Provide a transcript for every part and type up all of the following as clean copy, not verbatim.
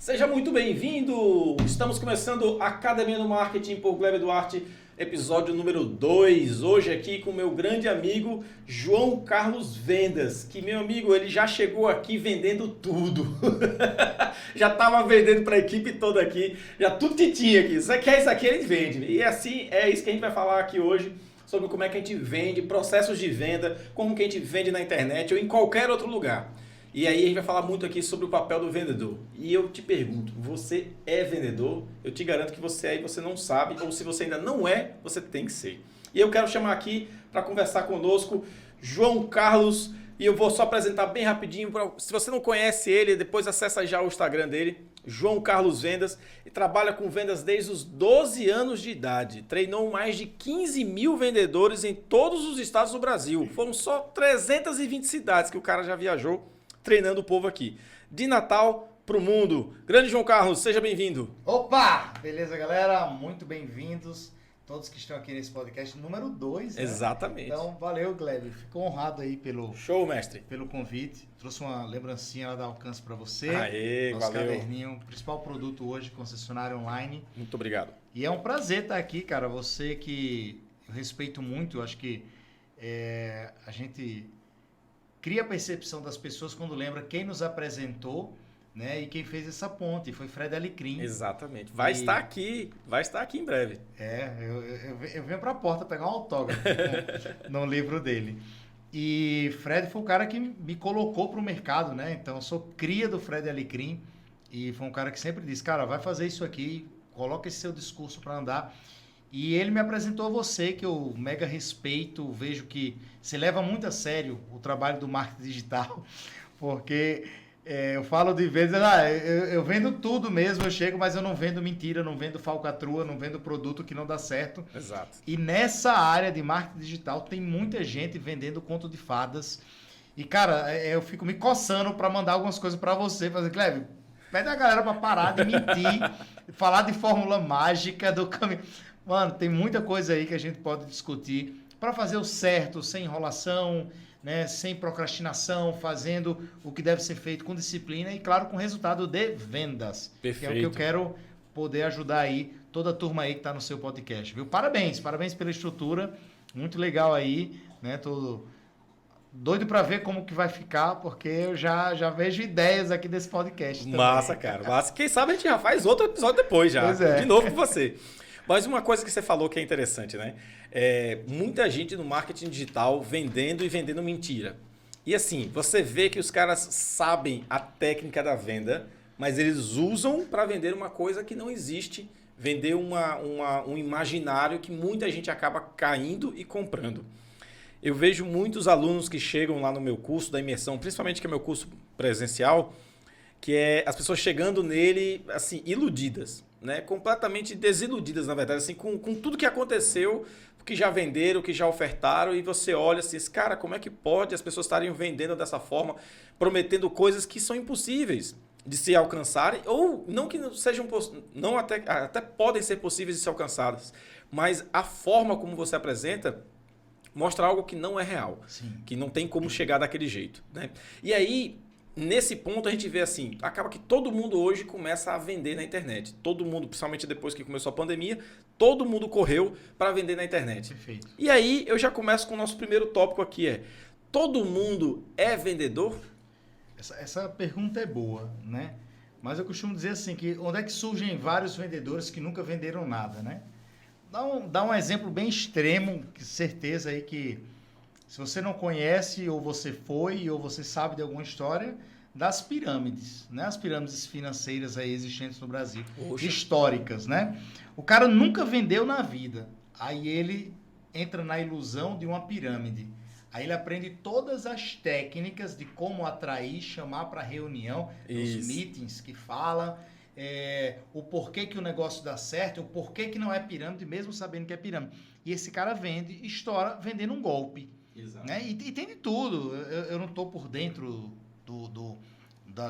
Seja muito bem-vindo! Estamos começando a Academia do Marketing por Gleb Duarte, episódio número 2. Hoje aqui com meu grande amigo João Carlos Vendas, que meu amigo, ele já chegou aqui vendendo tudo. Já estava vendendo para a equipe toda aqui, já tudo que tinha aqui. Você quer isso aqui, ele vende. E assim, é isso que a gente vai falar aqui hoje, sobre como é que a gente vende, processos de venda, como que a gente vende na internet ou em qualquer outro lugar. E aí a gente vai falar muito aqui sobre o papel do vendedor. E eu te pergunto, você é vendedor? Eu te garanto que você é e você não sabe, ou se você ainda não é, você tem que ser. E eu quero chamar aqui para conversar conosco João Carlos, e eu vou só apresentar bem rapidinho. Se você não conhece ele, depois acessa já o Instagram dele, João Carlos Vendas, e trabalha com vendas desde os 12 anos de idade. Treinou mais de 15 mil vendedores em todos os estados do Brasil. Foram só 320 cidades que o cara já viajou treinando o povo aqui. De Natal para o mundo. Grande João Carlos, seja bem-vindo. Opa! Beleza, galera? Muito bem-vindos. Todos que estão aqui nesse podcast número 2. Né? Exatamente. Então, valeu, Gleb. Fico honrado aí Show, mestre. pelo convite. Trouxe uma lembrancinha lá da Alcance para você. Aê, nosso valeu. caderninho, principal produto hoje, concessionária online. Muito obrigado. E é um prazer estar aqui, cara. Você que eu respeito muito, eu acho que a gente cria a percepção das pessoas quando lembra quem nos apresentou, né? E quem fez essa ponte. Foi Fred Alecrim. Exatamente. Vai estar aqui em breve. Eu venho para a porta pegar um autógrafo no livro dele. E Fred foi o cara que me colocou para o mercado, né? Então, eu sou cria do Fred Alecrim e foi um cara que sempre disse, cara, vai fazer isso aqui, coloca esse seu discurso para andar. E ele me apresentou a você, que eu mega respeito, vejo que você leva muito a sério o trabalho do marketing digital, porque eu falo de vezes, eu vendo tudo mesmo, eu chego, mas eu não vendo mentira, não vendo falcatrua, não vendo produto que não dá certo. Exato. E nessa área de marketing digital tem muita gente vendendo conto de fadas. E, cara, eu fico me coçando para mandar algumas coisas para você, fazer, Cleve, pede a galera para parar de mentir, falar de fórmula mágica do caminho. Mano, tem muita coisa aí que a gente pode discutir para fazer o certo, sem enrolação, né, sem procrastinação, fazendo o que deve ser feito com disciplina e, claro, com resultado de vendas. Perfeito. Que é o que eu quero poder ajudar aí toda a turma aí que está no seu podcast, viu? Parabéns pela estrutura, muito legal aí, né? Tô doido para ver como que vai ficar, porque eu já vejo ideias aqui desse podcast também. Massa, cara. Massa. Quem sabe a gente já faz outro episódio depois já. Pois é. De novo com você. Mas uma coisa que você falou que é interessante, né? Muita gente no marketing digital vendendo e vendendo mentira. E assim, você vê que os caras sabem a técnica da venda, mas eles usam para vender uma coisa que não existe, vender um imaginário que muita gente acaba caindo e comprando. Eu vejo muitos alunos que chegam lá no meu curso da imersão, principalmente que é meu curso presencial, que é as pessoas chegando nele assim, iludidas. Né, completamente desiludidas, na verdade, assim, com tudo que aconteceu, que já venderam, que já ofertaram, e você olha assim, cara, como é que pode as pessoas estarem vendendo dessa forma, prometendo coisas que são impossíveis de se alcançarem, ou não que sejam, não até podem ser possíveis de ser alcançadas, mas a forma como você apresenta mostra algo que não é real, Sim. Que não tem como chegar daquele jeito, né? E aí, nesse ponto a gente vê assim, acaba que todo mundo hoje começa a vender na internet. Todo mundo, principalmente depois que começou a pandemia, todo mundo correu para vender na internet. Perfeito. E aí eu já começo com o nosso primeiro tópico aqui, todo mundo é vendedor? Essa pergunta é boa, né? Mas eu costumo dizer assim, que onde é que surgem vários vendedores que nunca venderam nada, né? Dá um exemplo bem extremo, que certeza aí que se você não conhece, ou você foi, ou você sabe de alguma história, das pirâmides, né? As pirâmides financeiras aí existentes no Brasil, históricas, né? O cara nunca vendeu na vida, aí ele entra na ilusão de uma pirâmide. Aí ele aprende todas as técnicas de como atrair, chamar para reunião, os meetings que fala, o porquê que o negócio dá certo, o porquê que não é pirâmide, mesmo sabendo que é pirâmide. E esse cara vende, estoura vendendo um golpe. Né? E tem de tudo. Eu não estou por dentro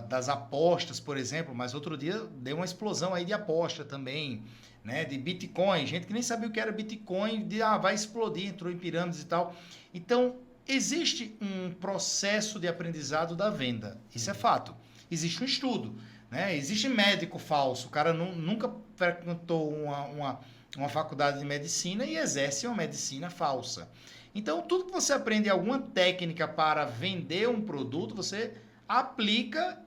das apostas, por exemplo, mas outro dia deu uma explosão aí de aposta também, né? De Bitcoin, gente que nem sabia o que era Bitcoin, vai explodir, entrou em pirâmides e tal. Então, existe um processo de aprendizado da venda, isso é fato. Existe um estudo, né? Existe médico falso, o cara nunca frequentou uma faculdade de medicina e exerce uma medicina falsa. Então, tudo que você aprende alguma técnica para vender um produto, você aplica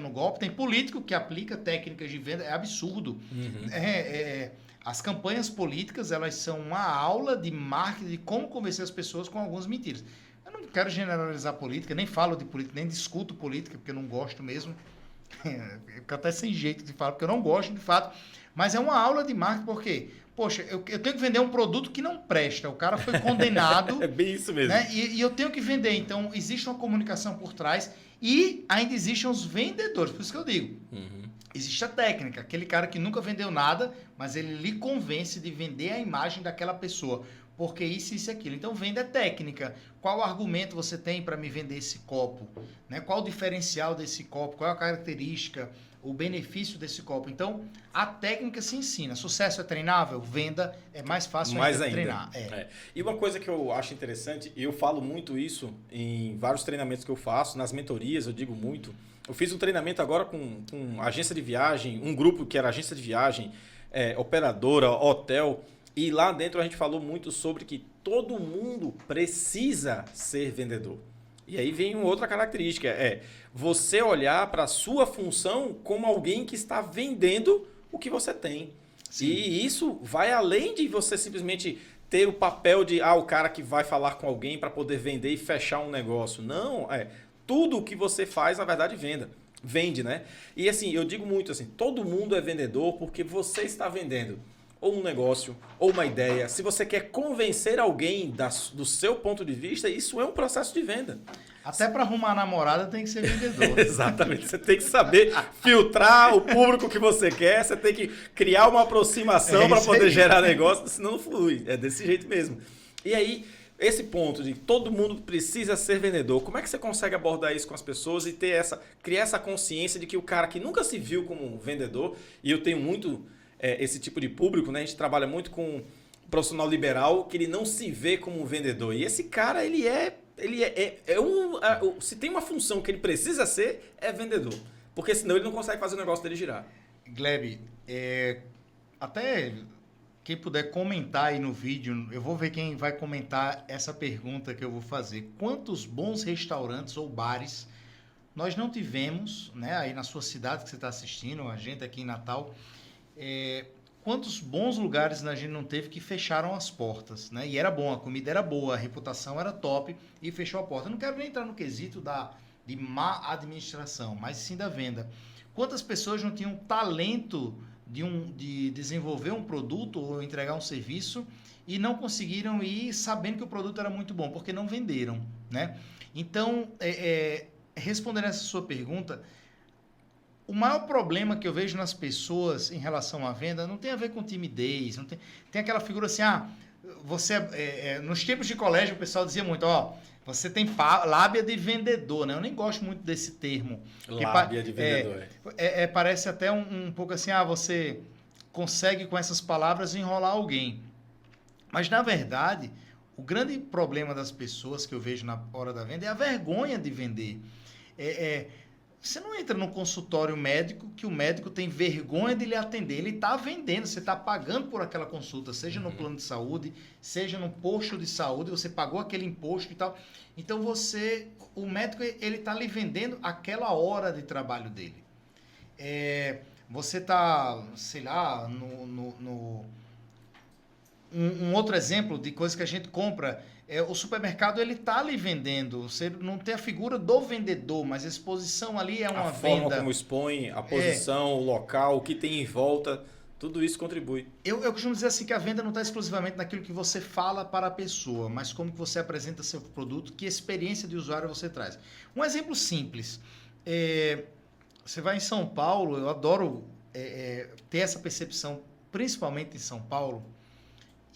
no golpe. Tem político que aplica técnicas de venda, é absurdo. As campanhas políticas, elas são uma aula de marketing, de como convencer as pessoas com algumas mentiras. Eu não quero generalizar política, nem falo de política, nem discuto política, porque eu não gosto mesmo. Eu fico até sem jeito de falar, porque eu não gosto de fato. Mas é uma aula de marketing, porque, poxa, eu tenho que vender um produto que não presta. O cara foi condenado. É bem isso mesmo. Né? E eu tenho que vender. Então, existe uma comunicação por trás e ainda existem os vendedores. Por isso que eu digo. Existe a técnica. Aquele cara que nunca vendeu nada, mas ele lhe convence de vender a imagem daquela pessoa. Porque isso e aquilo. Então, venda é técnica. Qual argumento você tem para me vender esse copo? Né? Qual o diferencial desse copo? Qual é a característica? O benefício desse copo. Então, a técnica se ensina. Sucesso é treinável? Venda é mais fácil ainda treinar. E uma coisa que eu acho interessante, e eu falo muito isso em vários treinamentos que eu faço, nas mentorias eu digo muito. Eu fiz um treinamento agora com agência de viagem, um grupo que era agência de viagem, operadora, hotel, e lá dentro a gente falou muito sobre que todo mundo precisa ser vendedor. E aí vem uma outra característica, você olhar para a sua função como alguém que está vendendo o que você tem. Sim. E isso vai além de você simplesmente ter o papel de o cara que vai falar com alguém para poder vender e fechar um negócio. Não, tudo o que você faz, na verdade, vende, né? E assim, eu digo muito assim, todo mundo é vendedor porque você está vendendo ou um negócio, ou uma ideia. Se você quer convencer alguém do seu ponto de vista, isso é um processo de venda. Até para arrumar a namorada tem que ser vendedor. Exatamente. Você tem que saber filtrar o público que você quer, você tem que criar uma aproximação para poder gerar negócio, senão não flui. É desse jeito mesmo. E aí, esse ponto de todo mundo precisa ser vendedor, como é que você consegue abordar isso com as pessoas e criar essa consciência de que o cara que nunca se viu como um vendedor, e eu tenho muito esse tipo de público, né? A gente trabalha muito com um profissional liberal que ele não se vê como um vendedor. E esse cara, se tem uma função que ele precisa ser, é vendedor. Porque senão ele não consegue fazer o negócio dele girar. Gleb, até quem puder comentar aí no vídeo, eu vou ver quem vai comentar essa pergunta que eu vou fazer. Quantos bons restaurantes ou bares nós não tivemos, né? Aí na sua cidade que você está assistindo, a gente aqui em Natal... quantos bons lugares a gente não teve que fecharam as portas, né? E era bom, a comida era boa, a reputação era top e fechou a porta. Eu não quero nem entrar no quesito de má administração, mas sim da venda. Quantas pessoas não tinham talento de desenvolver um produto ou entregar um serviço e não conseguiram ir sabendo que o produto era muito bom, porque não venderam, né? Então, respondendo essa sua pergunta, o maior problema que eu vejo nas pessoas em relação à venda não tem a ver com timidez, não tem aquela figura assim, você nos tempos de colégio o pessoal dizia muito, você tem lábia de vendedor, né? Eu nem gosto muito desse termo. Lábia de vendedor. Parece até um pouco assim, você consegue com essas palavras enrolar alguém. Mas na verdade, o grande problema das pessoas que eu vejo na hora da venda é a vergonha de vender. Você não entra num consultório médico que o médico tem vergonha de lhe atender. Ele está vendendo, você está pagando por aquela consulta, seja no plano de saúde, seja no posto de saúde, você pagou aquele imposto e tal. Então o médico ele está lhe vendendo aquela hora de trabalho dele. Você está, sei lá, um outro exemplo de coisa que a gente compra. O supermercado ele está ali vendendo, você não tem a figura do vendedor, mas a exposição ali é uma venda. A forma como expõe, a posição, o local, o que tem em volta, tudo isso contribui. Eu costumo dizer assim que a venda não está exclusivamente naquilo que você fala para a pessoa, mas como que você apresenta seu produto, que experiência de usuário você traz. Um exemplo simples, você vai em São Paulo, eu adoro ter essa percepção, principalmente em São Paulo,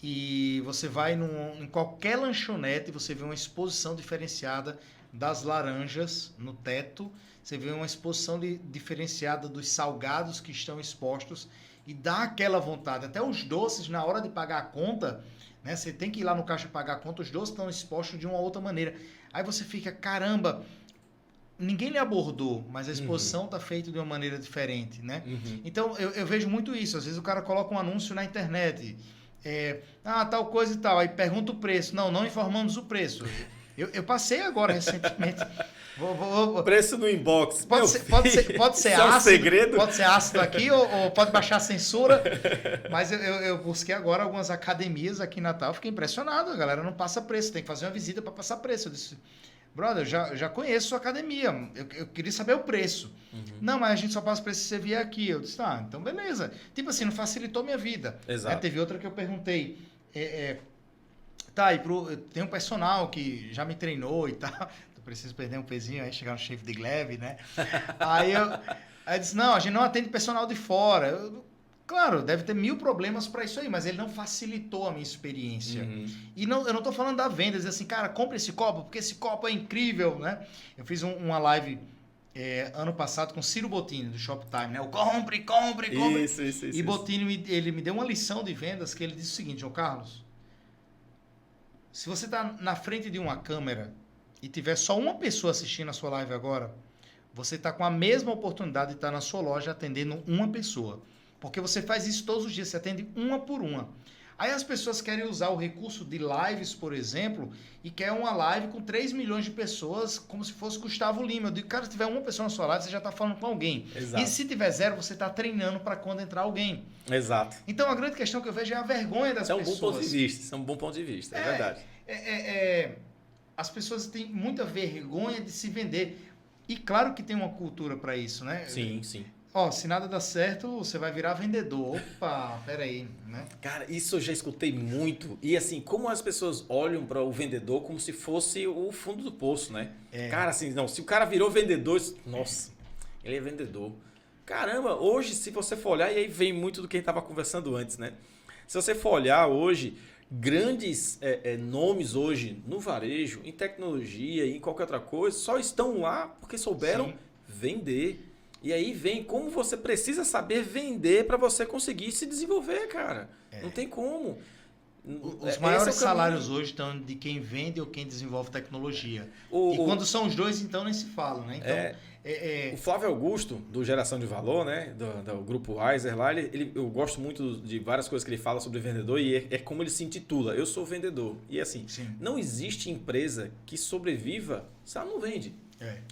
e você vai em qualquer lanchonete, você vê uma exposição diferenciada das laranjas no teto, você vê uma exposição diferenciada dos salgados que estão expostos e dá aquela vontade. Até os doces, na hora de pagar a conta, né, você tem que ir lá no caixa pagar a conta, os doces estão expostos de uma outra maneira. Aí você fica, caramba, ninguém lhe abordou, mas a exposição está feita de uma maneira diferente, né? Então, eu vejo muito isso. Às vezes o cara coloca um anúncio na internet, tal coisa e tal, aí pergunta o preço. Não informamos o preço. Eu passei agora recentemente. Preço no inbox. Pode ser ácido, segredo. Pode ser ácido aqui ou pode baixar a censura. Mas eu busquei agora algumas academias aqui em Natal. Fiquei impressionado. A galera não passa preço. Tem que fazer uma visita para passar preço. Eu disse, brother, eu já conheço sua academia. Eu queria saber o preço. Não, mas a gente só passa preço se você vier aqui. Eu disse, então beleza. Tipo assim, não facilitou minha vida. Exato. Teve outra que eu perguntei. Tem um personal que já me treinou e tal. Preciso perder um pezinho, aí chegar no shape de gleve, né? Aí eu disse, não, a gente não atende personal de fora. Claro, deve ter 1000 problemas para isso aí, mas ele não facilitou a minha experiência. E eu não estou falando da venda, dizer assim, cara, compre esse copo, porque esse copo é incrível, né? Eu fiz uma live ano passado com Ciro Bottini, do Shoptime, né? O compre. Isso. E Bottini, ele me deu uma lição de vendas que ele disse o seguinte, João Carlos, se você está na frente de uma câmera e tiver só uma pessoa assistindo a sua live agora, você está com a mesma oportunidade de estar na sua loja atendendo uma pessoa. Porque você faz isso todos os dias, você atende uma por uma. Aí as pessoas querem usar o recurso de lives, por exemplo, e quer uma live com 3 milhões de pessoas, como se fosse Gustavo Lima. Eu digo, cara, se tiver uma pessoa na sua live, você já está falando com alguém. Exato. E se tiver 0, você está treinando para quando entrar alguém. Exato. Então a grande questão que eu vejo é a vergonha das pessoas. Isso é um bom ponto de vista, é verdade. As pessoas têm muita vergonha de se vender. E claro que tem uma cultura para isso, né? Sim. Se nada dá certo, você vai virar vendedor. Opa, peraí, né? Cara, isso eu já escutei muito. E assim, como as pessoas olham para o vendedor como se fosse o fundo do poço, né? Cara, assim, não, se o cara virou vendedor, nossa, ele é vendedor. Caramba, hoje, se você for olhar, e aí vem muito do que a gente estava conversando antes, né? Se você for olhar hoje, grandes nomes hoje no varejo, em tecnologia e em qualquer outra coisa, só estão lá porque souberam vender. E aí vem como você precisa saber vender para você conseguir se desenvolver, cara. Não tem como. Os maiores salários hoje estão de quem vende ou quem desenvolve tecnologia. Quando são os dois, então nem se fala, né? Então, o Flávio Augusto, do Geração de Valor, né? Do grupo Weiser lá, eu gosto muito de várias coisas que ele fala sobre vendedor e é como ele se intitula. Eu sou vendedor. E assim, não existe empresa que sobreviva se ela não vende.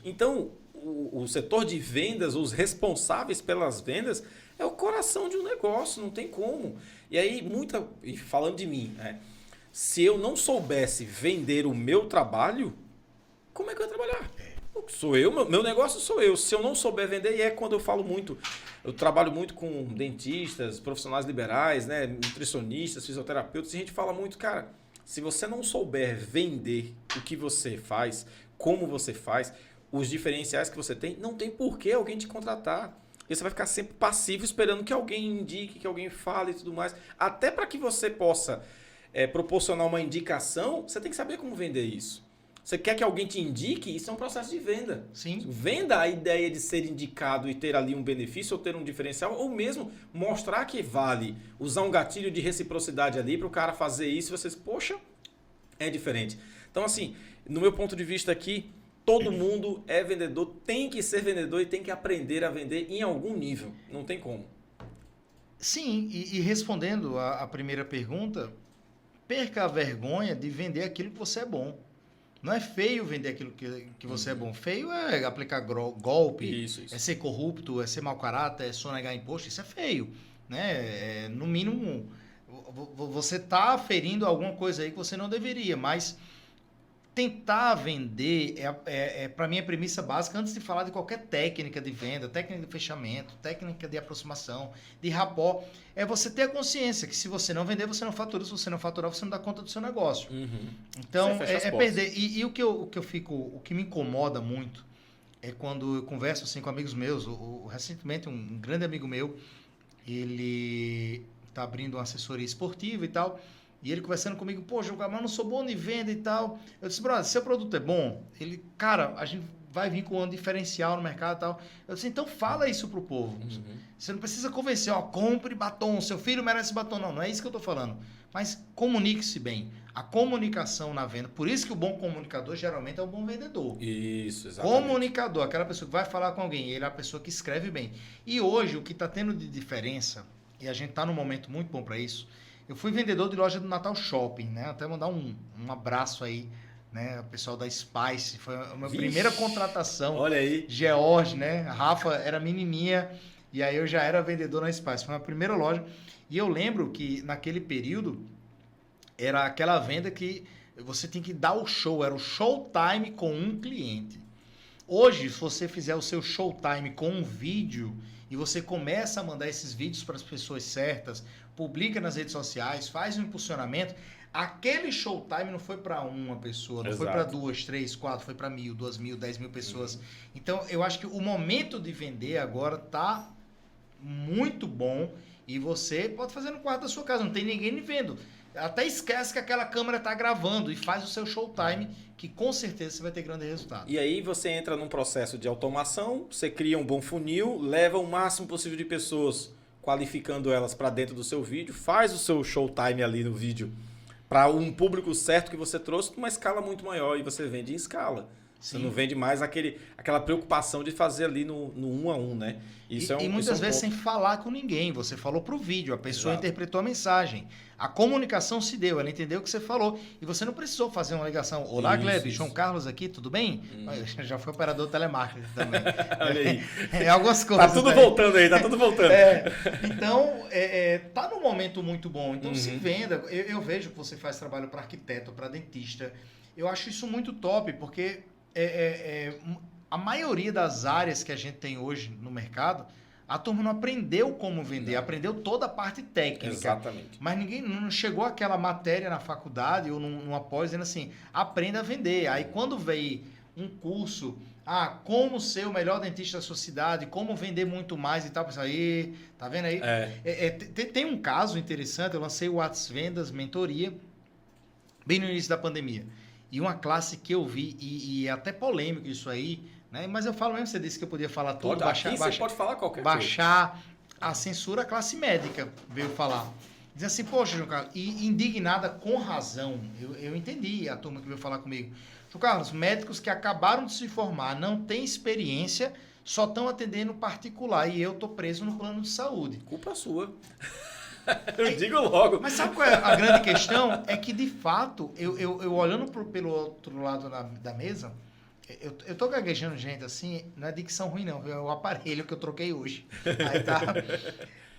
Então, o setor de vendas, os responsáveis pelas vendas, é o coração de um negócio, não tem como. E aí, e falando de mim, se eu não soubesse vender o meu trabalho, como é que eu ia trabalhar? Sou eu, meu negócio sou eu. Se eu não souber vender, e é quando eu falo muito, eu trabalho muito com dentistas, profissionais liberais, né, nutricionistas, fisioterapeutas, e a gente fala muito, cara, se você não souber vender o que você faz, como você faz, os diferenciais que você tem, não tem por que alguém te contratar. E você vai ficar sempre passivo esperando que alguém indique, que alguém fale e tudo mais. Até para que você possa proporcionar uma indicação, você tem que saber como vender isso. Você quer que alguém te indique? Isso é um processo de venda. Sim. Venda a ideia de ser indicado e ter ali um benefício ou ter um diferencial, ou mesmo mostrar que vale. Usar um gatilho de reciprocidade ali para o cara fazer isso e vocês, poxa, é diferente. Então, assim, no meu ponto de vista aqui, todo mundo é vendedor, tem que ser vendedor e tem que aprender a vender em algum nível. Não tem como. Sim, e respondendo a primeira pergunta, perca a vergonha de vender aquilo que você é bom. Não é feio vender aquilo que você é bom. Feio é aplicar golpe, isso. É ser corrupto, é ser mau caráter, é sonegar imposto. Isso é feio. Né? No mínimo, você está ferindo alguma coisa aí que você não deveria, mas tentar vender para mim, a premissa básica, antes de falar de qualquer técnica de venda, técnica de fechamento, técnica de aproximação, de rapport, é você ter a consciência que se você não vender, você não fatura. Se você não faturar, você não dá conta do seu negócio. Então, perder. E o que me incomoda muito é quando eu converso assim, com amigos meus. Recentemente, um grande amigo meu, ele está abrindo uma assessoria esportiva e tal. E ele conversando comigo, pô, João, mas eu não sou bom de venda e tal. Eu disse, brother, seu produto é bom? Ele, cara, a gente vai vir com um diferencial no mercado e tal. Eu disse, então fala isso pro povo. Você não precisa convencer, compre batom, seu filho merece batom. Não é isso que eu tô falando. Mas comunique-se bem. A comunicação na venda. Por isso que o bom comunicador geralmente é o bom vendedor. Isso, exatamente. Comunicador, aquela pessoa que vai falar com alguém, ele é a pessoa que escreve bem. E hoje, o que está tendo de diferença, e a gente está num momento muito bom para isso, eu fui vendedor de loja do Natal Shopping, né? Até mandar um abraço aí, né? O pessoal da Spice, foi a minha primeira contratação. Olha aí. George, né? A Rafa era menininha, e aí eu já era vendedor na Spice. Foi a primeira loja. E eu lembro que naquele período, era aquela venda que você tinha que dar o show, era o showtime com um cliente. Hoje, se você fizer o seu showtime com um vídeo e você começa a mandar esses vídeos para as pessoas certas, publica nas redes sociais, faz um impulsionamento, aquele showtime não foi para uma pessoa, não foi para 2, 3, 4, foi para 1.000, 2.000, 10.000 pessoas. Então, eu acho que o momento de vender agora tá muito bom e você pode fazer no quarto da sua casa, não tem ninguém lhe vendo. Até esquece que aquela câmera está gravando e faz o seu showtime, que com certeza você vai ter grande resultado. E aí você entra num processo de automação, você cria um bom funil, leva o máximo possível de pessoas, qualificando elas para dentro do seu vídeo, faz o seu showtime ali no vídeo para um público certo que você trouxe, numa escala muito maior, e você vende em escala. Sim. Você não vende mais aquela preocupação de fazer ali no 1 a 1, né? Isso e muitas vezes sem falar com ninguém. Você falou pro vídeo, a pessoa interpretou a mensagem. A comunicação se deu, ela entendeu o que você falou. E você não precisou fazer uma ligação. Olá, Gleb, João Carlos aqui, tudo bem? Já foi operador telemarketing também. Olha aí. Algumas coisas. Tá tudo voltando aí, tá tudo voltando. Então, tá num momento muito bom. Então, se venda. Eu vejo que você faz trabalho para arquiteto, para dentista. Eu acho isso muito top, porque a maioria das áreas que a gente tem hoje no mercado, a turma não aprendeu como vender, aprendeu toda a parte técnica. Exatamente. Mas ninguém não chegou àquela matéria na faculdade ou numa pós dizendo assim, aprenda a vender. Aí quando veio um curso, como ser o melhor dentista da sua cidade, como vender muito mais e tal, pensa aí, tá vendo aí? Tem um caso interessante, eu lancei o Whats Vendas Mentoria bem no início da pandemia. E uma classe que eu vi, e é até polêmico isso aí, né? Mas eu falo mesmo, você disse que eu podia falar tudo. Você pode falar qualquer coisa. Baixar a censura, a classe médica veio falar. Diz assim, poxa, João Carlos, e indignada com razão. Eu entendi a turma que veio falar comigo. João Carlos, médicos que acabaram de se formar, não têm experiência, só estão atendendo particular e eu tô preso no plano de saúde. Culpa sua. Eu digo logo. Mas sabe qual é a grande questão? É que, de fato, eu olhando pelo outro lado da mesa, eu tô gaguejando gente assim, não é dicção ruim não, é o aparelho que eu troquei hoje.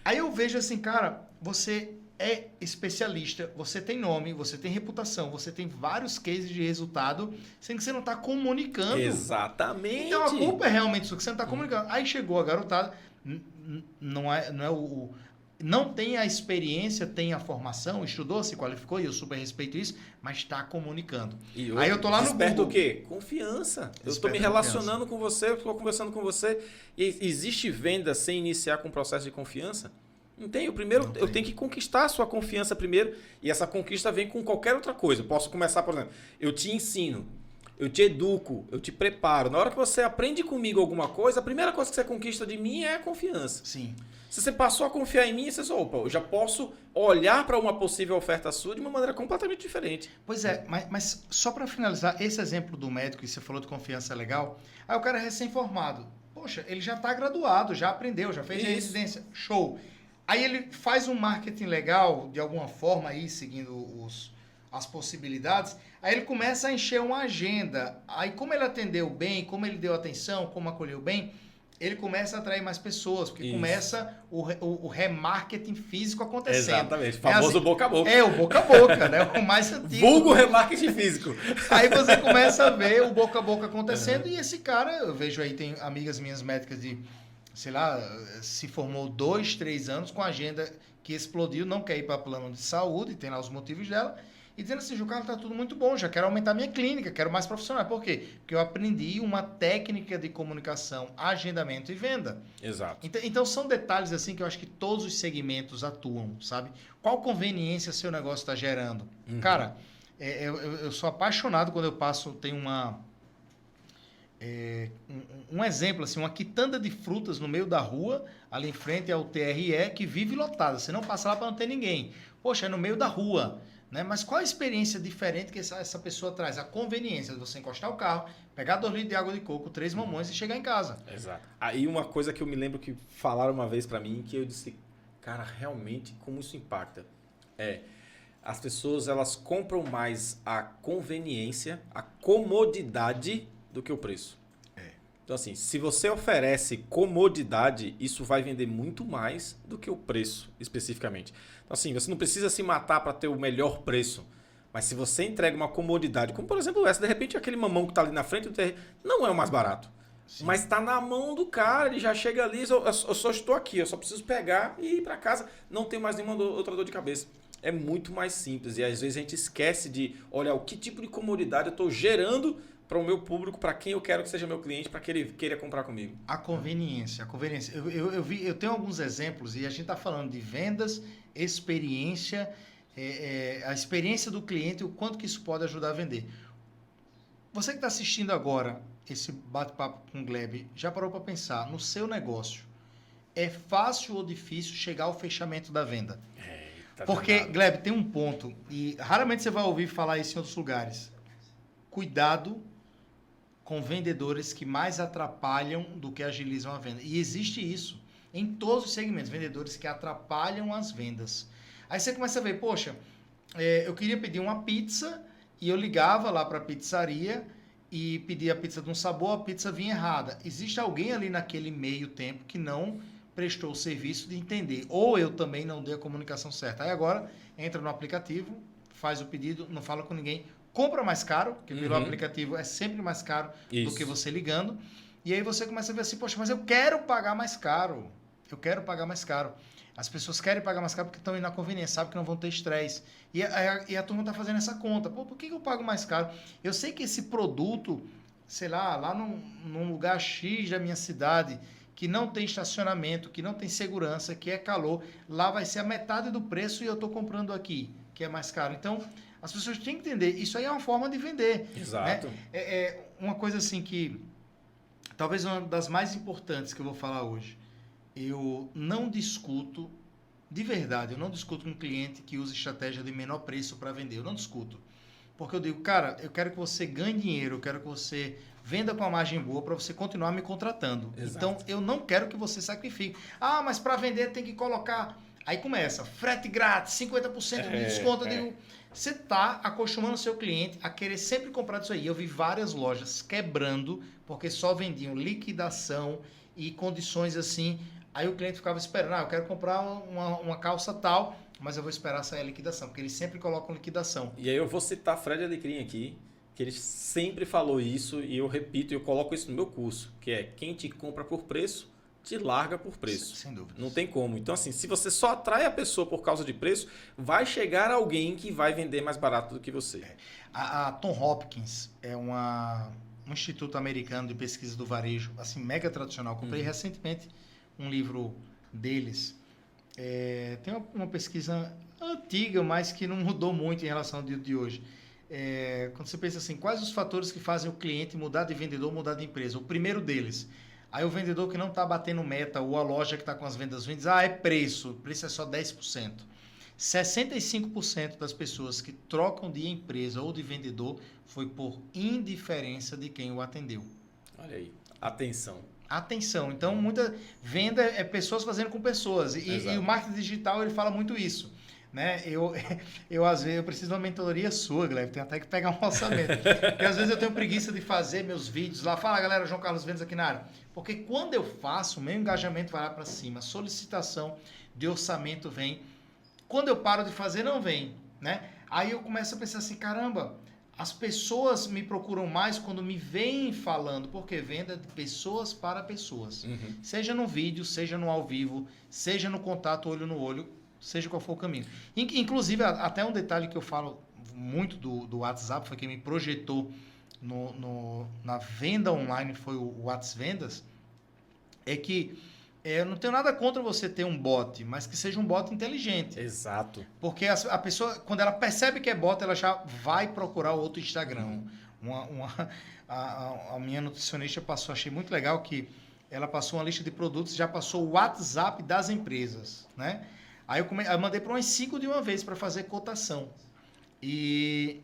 Aí eu vejo assim, cara, você é especialista, você tem nome, você tem reputação, você tem vários cases de resultado, sendo que você não está comunicando. Exatamente. Então a culpa é realmente sua, que você não está comunicando. Aí chegou a garotada, não tem a experiência, tem a formação, estudou, se qualificou, e eu super respeito isso, mas está comunicando. Aí eu tô lá no Google. Desperta o quê? Confiança. Eu estou me relacionando com você, estou conversando com você. E existe venda sem iniciar com um processo de confiança? Não tem. Eu tenho que conquistar a sua confiança primeiro, e essa conquista vem com qualquer outra coisa. Eu posso começar, por exemplo, eu te ensino, eu te educo, eu te preparo. Na hora que você aprende comigo alguma coisa, a primeira coisa que você conquista de mim é a confiança. Sim. Se você passou a confiar em mim, você só, eu já posso olhar para uma possível oferta sua de uma maneira completamente diferente. Pois é, mas só para finalizar, esse exemplo do médico, que você falou de confiança é legal, aí o cara é recém-formado. Poxa, ele já está graduado, já aprendeu, já fez a residência. Show. Aí ele faz um marketing legal, de alguma forma, aí, seguindo as possibilidades, aí ele começa a encher uma agenda. Aí como ele atendeu bem, como ele deu atenção, como acolheu bem, ele começa a atrair mais pessoas, porque começa o remarketing físico acontecendo. Exatamente, o famoso boca a boca. O boca a boca, né? O mais antigo. Vulgo remarketing físico. Aí você começa a ver o boca a boca acontecendo e esse cara, eu vejo aí, tem amigas minhas médicas de, sei lá, se formou 2, 3 anos com agenda que explodiu, não quer ir para plano de saúde, tem lá os motivos dela, e dizendo assim, Jucaro, tá tudo muito bom, já quero aumentar minha clínica, quero mais profissional. Por quê? Porque eu aprendi uma técnica de comunicação, agendamento e venda. Exato. Então são detalhes assim que eu acho que todos os segmentos atuam, sabe? Qual conveniência seu negócio está gerando? Cara, eu sou apaixonado quando eu passo, tem Um exemplo, assim, uma quitanda de frutas no meio da rua, ali em frente ao TRE, que vive lotada. Você não passa lá para não ter ninguém. Poxa, é no meio da rua. Né? Mas qual a experiência diferente que essa pessoa traz? A conveniência de você encostar o carro, pegar 2 litros de água de coco, 3 mamões e chegar em casa. Exato. Aí uma coisa que eu me lembro que falaram uma vez pra mim, que eu disse, cara, realmente como isso impacta. As pessoas elas compram mais a conveniência, a comodidade do que o preço. Então assim, se você oferece comodidade, isso vai vender muito mais do que o preço especificamente. Então assim, você não precisa se matar para ter o melhor preço. Mas se você entrega uma comodidade, como por exemplo essa, de repente aquele mamão que está ali na frente do terreno, não é o mais barato. Sim. Mas está na mão do cara, ele já chega ali, eu só estou aqui, eu só preciso pegar e ir para casa, não tem mais nenhuma outra dor de cabeça. É muito mais simples e às vezes a gente esquece de olhar o que tipo de comodidade eu estou gerando para o meu público, para quem eu quero que seja meu cliente, para que ele queira comprar comigo. A conveniência. Eu tenho alguns exemplos e a gente está falando de vendas, experiência, a experiência do cliente, o quanto que isso pode ajudar a vender. Você que está assistindo agora esse bate-papo com o Gleb, já parou para pensar no seu negócio? É fácil ou difícil chegar ao fechamento da venda? Porque, Gleb, tem um ponto, e raramente você vai ouvir falar isso em outros lugares. Cuidado com vendedores que mais atrapalham do que agilizam a venda. E existe isso em todos os segmentos, vendedores que atrapalham as vendas. Aí você começa a ver, poxa, eu queria pedir uma pizza e eu ligava lá para a pizzaria e pedia a pizza de um sabor, a pizza vinha errada. Existe alguém ali naquele meio tempo que não prestou o serviço de entender. Ou eu também não dei a comunicação certa. Aí agora entra no aplicativo, faz o pedido, não fala com ninguém, compra mais caro, porque pelo aplicativo é sempre mais caro do que você ligando. E aí você começa a ver assim, poxa, mas eu quero pagar mais caro. Eu quero pagar mais caro. As pessoas querem pagar mais caro porque estão indo na conveniência, sabem que não vão ter estresse. E a turma está fazendo essa conta. Pô, por que eu pago mais caro? Eu sei que esse produto, sei lá num lugar X da minha cidade, que não tem estacionamento, que não tem segurança, que é calor, lá vai ser a metade do preço e eu estou comprando aqui, que é mais caro. Então, as pessoas têm que entender, isso aí é uma forma de vender. Exato. Né? Uma coisa assim que, talvez uma das mais importantes que eu vou falar hoje, eu não discuto, de verdade, eu não discuto com um cliente que usa estratégia de menor preço para vender, eu não discuto. Porque eu digo, cara, eu quero que você ganhe dinheiro, eu quero que você venda com uma margem boa para você continuar me contratando. Exato. Então, eu não quero que você sacrifique. Ah, mas para vender tem que colocar... Aí começa, frete grátis, 50% de desconto. Eu digo, você está acostumando o seu cliente a querer sempre comprar disso aí. Eu vi várias lojas quebrando porque só vendiam liquidação e condições assim. Aí o cliente ficava esperando, eu quero comprar uma calça tal, mas eu vou esperar sair a liquidação, porque eles sempre colocam liquidação. E aí eu vou citar Fred Alecrim aqui, que ele sempre falou isso, e eu repito, eu coloco isso no meu curso, que é quem te compra por preço, te larga por preço. Sem dúvida. Não tem como. Então assim, se você só atrai a pessoa por causa de preço, vai chegar alguém que vai vender mais barato do que você. A Tom Hopkins é um instituto americano de pesquisa do varejo, assim, mega tradicional. Comprei recentemente um livro deles. Tem uma pesquisa antiga, mas que não mudou muito em relação ao dia de hoje. Quando você pensa assim, quais os fatores que fazem o cliente mudar de vendedor, mudar de empresa? O primeiro deles, aí o vendedor que não está batendo meta, ou a loja que está com as vendas ruins, é preço, o preço é só 10%. 65% das pessoas que trocam de empresa ou de vendedor foi por indiferença de quem o atendeu. Olha aí, atenção. Então, muita venda é pessoas fazendo com pessoas. E o marketing digital, ele fala muito isso. Né? Eu às vezes, eu preciso de uma mentoria sua, Gleb. Tenho até que pegar um orçamento. Porque às vezes eu tenho preguiça de fazer meus vídeos lá. Fala, galera, João Carlos Vendas aqui na área. Porque quando eu faço, o meu engajamento vai lá para cima. A solicitação de orçamento vem. Quando eu paro de fazer, não vem. Né? Aí eu começo a pensar assim, caramba... As pessoas me procuram mais quando me veem falando, porque venda de pessoas para pessoas. Seja no vídeo, seja no ao vivo, seja no contato olho no olho, seja qual for o caminho. Inclusive, até um detalhe que eu falo muito do WhatsApp, foi quem me projetou na venda online, foi o WhatsApp Vendas, é que eu não tenho nada contra você ter um bot, mas que seja um bot inteligente. Exato. Porque a pessoa, quando ela percebe que é bot, ela já vai procurar outro Instagram, A minha nutricionista passou, achei muito legal que ela passou uma lista de produtos, já passou o WhatsApp das empresas, né? Aí eu mandei para umas 5 de uma vez para fazer cotação. E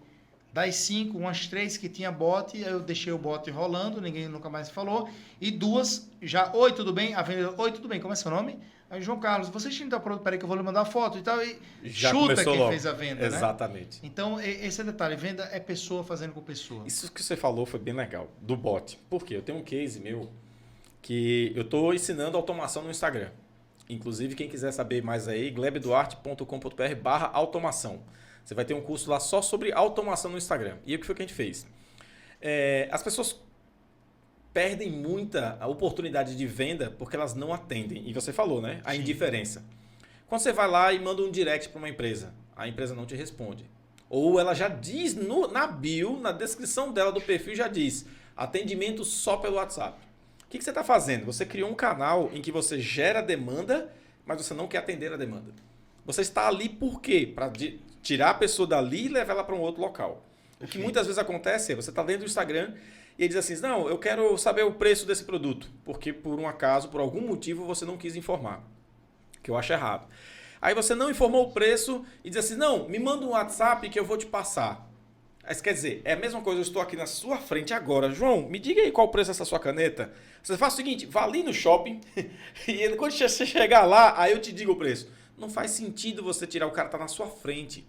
das 5, umas 3 que tinha bot, eu deixei o bot rolando, ninguém nunca mais falou. E 2 já, oi, tudo bem? A vendedora, oi, tudo bem, como é seu nome? Aí, João Carlos, você está pronto? Peraí que eu vou lhe mandar a foto e tal. E Já chuta quem logo. fez a venda, Exatamente. né? Então, esse é o detalhe, venda é pessoa fazendo com pessoa. Isso que você falou foi bem legal, do bot. Por quê? Eu tenho um case meu que eu estou ensinando automação no Instagram. Inclusive, quem quiser saber mais aí, glebduarte.com.br/automação. Você vai ter um curso lá só sobre automação no Instagram. E o que foi que a gente fez? As pessoas perdem muita oportunidade de venda porque elas não atendem. E você falou, né? A indiferença. Quando você vai lá e manda um direct para uma empresa, a empresa não te responde. Ou ela já diz na bio, na descrição dela do perfil, já diz atendimento só pelo WhatsApp. O que você está fazendo? Você criou um canal em que você gera demanda, mas você não quer atender a demanda. Você está ali por quê? Para tirar a pessoa dali e levar ela para um outro local. O que muitas vezes acontece é você está dentro do Instagram e ele diz assim, não, eu quero saber o preço desse produto, porque por um acaso, por algum motivo, você não quis informar, que eu acho errado. Aí você não informou o preço e diz assim, não, me manda um WhatsApp que eu vou te passar. Aí, quer dizer, é a mesma coisa, eu estou aqui na sua frente agora. João, me diga aí qual o preço dessa sua caneta. Você faz o seguinte, vá ali no shopping e quando você chegar lá, aí eu te digo o preço. Não faz sentido você tirar, o cara tá na sua frente.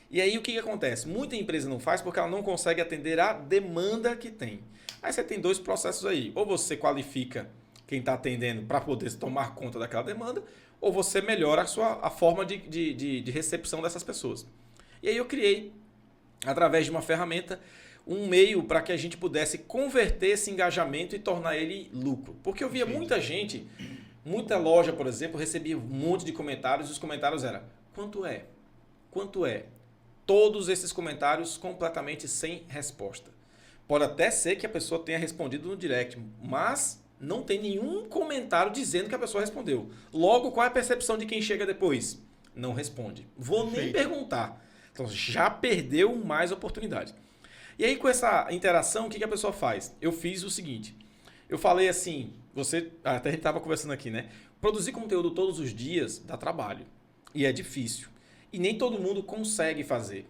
E aí o que acontece? Muita empresa não faz porque ela não consegue atender a demanda que tem. Aí você tem 2 processos aí. Ou você qualifica quem está atendendo para poder tomar conta daquela demanda, ou você melhora a forma de recepção dessas pessoas. E aí eu criei, através de uma ferramenta, um meio para que a gente pudesse converter esse engajamento e tornar ele lucro. Porque eu via muita gente, muita loja, por exemplo, recebia um monte de comentários e os comentários eram, quanto é? Quanto é? Todos esses comentários completamente sem resposta. Pode até ser que a pessoa tenha respondido no direct, mas não tem nenhum comentário dizendo que a pessoa respondeu. Logo, qual é a percepção de quem chega depois? Não responde. Vou nem perguntar. Então, já perdeu mais oportunidade. E aí, com essa interação, o que a pessoa faz? Eu fiz o seguinte. Eu falei assim, até a gente estava conversando aqui, né? Produzir conteúdo todos os dias dá trabalho. E é difícil. E nem todo mundo consegue fazer.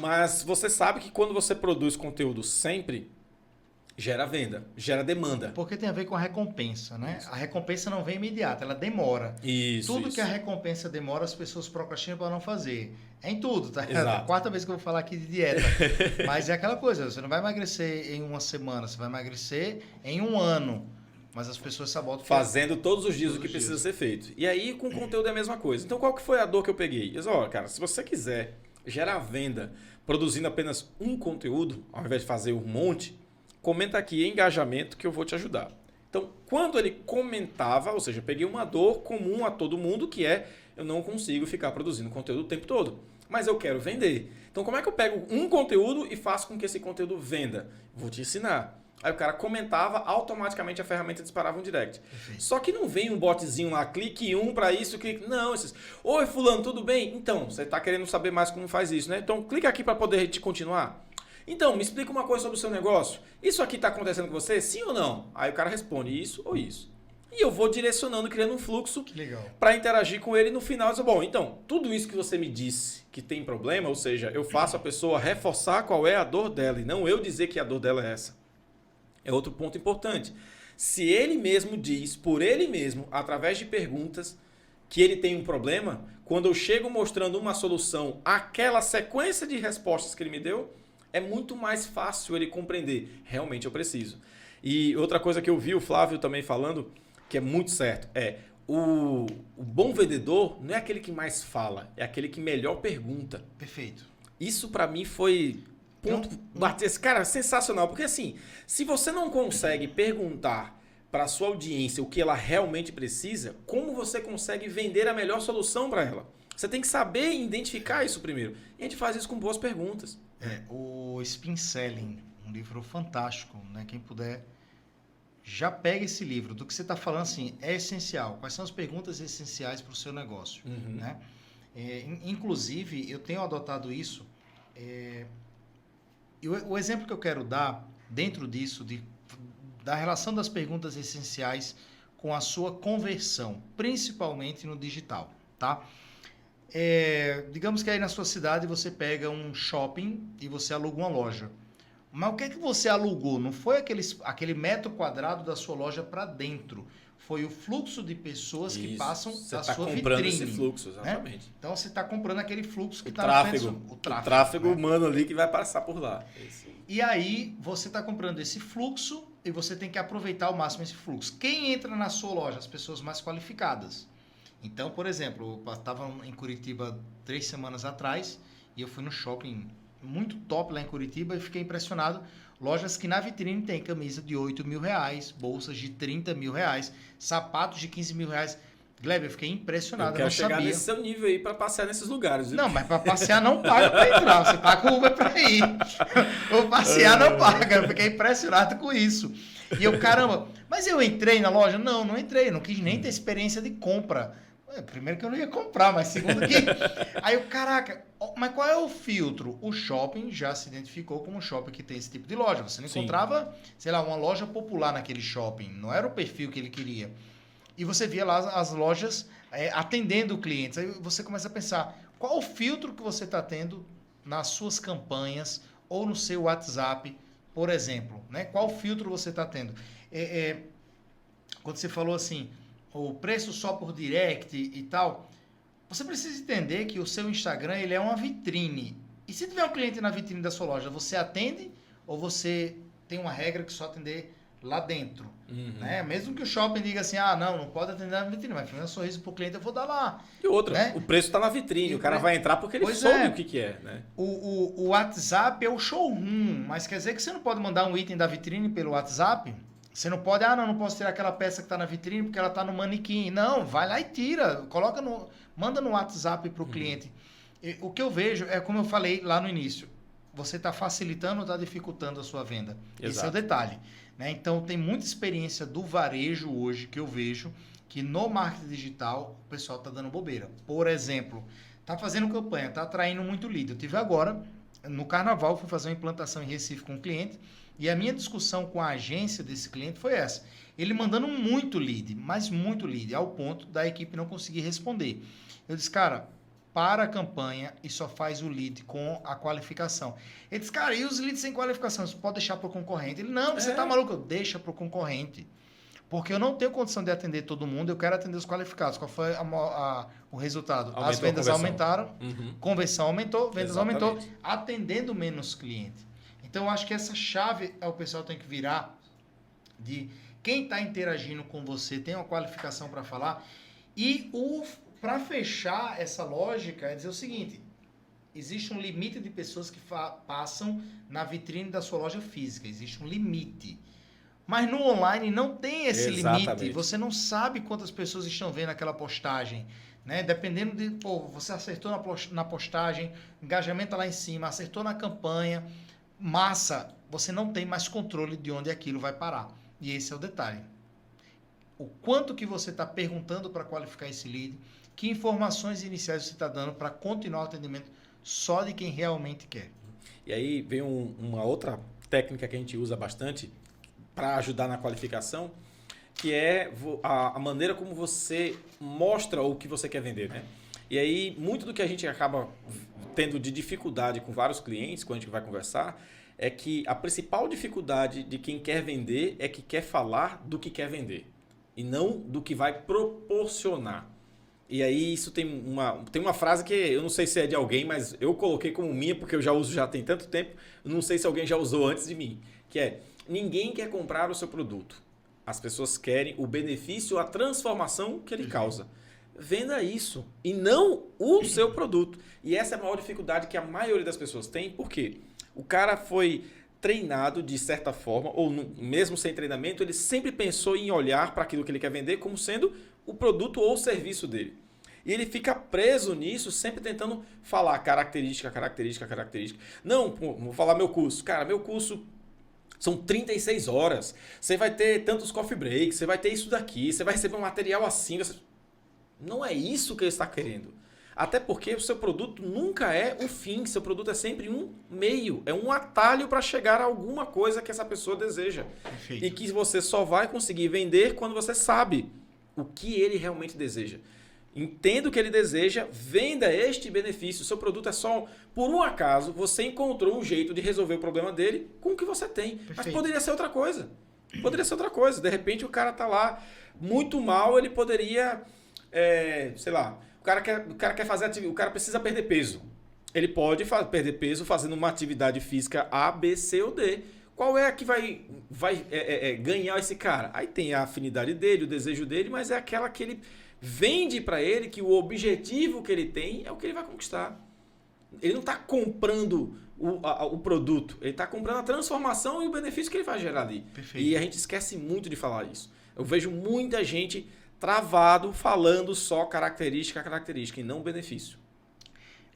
Mas você sabe que quando você produz conteúdo sempre, gera venda, gera demanda. Porque tem a ver com a recompensa, né? Isso. A recompensa não vem imediata, ela demora. Tudo que a recompensa demora, as pessoas procrastinam para não fazer. É em tudo, tá? Exato. É a 4ª vez que eu vou falar aqui de dieta. Mas é aquela coisa, você não vai emagrecer em uma semana, você vai emagrecer em um ano. Mas as pessoas sabotam. Fazendo todos os dias o que precisa ser feito. E aí, com conteúdo é a mesma coisa. Então, qual que foi a dor que eu peguei? Eu disse, olha, cara, se você quiser gerar venda produzindo apenas um conteúdo, ao invés de fazer um monte, comenta aqui engajamento que eu vou te ajudar. Então, quando ele comentava, ou seja, eu peguei uma dor comum a todo mundo, que é eu não consigo ficar produzindo conteúdo o tempo todo, mas eu quero vender. Então, como é que eu pego um conteúdo e faço com que esse conteúdo venda? Vou te ensinar. Aí o cara comentava, automaticamente a ferramenta disparava um direct. Perfeito. Só que não vem um botzinho lá, clique para isso, clique... Não, oi fulano, tudo bem? Então, você está querendo saber mais como faz isso, né? Então, clica aqui para poder te continuar. Então, me explica uma coisa sobre o seu negócio. Isso aqui está acontecendo com você? Sim ou não? Aí o cara responde isso ou isso. E eu vou direcionando, criando um fluxo para interagir com ele no final. Bom, então, tudo isso que você me disse que tem problema, ou seja, eu faço a pessoa reforçar qual é a dor dela e não eu dizer que a dor dela é essa. É outro ponto importante. Se ele mesmo diz, por ele mesmo, através de perguntas, que ele tem um problema, quando eu chego mostrando uma solução àquela sequência de respostas que ele me deu, é muito mais fácil ele compreender. Realmente eu preciso. E outra coisa que eu vi o Flávio também falando, que é muito certo, o bom vendedor não é aquele que mais fala, é aquele que melhor pergunta. Perfeito. Isso para mim foi... Cara, sensacional. Porque assim, se você não consegue perguntar para a sua audiência o que ela realmente precisa, como você consegue vender a melhor solução para ela? Você tem que saber identificar isso primeiro. E a gente faz isso com boas perguntas. O Spin Selling, um livro fantástico, né? Quem puder, já pega esse livro. Do que você está falando, assim, é essencial. Quais são as perguntas essenciais para o seu negócio? Né? Inclusive, eu tenho adotado isso... E o exemplo que eu quero dar dentro disso, da relação das perguntas essenciais com a sua conversão, principalmente no digital, tá? Digamos que aí na sua cidade você pega um shopping e você aluga uma loja. Mas o que é que você alugou? Não foi aquele metro quadrado da sua loja para dentro. Foi o fluxo de pessoas que passam da sua vitrine. Você está comprando esse fluxo, exatamente. Né? Então você está comprando aquele fluxo que está na frente. O tráfego humano ali que vai passar por lá. E aí você está comprando esse fluxo e você tem que aproveitar ao máximo esse fluxo. Quem entra na sua loja? As pessoas mais qualificadas. Então, por exemplo, eu estava em Curitiba 3 semanas atrás e eu fui no shopping muito top lá em Curitiba e fiquei impressionado. Lojas que na vitrine tem camisa de 8 mil reais, bolsas de 30 mil reais, sapatos de 15 mil reais. Gleb, eu fiquei impressionado. Eu quero chegar nesse seu nível aí para passear nesses lugares. Viu? Não, mas para passear não paga para entrar, você paga o Uber para ir. O passear não paga, eu fiquei impressionado com isso. E eu, caramba, mas eu entrei na loja? Não entrei, não quis nem ter experiência de compra. Primeiro que eu não ia comprar, mas segundo que... Aí eu, caraca, mas qual é o filtro? O shopping já se identificou como um shopping que tem esse tipo de loja. Você não encontrava, sei lá, uma loja popular naquele shopping. Não era o perfil que ele queria. E você via lá as lojas atendendo clientes. Aí você começa a pensar, qual o filtro que você está tendo nas suas campanhas ou no seu WhatsApp, por exemplo, né? Qual filtro você está tendo? Quando você falou assim, o preço só por direct e tal, você precisa entender que o seu Instagram ele é uma vitrine. E se tiver um cliente na vitrine da sua loja, você atende ou você tem uma regra que só atender lá dentro? Né? Mesmo que o shopping diga assim, não pode atender na vitrine, mas um sorriso pro cliente eu vou dar lá. E outra, né? O preço está na vitrine, o cara vai entrar porque ele soube o que é. Né? O WhatsApp é o showroom, mas quer dizer que você não pode mandar um item da vitrine pelo WhatsApp? Você não pode, não posso tirar aquela peça que está na vitrine porque ela está no manequim. Não, vai lá e tira, manda no WhatsApp para o cliente. O que eu vejo é, como eu falei lá no início, você está facilitando ou está dificultando a sua venda? Exato. Esse é o detalhe. Né? Então, tem muita experiência do varejo hoje que eu vejo que no marketing digital o pessoal está dando bobeira. Por exemplo, está fazendo campanha, está atraindo muito lead. Eu tive agora, no carnaval, fui fazer uma implantação em Recife com um cliente. E a minha discussão com a agência desse cliente foi essa. Ele mandando muito lead, mas muito lead, ao ponto da equipe não conseguir responder. Eu disse, cara, para a campanha e só faz o lead com a qualificação. Ele disse, cara, e os leads sem qualificação? Você pode deixar para o concorrente? Ele, não, você tá maluco? Deixa para o concorrente. Porque eu não tenho condição de atender todo mundo, eu quero atender os qualificados. Qual foi o resultado? As vendas aumentaram, conversão aumentou, vendas aumentou, atendendo menos cliente. Então, eu acho que essa chave o pessoal tem que virar de quem está interagindo com você, tem uma qualificação para falar. E para fechar essa lógica, é dizer o seguinte, existe um limite de pessoas que passam na vitrine da sua loja física, existe um limite. Mas no online não tem esse limite, você não sabe quantas pessoas estão vendo aquela postagem. Né? Dependendo de, você acertou na postagem, engajamento lá em cima, acertou na campanha, massa, você não tem mais controle de onde aquilo vai parar. E esse é o detalhe. O quanto que você está perguntando para qualificar esse lead, que informações iniciais você está dando para continuar o atendimento só de quem realmente quer. E aí vem uma outra técnica que a gente usa bastante para ajudar na qualificação, que é a maneira como você mostra o que você quer vender, né? E aí, muito do que a gente acaba tendo de dificuldade com vários clientes, quando a gente vai conversar, é que a principal dificuldade de quem quer vender é que quer falar do que quer vender e não do que vai proporcionar. E aí, isso tem uma frase que eu não sei se é de alguém, mas eu coloquei como minha, porque eu já uso já tem tanto tempo, não sei se alguém já usou antes de mim, que é: ninguém quer comprar o seu produto. As pessoas querem o benefício, a transformação que ele causa. Venda isso e não o seu produto. E essa é a maior dificuldade que a maioria das pessoas tem, porque o cara foi treinado de certa forma, ou mesmo sem treinamento, ele sempre pensou em olhar para aquilo que ele quer vender como sendo o produto ou o serviço dele. E ele fica preso nisso, sempre tentando falar característica. Não, vou falar meu curso. Cara, meu curso são 36 horas. Você vai ter tantos coffee breaks, você vai ter isso daqui, você vai receber um material assim. Não é isso que ele está querendo. Até porque o seu produto nunca é o fim, seu produto é sempre um meio, é um atalho para chegar a alguma coisa que essa pessoa deseja. Perfeito. E que você só vai conseguir vender quando você sabe o que ele realmente deseja. Entenda o que ele deseja, venda este benefício. O seu produto é só, por um acaso, você encontrou um jeito de resolver o problema dele com o que você tem. Perfeito. Mas poderia ser outra coisa. Poderia ser outra coisa. De repente o cara tá lá muito mal, ele poderia, sei lá, o cara quer fazer atividade, o cara precisa perder peso. Ele pode perder peso fazendo uma atividade física A, B, C ou D. Qual é a que vai ganhar esse cara? Aí tem a afinidade dele, o desejo dele, mas é aquela que ele vende para ele que o objetivo que ele tem é o que ele vai conquistar. Ele não está comprando o produto, ele está comprando a transformação e o benefício que ele vai gerar ali. Perfeito. E a gente esquece muito de falar isso. Eu vejo muita gente travado falando só característica e não benefício.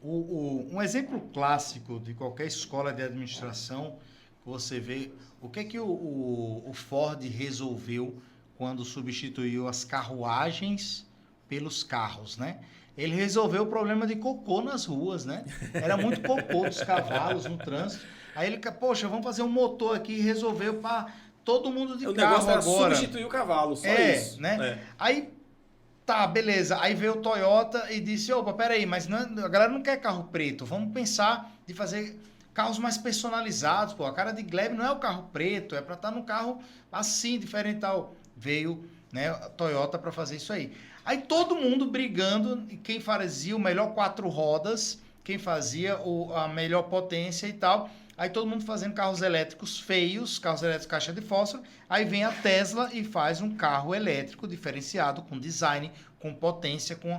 Um exemplo clássico de qualquer escola de administração, que você vê, o que é que o Ford resolveu quando substituiu as carruagens pelos carros, né? Ele resolveu o problema de cocô nas ruas, né? Era muito cocô dos cavalos no trânsito. Aí ele, poxa, vamos fazer um motor aqui e resolveu para todo mundo de o carro negócio era agora. Substituir o cavalo, só isso. Né? Aí, tá, beleza. Aí veio o Toyota e disse, opa, peraí, mas não, a galera não quer carro preto. Vamos pensar de fazer carros mais personalizados. Pô, a cara de Gleb não é o carro preto, é para estar no carro assim, diferental. Veio, né, a Toyota para fazer isso aí. Aí todo mundo brigando, e quem fazia o melhor 4 rodas, quem fazia a melhor potência e tal. Aí todo mundo fazendo carros elétricos feios, carros elétricos caixa de fósforo. Aí vem a Tesla e faz um carro elétrico diferenciado, com design, com potência, com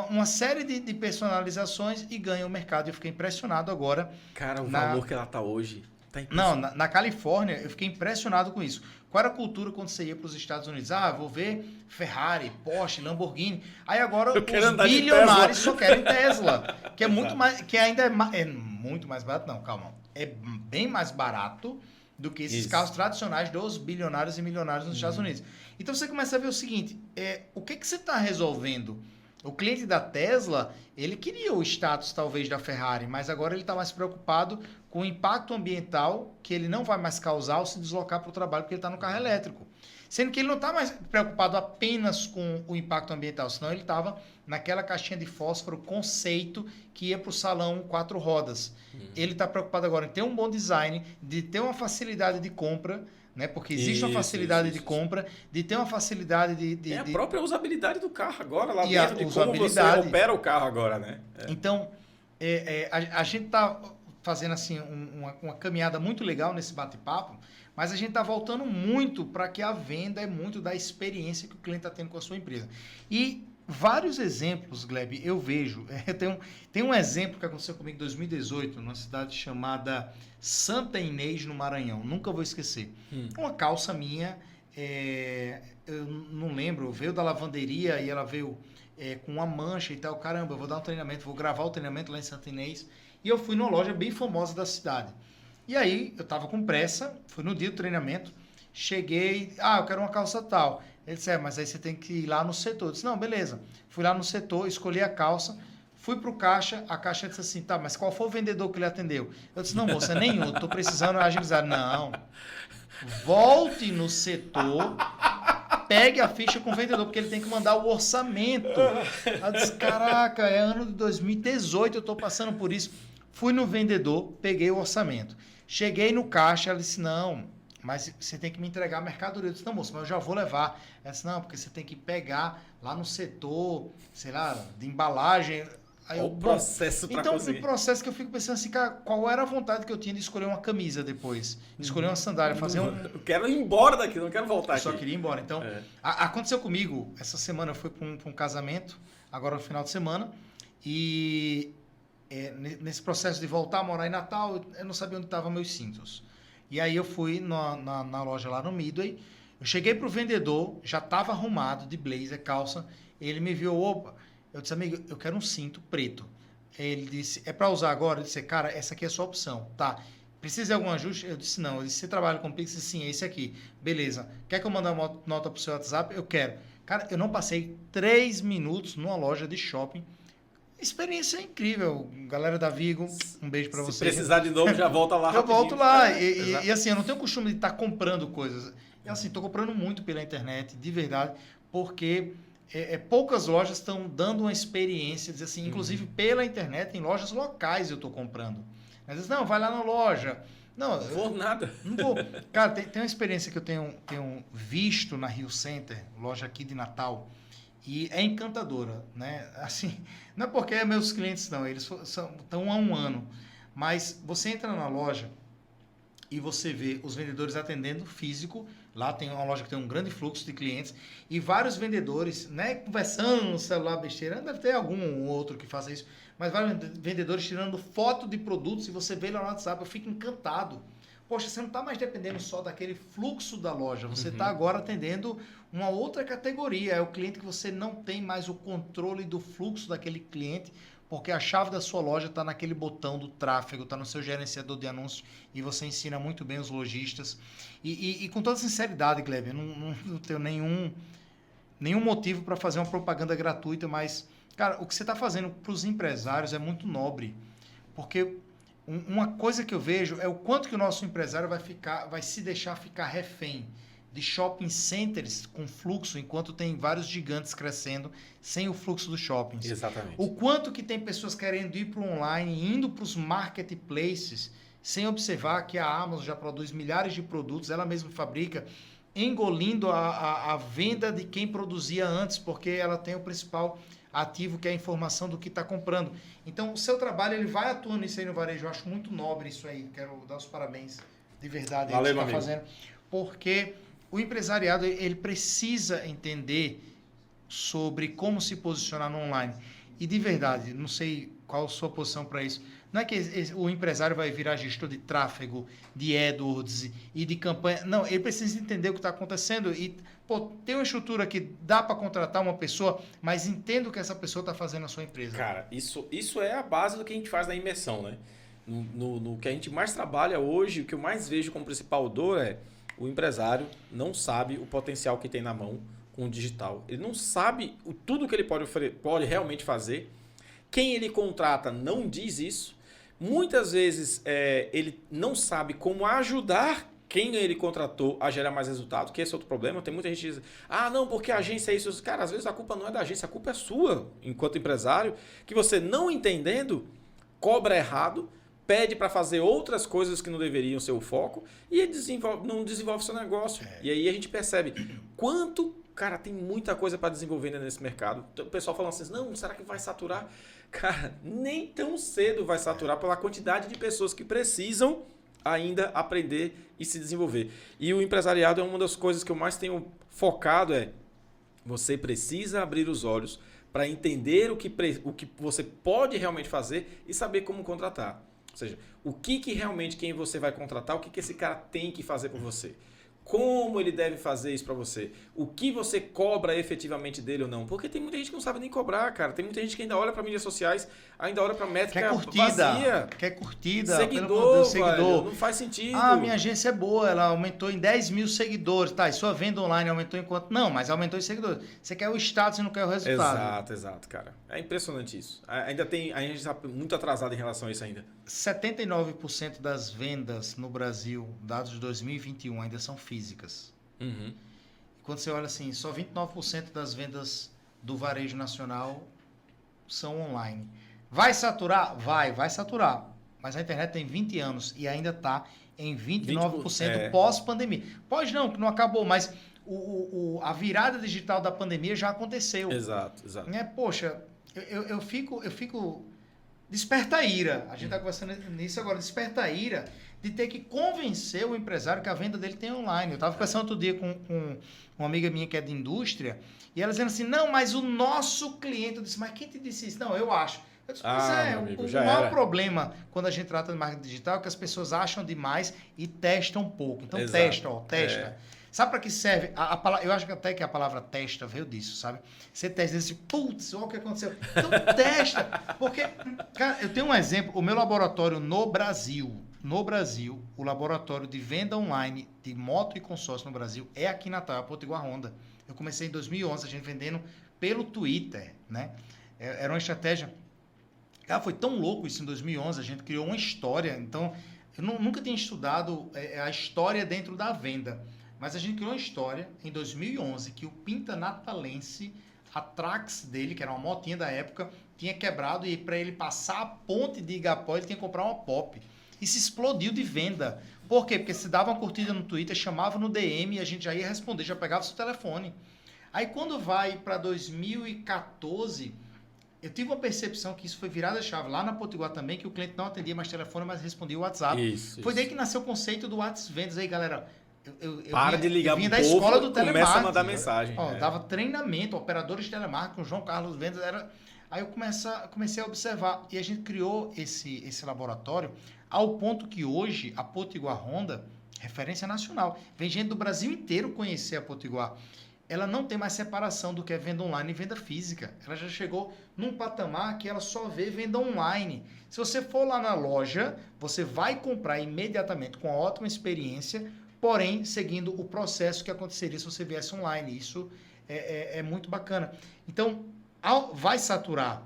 uma série de personalizações e ganha o mercado. Eu fiquei impressionado agora. Cara, o valor que ela tá hoje. Não, na Califórnia, eu fiquei impressionado com isso. Qual era a cultura quando você ia para os Estados Unidos? Ah, vou ver Ferrari, Porsche, Lamborghini. Aí agora os bilionários só querem Tesla, que é muito mais, que ainda é muito mais barato. Não, calma. É bem mais barato do que esses carros tradicionais dos bilionários e milionários nos Estados Unidos. Então você começa a ver o seguinte, o que você está resolvendo? O cliente da Tesla, ele queria o status talvez da Ferrari, mas agora ele está mais preocupado com o impacto ambiental que ele não vai mais causar ao se deslocar para o trabalho porque ele está no carro elétrico. Sendo que ele não está mais preocupado apenas com o impacto ambiental, senão ele estava naquela caixinha de fósforo conceito que ia para o salão 4 rodas. Ele está preocupado agora em ter um bom design, de ter uma facilidade de compra, né? Porque existe uma facilidade de compra, de ter uma facilidade de a própria usabilidade do carro agora, lá e dentro, de como você opera o carro agora, né? Então, a gente está fazendo assim uma caminhada muito legal nesse bate-papo, mas a gente está voltando muito para que a venda é muito da experiência que o cliente está tendo com a sua empresa. E vários exemplos, Gleb, eu vejo. Tem um exemplo que aconteceu comigo em 2018, numa cidade chamada Santa Inês, no Maranhão. Nunca vou esquecer. Uma calça minha, eu não lembro, veio da lavanderia e ela veio com uma mancha e tal. Caramba, eu vou dar um treinamento, vou gravar o treinamento lá em Santa Inês. E eu fui numa loja bem famosa da cidade. E aí, eu estava com pressa, fui no dia do treinamento, cheguei, eu quero uma calça tal. Ele disse, mas aí você tem que ir lá no setor. Eu disse, não, beleza. Fui lá no setor, escolhi a calça, fui pro caixa, a caixa disse assim, tá, mas qual foi o vendedor que lhe atendeu? Eu disse, não, moça, nenhum, tô precisando agilizar. Não, volte no setor, pegue a ficha com o vendedor, porque ele tem que mandar o orçamento. Eu disse, caraca, é ano de 2018, eu tô passando por isso. Fui no vendedor, peguei o orçamento. Cheguei no caixa, ela disse, não, mas você tem que me entregar a mercadoria. Eu disse, não, moço, mas eu já vou levar. Ela disse, não, porque você tem que pegar lá no setor, sei lá, de embalagem. Aí o processo para conseguir. Então, o processo que eu fico pensando assim, cara, qual era a vontade que eu tinha de escolher uma camisa depois? Escolher uma sandália, fazer Eu quero ir embora daqui, não quero voltar aqui. Eu só queria ir embora. Então, aconteceu comigo, essa semana eu fui para um casamento, agora no final de semana, e nesse processo de voltar a morar em Natal, eu não sabia onde estavam meus cintos. E aí eu fui na loja lá no Midway, eu cheguei pro vendedor, já estava arrumado de blazer, calça, ele me viu, opa, eu disse, amigo, eu quero um cinto preto. Ele disse, é para usar agora? Eu disse, cara, essa aqui é a sua opção. Tá, precisa de algum ajuste? Eu disse, não. Ele disse, você trabalha com Pix? Sim, é esse aqui. Beleza. Quer que eu mande uma nota pro seu WhatsApp? Eu quero. Cara, eu não passei 3 minutos numa loja de shopping. Experiência incrível. Galera da Vigo, um beijo para vocês. Se precisar de novo, já volta lá Eu rapidinho. volto lá. E assim, eu não tenho costume de estar comprando coisas. E assim, estou comprando muito pela internet, de verdade, porque poucas lojas estão dando uma experiência, dizer assim, inclusive pela internet, em lojas locais eu estou comprando. Às vezes, não, vai lá na loja. Não, Não vou nada. não vou. Cara, tem uma experiência que eu tenho visto na Rio Center, loja aqui de Natal, e é encantadora, né? Assim, não é porque é meus clientes, não, eles estão há um ano, mas você entra na loja e você vê os vendedores atendendo físico, lá tem uma loja que tem um grande fluxo de clientes, e vários vendedores, né, conversando no celular besteira, deve ter algum ou outro que faça isso, mas vários vendedores tirando foto de produtos e você vê lá no WhatsApp, eu fico encantado. Poxa, você não está mais dependendo só daquele fluxo da loja, você está agora atendendo uma outra categoria. É o cliente que você não tem mais o controle do fluxo daquele cliente, porque a chave da sua loja está naquele botão do tráfego, está no seu gerenciador de anúncios e você ensina muito bem os lojistas. E com toda sinceridade, Gleb, eu não tenho nenhum motivo para fazer uma propaganda gratuita, mas, cara, o que você está fazendo para os empresários é muito nobre, porque uma coisa que eu vejo é o quanto que o nosso empresário vai se deixar ficar refém de shopping centers com fluxo, enquanto tem vários gigantes crescendo sem o fluxo dos shoppings. Exatamente. O quanto que tem pessoas querendo ir para o online, indo para os marketplaces, sem observar que a Amazon já produz milhares de produtos, ela mesma fabrica, engolindo a venda de quem produzia antes, porque ela tem o principal ativo, que é a informação do que está comprando. Então, o seu trabalho, ele vai atuando nisso aí no varejo. Eu acho muito nobre isso aí. Quero dar os parabéns, de verdade, Valeu, que meu está amigo. fazendo. Porque o empresariado, ele precisa entender sobre como se posicionar no online. E, de verdade, não sei qual a sua posição para isso. Não é que o empresário vai virar gestor de tráfego, de AdWords e de campanha. Não, ele precisa entender o que está acontecendo e, pô, tem uma estrutura que dá para contratar uma pessoa, mas entenda o que essa pessoa está fazendo na sua empresa. Cara, isso é a base do que a gente faz na imersão, né? No que a gente mais trabalha hoje, o que eu mais vejo como principal dor é o empresário não sabe o potencial que tem na mão com o digital. Ele não sabe tudo que ele pode realmente fazer. Quem ele contrata não diz isso. Muitas vezes ele não sabe como ajudar quem ele contratou a gerar mais resultado, que esse é outro problema. Tem muita gente que diz, não, porque a agência é isso. Cara, às vezes a culpa não é da agência, a culpa é sua, enquanto empresário, que você não entendendo, cobra errado, pede para fazer outras coisas que não deveriam ser o foco e ele não desenvolve seu negócio. E aí a gente percebe quanto, cara, tem muita coisa para desenvolver nesse mercado. O pessoal falando assim, não, será que vai saturar? Cara, nem tão cedo vai saturar pela quantidade de pessoas que precisam ainda aprender e se desenvolver. E o empresariado é uma das coisas que eu mais tenho focado, você precisa abrir os olhos para entender o que você pode realmente fazer e saber como contratar. Ou seja, o que realmente quem você vai contratar, o que esse cara tem que fazer por você. Como ele deve fazer isso para você? O que você cobra efetivamente dele ou não? Porque tem muita gente que não sabe nem cobrar, cara. Tem muita gente que ainda olha para mídias sociais, ainda olha para métrica vazia. Quer curtida. Seguidor, seguidor. Velho, não faz sentido. Minha agência é boa, ela aumentou em 10 mil seguidores. Tá, e sua venda online aumentou em quanto? Não, mas aumentou em seguidores. Você quer o status e não quer o resultado. Exato, cara. É impressionante isso. A gente está muito atrasado em relação a isso ainda. 79% das vendas no Brasil, dados de 2021, ainda são físicas. Uhum. Quando você olha assim, só 29% das vendas do varejo nacional são online. Vai saturar? Vai saturar. Mas a internet tem 20 anos e ainda está em 29% pós-pandemia. Pode não, que não acabou, mas a virada digital da pandemia já aconteceu. Exato. Poxa, eu fico desperta a ira. A gente está conversando nisso agora, desperta a ira de ter que convencer o empresário que a venda dele tem online. Eu estava conversando outro dia com uma amiga minha que é de indústria, e ela dizendo assim, não, mas o nosso cliente, eu disse, mas quem te disse isso? Não, eu acho. Eu disse, o maior problema quando a gente trata de marketing digital é que as pessoas acham demais e testam pouco. Então testa. Sabe para que serve? Eu acho que até que a palavra testa veio disso, sabe? Você testa e diz, putz, olha o que aconteceu. Então testa. Porque, cara, eu tenho um exemplo. O meu laboratório no Brasil, o laboratório de venda online de moto e consórcio no Brasil é aqui em Natal, Potiguar Honda. Eu comecei em 2011, a gente vendendo pelo Twitter, né? Era uma estratégia Cara, foi tão louco isso em 2011, a gente criou uma história. Então, eu nunca tinha estudado a história dentro da venda, mas a gente criou uma história em 2011 que o Pinta Natalense, a Trax dele, que era uma motinha da época, tinha quebrado e para ele passar a ponte de Igapó, ele tinha que comprar uma Pop. Isso explodiu de venda. Por quê? Porque se dava uma curtida no Twitter, chamava no DM e a gente já ia responder, já pegava o seu telefone. Aí quando vai para 2014, eu tive uma percepção que isso foi virada a chave lá na Potiguar também, que o cliente não atendia mais telefone, mas respondia o WhatsApp. Foi daí que nasceu o conceito do WhatsApp Vendas. Aí, galera, Para de ligar vinha pro da povo, escola do telemarketing. começa a mandar mensagem. Dava treinamento, operadores de telemarketing, o João Carlos Vendas era... Aí eu comecei a observar e a gente criou esse laboratório ao ponto que hoje a Potiguar Honda, referência nacional, vem gente do Brasil inteiro conhecer a Potiguar. Ela não tem mais separação do que é venda online e venda física. Ela já chegou num patamar que ela só vê venda online. Se você for lá na loja, você vai comprar imediatamente com uma ótima experiência, porém seguindo o processo que aconteceria se você viesse online. Isso é muito bacana. Então, vai saturar,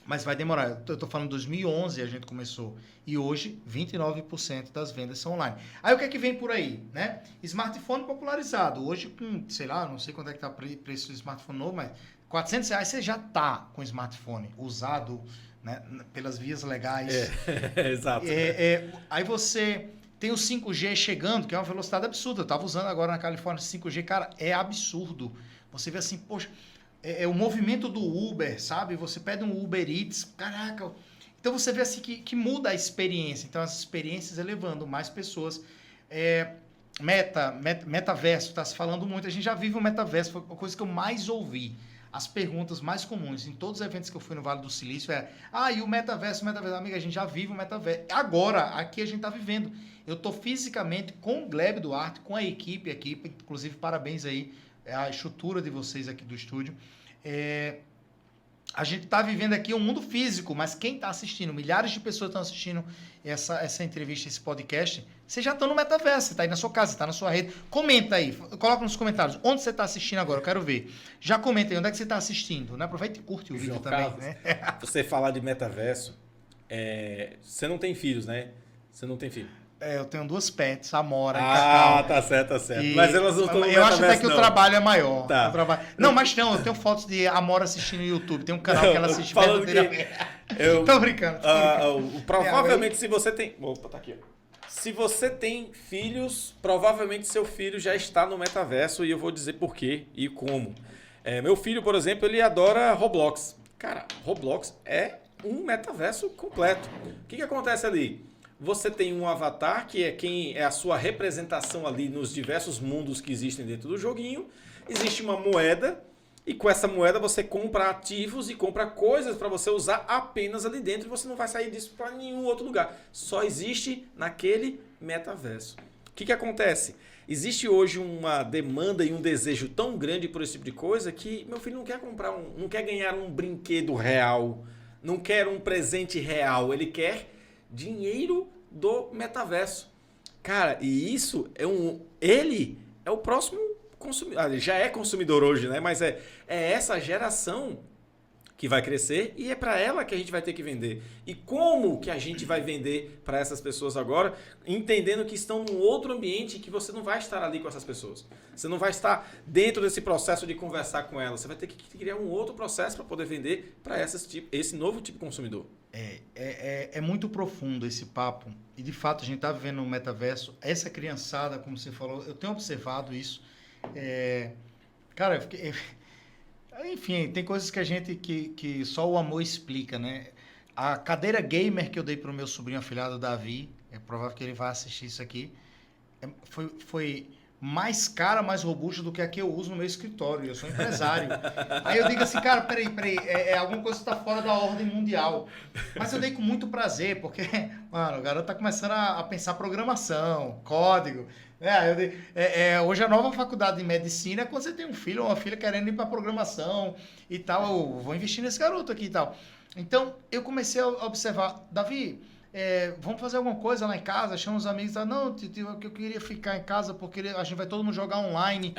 mas vai demorar. Eu estou falando 2011 a gente começou e hoje 29% das vendas são online. Aí o que é que vem por aí, né? Smartphone popularizado. Hoje com, sei lá, não sei quanto é que está o preço do smartphone novo, mas R$400 você já está com smartphone usado, né, pelas vias legais. Exato. Aí você tem o 5G chegando, que é uma velocidade absurda. Eu estava usando agora na Califórnia 5G, cara, é absurdo. Você vê assim, poxa... o movimento do Uber, sabe? Você pede um Uber Eats, caraca. Então você vê assim que muda a experiência. Então as experiências elevando mais pessoas. Metaverso, está se falando muito. A gente já vive o metaverso, foi a coisa que eu mais ouvi. As perguntas mais comuns em todos os eventos que eu fui no Vale do Silício e o metaverso? Amiga, a gente já vive o metaverso. Agora, aqui a gente está vivendo. Eu estou fisicamente com o Gleb Duarte, com a equipe aqui, inclusive parabéns aí, a estrutura de vocês aqui do estúdio. A gente está vivendo aqui um mundo físico, mas quem está assistindo, milhares de pessoas estão assistindo essa entrevista, esse podcast, vocês já estão no metaverso, você está aí na sua casa, você está na sua rede. Comenta aí, coloca nos comentários onde você está assistindo agora, eu quero ver. Já comenta aí onde é que você está assistindo, né? Aproveita e curte o vídeo também. Carlos, né? Você falar de metaverso, você não tem filhos, né? Você não tem filho. Eu tenho 2 pets, Amora e Cacau. Tá certo. Mas elas não estão no Eu acho até que não. O trabalho é maior. Tá. Não, mas eu tenho fotos de Amora assistindo no YouTube. Tem um canal que ela assiste verdadeiramente. Tô brincando. Provavelmente se você tem... Opa, tá aqui, ó. Se você tem filhos, provavelmente seu filho já está no metaverso e eu vou dizer por quê e como. Meu filho, por exemplo, ele adora Roblox. Cara, Roblox é um metaverso completo. O que acontece ali? Você tem um avatar, que é quem é a sua representação ali nos diversos mundos que existem dentro do joguinho. Existe uma moeda, e com essa moeda você compra ativos e compra coisas para você usar apenas ali dentro, e você não vai sair disso para nenhum outro lugar. Só existe naquele metaverso. O que acontece? Existe hoje uma demanda e um desejo tão grande por esse tipo de coisa que meu filho não quer não quer ganhar um brinquedo real, não quer um presente real, ele quer dinheiro do metaverso. Cara, e isso ele é o próximo consumidor. Ele já é consumidor hoje, né? Mas é essa geração que vai crescer e é para ela que a gente vai ter que vender. E como que a gente vai vender para essas pessoas agora, entendendo que estão num outro ambiente que você não vai estar ali com essas pessoas. Você não vai estar dentro desse processo de conversar com elas. Você vai ter que criar um outro processo para poder vender para esse novo tipo de consumidor. É muito profundo esse papo. E, de fato, a gente está vivendo um metaverso. Essa criançada, como você falou, eu tenho observado isso. Cara, enfim, tem coisas que a gente que só o amor explica, né? A cadeira gamer que eu dei para o meu sobrinho afilhado Davi, é provável que ele vá assistir isso aqui, foi mais cara, mais robusta do que a que eu uso no meu escritório. Eu sou empresário. Aí eu digo assim, cara, peraí, alguma coisa está fora da ordem mundial. Mas eu dei com muito prazer, porque, mano, o garoto tá começando a pensar programação, código. Hoje a nova faculdade de medicina é quando você tem um filho ou uma filha querendo ir para programação e tal. Eu vou investir nesse garoto aqui e tal. Então, eu comecei a observar, Davi, vamos fazer alguma coisa lá em casa, chama os amigos e tal. Não, tio, eu queria ficar em casa porque a gente vai todo mundo jogar online.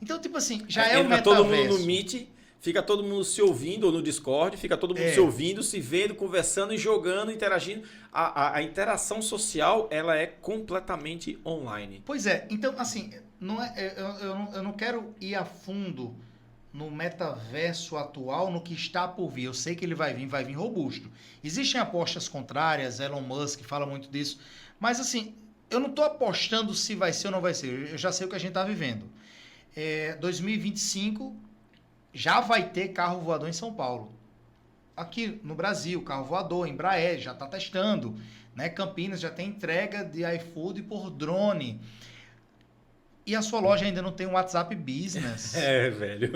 Então, tipo assim, já é o metaverso. Todo mundo no Meet, fica todo mundo se ouvindo, ou no Discord, fica todo mundo se ouvindo, se vendo, conversando e jogando, interagindo. A interação social, ela é completamente online. Pois é, então, assim, eu não quero ir a fundo no metaverso atual, no que está por vir. Eu sei que ele vai vir robusto. Existem apostas contrárias, Elon Musk fala muito disso, mas assim, eu não estou apostando se vai ser ou não vai ser. Eu já sei o que a gente está vivendo. 2025 já vai ter carro voador em São Paulo. Aqui no Brasil, carro voador, Embraer já está testando, né? Campinas já tem entrega de iFood por drone. E a sua loja ainda não tem um WhatsApp Business. Velho.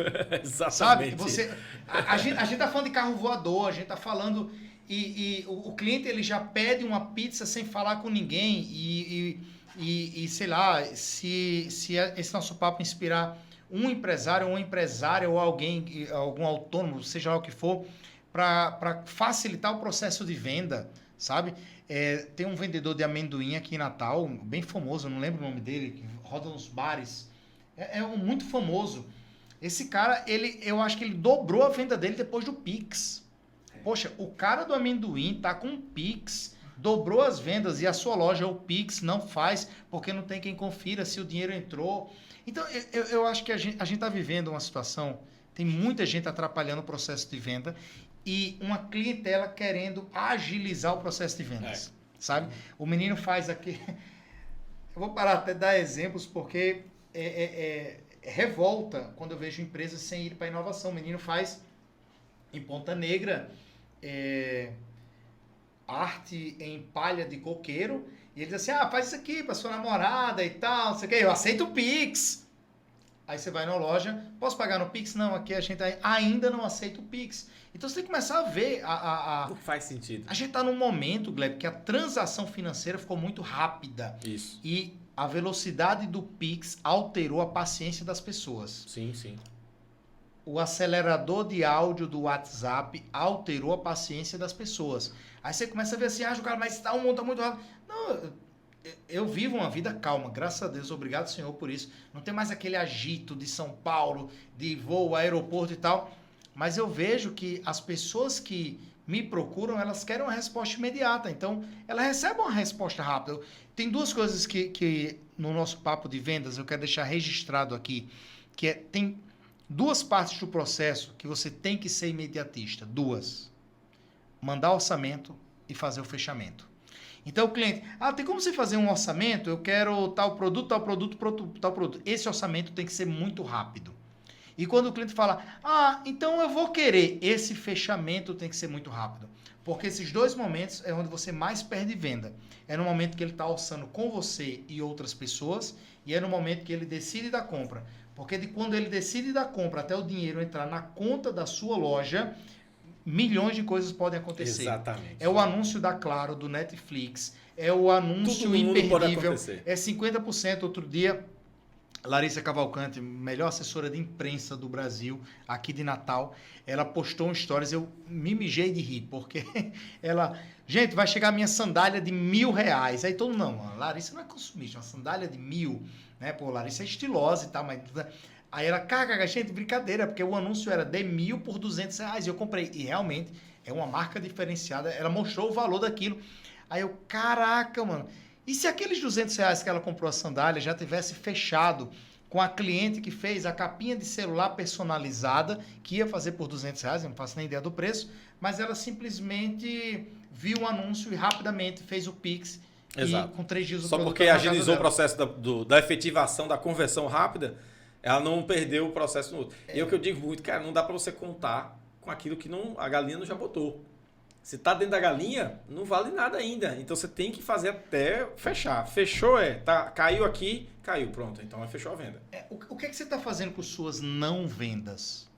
Sabe? Exatamente. A gente tá falando de carro voador, a gente tá falando... E o cliente ele já pede uma pizza sem falar com ninguém. E sei lá, se esse nosso papo inspirar um empresário, uma empresária ou alguém, algum autônomo, seja lá o que for, para facilitar o processo de venda, sabe? Tem um vendedor de amendoim aqui em Natal, bem famoso, eu não lembro o nome dele, que roda nos bares. Muito famoso. Esse cara, eu acho que ele dobrou a venda dele depois do Pix. Poxa, o cara do amendoim tá com Pix, dobrou as vendas e a sua loja, o Pix, não faz, porque não tem quem confira se o dinheiro entrou. Então, eu acho que a gente tá vivendo uma situação, tem muita gente atrapalhando o processo de venda e uma clientela querendo agilizar o processo de vendas, sabe? O menino faz aqui... Eu vou parar até de dar exemplos, porque revolta quando eu vejo empresas sem ir para inovação. O menino faz em Ponta Negra arte em palha de coqueiro e ele diz assim, faz isso aqui para sua namorada e tal, não sei o que, eu aceito o Pix. Aí você vai na loja, posso pagar no Pix? Não, aqui a gente ainda não aceita o Pix. Então você tem que começar a ver Não faz sentido. A gente está num momento, Gleb, que a transação financeira ficou muito rápida. Isso. E a velocidade do Pix alterou a paciência das pessoas. Sim, sim. O acelerador de áudio do WhatsApp alterou a paciência das pessoas. Aí você começa a ver assim, cara, mas tá muito rápido. Não, eu vivo uma vida calma, graças a Deus, obrigado, Senhor, por isso. Não tem mais aquele agito de São Paulo, de voo, aeroporto e tal. Mas eu vejo que as pessoas que me procuram, elas querem uma resposta imediata. Então, elas recebem uma resposta rápida. Tem duas coisas que no nosso papo de vendas eu quero deixar registrado aqui, que tem duas partes do processo que você tem que ser imediatista. Duas. Mandar orçamento e fazer o fechamento. Então o cliente, tem como você fazer um orçamento? Eu quero tal produto, tal produto, tal produto. Esse orçamento tem que ser muito rápido. E quando o cliente fala, então eu vou querer, esse fechamento tem que ser muito rápido. Porque esses dois momentos é onde você mais perde venda. É no momento que ele está orçando com você e outras pessoas, e é no momento que ele decide da compra. Porque de quando ele decide da compra até o dinheiro entrar na conta da sua loja, milhões de coisas podem acontecer. Exatamente. É o anúncio da Claro, do Netflix, é o anúncio Tudo imperdível, é 50%. Outro dia, Larissa Cavalcante, melhor assessora de imprensa do Brasil, aqui de Natal, ela postou um stories, eu me mijei de rir, porque ela... Gente, vai chegar a minha sandália de R$1.000. Aí todo mundo, não, a Larissa não é consumista, uma sandália de 1.000, né? Pô, Larissa é estilosa e tal, mas... Aí ela, gente, brincadeira, porque o anúncio era de 1.000 por R$200. E eu comprei. E realmente é uma marca diferenciada. Ela mostrou o valor daquilo. Aí eu, caraca, mano. E se aqueles R$200 que ela comprou a sandália já tivesse fechado com a cliente que fez a capinha de celular personalizada, que ia fazer por R$200, eu não faço nem ideia do preço, mas ela simplesmente viu o anúncio e rapidamente fez o Pix. Exato. E com 3 dias o Só produto porque estava na casa agilizou o dela. processo da efetivação, da conversão rápida, ela não perdeu o processo no outro. E é o que eu digo muito, cara, não dá para você contar com aquilo que a galinha não já botou. Se tá dentro da galinha, não vale nada ainda. Então você tem que fazer até fechar. Fechou, caiu aqui, caiu, pronto. Então fechou a venda. O que você está fazendo com suas não vendas?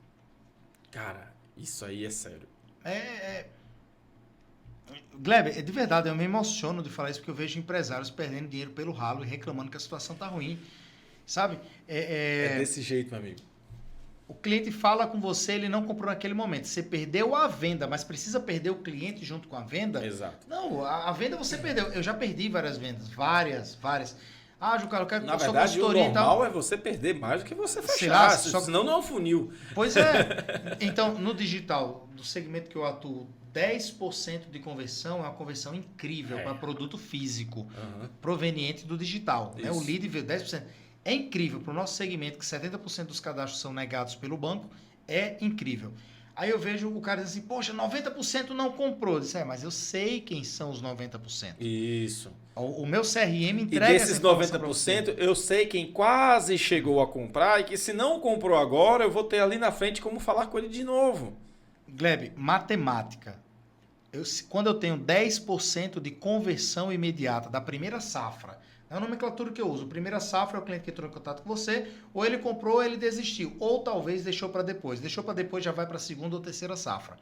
Cara, isso aí é sério. Gleb, de verdade, eu me emociono de falar isso porque eu vejo empresários perdendo dinheiro pelo ralo e reclamando que a situação tá ruim. Sabe? É desse jeito, meu amigo. O cliente fala com você, ele não comprou naquele momento. Você perdeu a venda, mas precisa perder o cliente junto com a venda? Exato. Não, a venda você perdeu. Eu já perdi várias vendas. Várias. Ah, Juca, eu quero Na sua verdade, o consultoria e tal. normal é você perder mais do que você Sei lá, fechar, senão não é um funil. Pois é. Então, no digital, no segmento que eu atuo, 10% de conversão é uma conversão incrível para produto físico, proveniente do digital. Né? O lead veio 10%. É incrível para o nosso segmento, que 70% dos cadastros são negados pelo banco, é incrível. Aí eu vejo o cara diz assim, poxa, 90% não comprou. Eu disse, mas eu sei quem são os 90%. Isso. O meu CRM entrega e desses essa informação pra 90%, você. eu sei quem quase chegou a comprar e que se não comprou agora, eu vou ter ali na frente como falar com ele de novo. Gleb, matemática. Quando eu tenho 10% de conversão imediata da primeira safra, é a nomenclatura que eu uso. Primeira safra é o cliente que entrou em contato com você, ou ele comprou ou ele desistiu, ou talvez deixou para depois. Deixou para depois, já vai para a segunda ou terceira safra.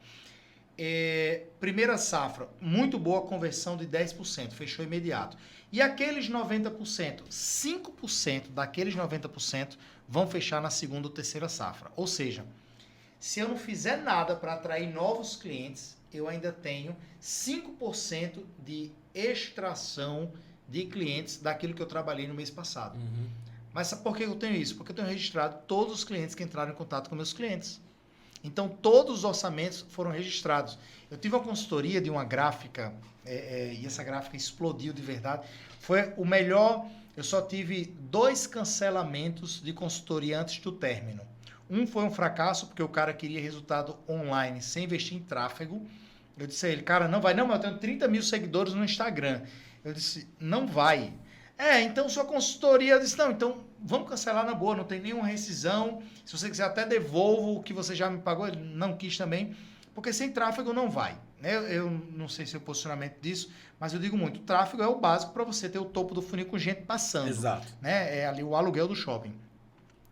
Primeira safra, muito boa conversão de 10%, fechou imediato. E aqueles 90%, 5% daqueles 90% vão fechar na segunda ou terceira safra. Ou seja, se eu não fizer nada para atrair novos clientes, eu ainda tenho 5% de extração de clientes daquilo que eu trabalhei no mês passado. Mas por que eu tenho isso? Porque eu tenho registrado todos os clientes que entraram em contato com meus clientes. Então, todos os orçamentos foram registrados. Eu tive uma consultoria de uma gráfica, e essa gráfica explodiu de verdade. Foi o melhor, eu só tive 2 cancelamentos de consultoria antes do término. Um foi um fracasso, porque o cara queria resultado online sem investir em tráfego. Eu disse a ele, cara, não vai. Não, mas eu tenho 30 mil seguidores no Instagram. Eu disse, não vai. Então sua consultoria, eu disse, não, então vamos cancelar na boa, não tem nenhuma rescisão. Se você quiser até devolvo o que você já me pagou. Ele não quis também, porque sem tráfego não vai. Eu não sei se é o posicionamento disso, mas eu digo muito, o tráfego é o básico para você ter o topo do funil com gente passando. Exato. Né? É ali o aluguel do shopping.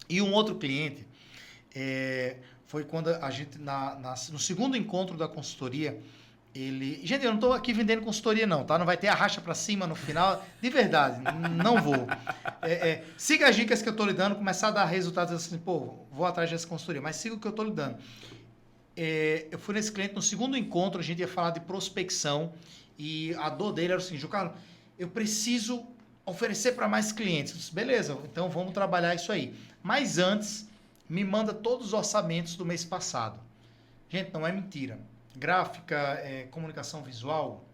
E um outro cliente, foi quando a gente, no segundo encontro da consultoria, gente, eu não estou aqui vendendo consultoria não, tá? Não vai ter arracha para cima no final, de verdade, não vou. Siga as dicas que eu estou lhe dando, começar a dar resultados assim, vou atrás dessa consultoria, mas siga o que eu estou lhe dando. Eu fui nesse cliente, no segundo encontro, a gente ia falar de prospecção e a dor dele era o seguinte, Carlos, eu preciso oferecer para mais clientes. Eu disse, beleza, então vamos trabalhar isso aí. Mas antes, me manda todos os orçamentos do mês passado. Gente, não é mentira. Gráfica, comunicação visual,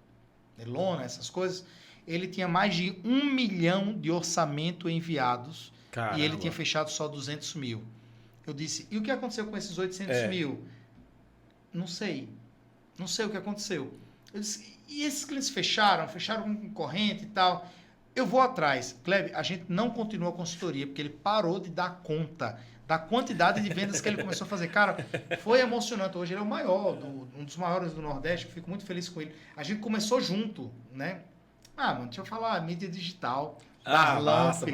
lona, essas coisas, ele tinha mais de 1 milhão de orçamento enviados. Caramba. E ele tinha fechado só 200 mil. Eu disse, e o que aconteceu com esses 800 mil? Não sei o que aconteceu. Eu disse, e esses clientes fecharam com concorrente e tal. Eu vou atrás. Gleb, a gente não continua a consultoria, porque ele parou de dar conta da quantidade de vendas que ele começou a fazer. Cara, foi emocionante. Hoje ele é o maior, um dos maiores do Nordeste. Eu fico muito feliz com ele. A gente começou junto, né? Mano, deixa eu falar, mídia digital. Massa.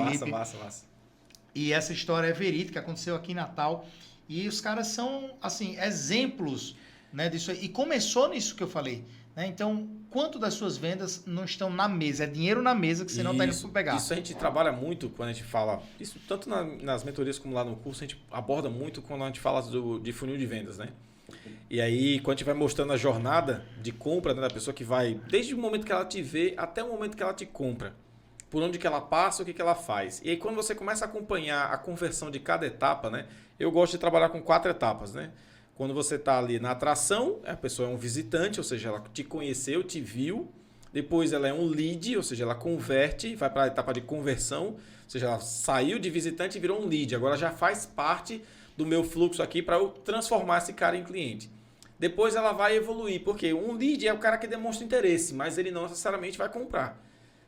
E essa história é verídica, aconteceu aqui em Natal. E os caras são, assim, exemplos, né, disso aí. E começou nisso que eu falei. Né? Então, quanto das suas vendas não estão na mesa? É dinheiro na mesa que você não está indo pegar. Isso a gente trabalha muito quando a gente fala, isso tanto nas mentorias como lá no curso, a gente aborda muito quando a gente fala de funil de vendas, né? E aí, quando a gente vai mostrando a jornada de compra, né, da pessoa que vai, desde o momento que ela te vê até o momento que ela te compra, por onde que ela passa, o que ela faz. E aí, quando você começa a acompanhar a conversão de cada etapa, né? Eu gosto de trabalhar com 4 etapas, né? Quando você está ali na atração, a pessoa é um visitante, ou seja, ela te conheceu, te viu. Depois ela é um lead, ou seja, ela converte, vai para a etapa de conversão. Ou seja, ela saiu de visitante e virou um lead. Agora já faz parte do meu fluxo aqui para eu transformar esse cara em cliente. Depois ela vai evoluir, porque um lead é o cara que demonstra interesse, mas ele não necessariamente vai comprar.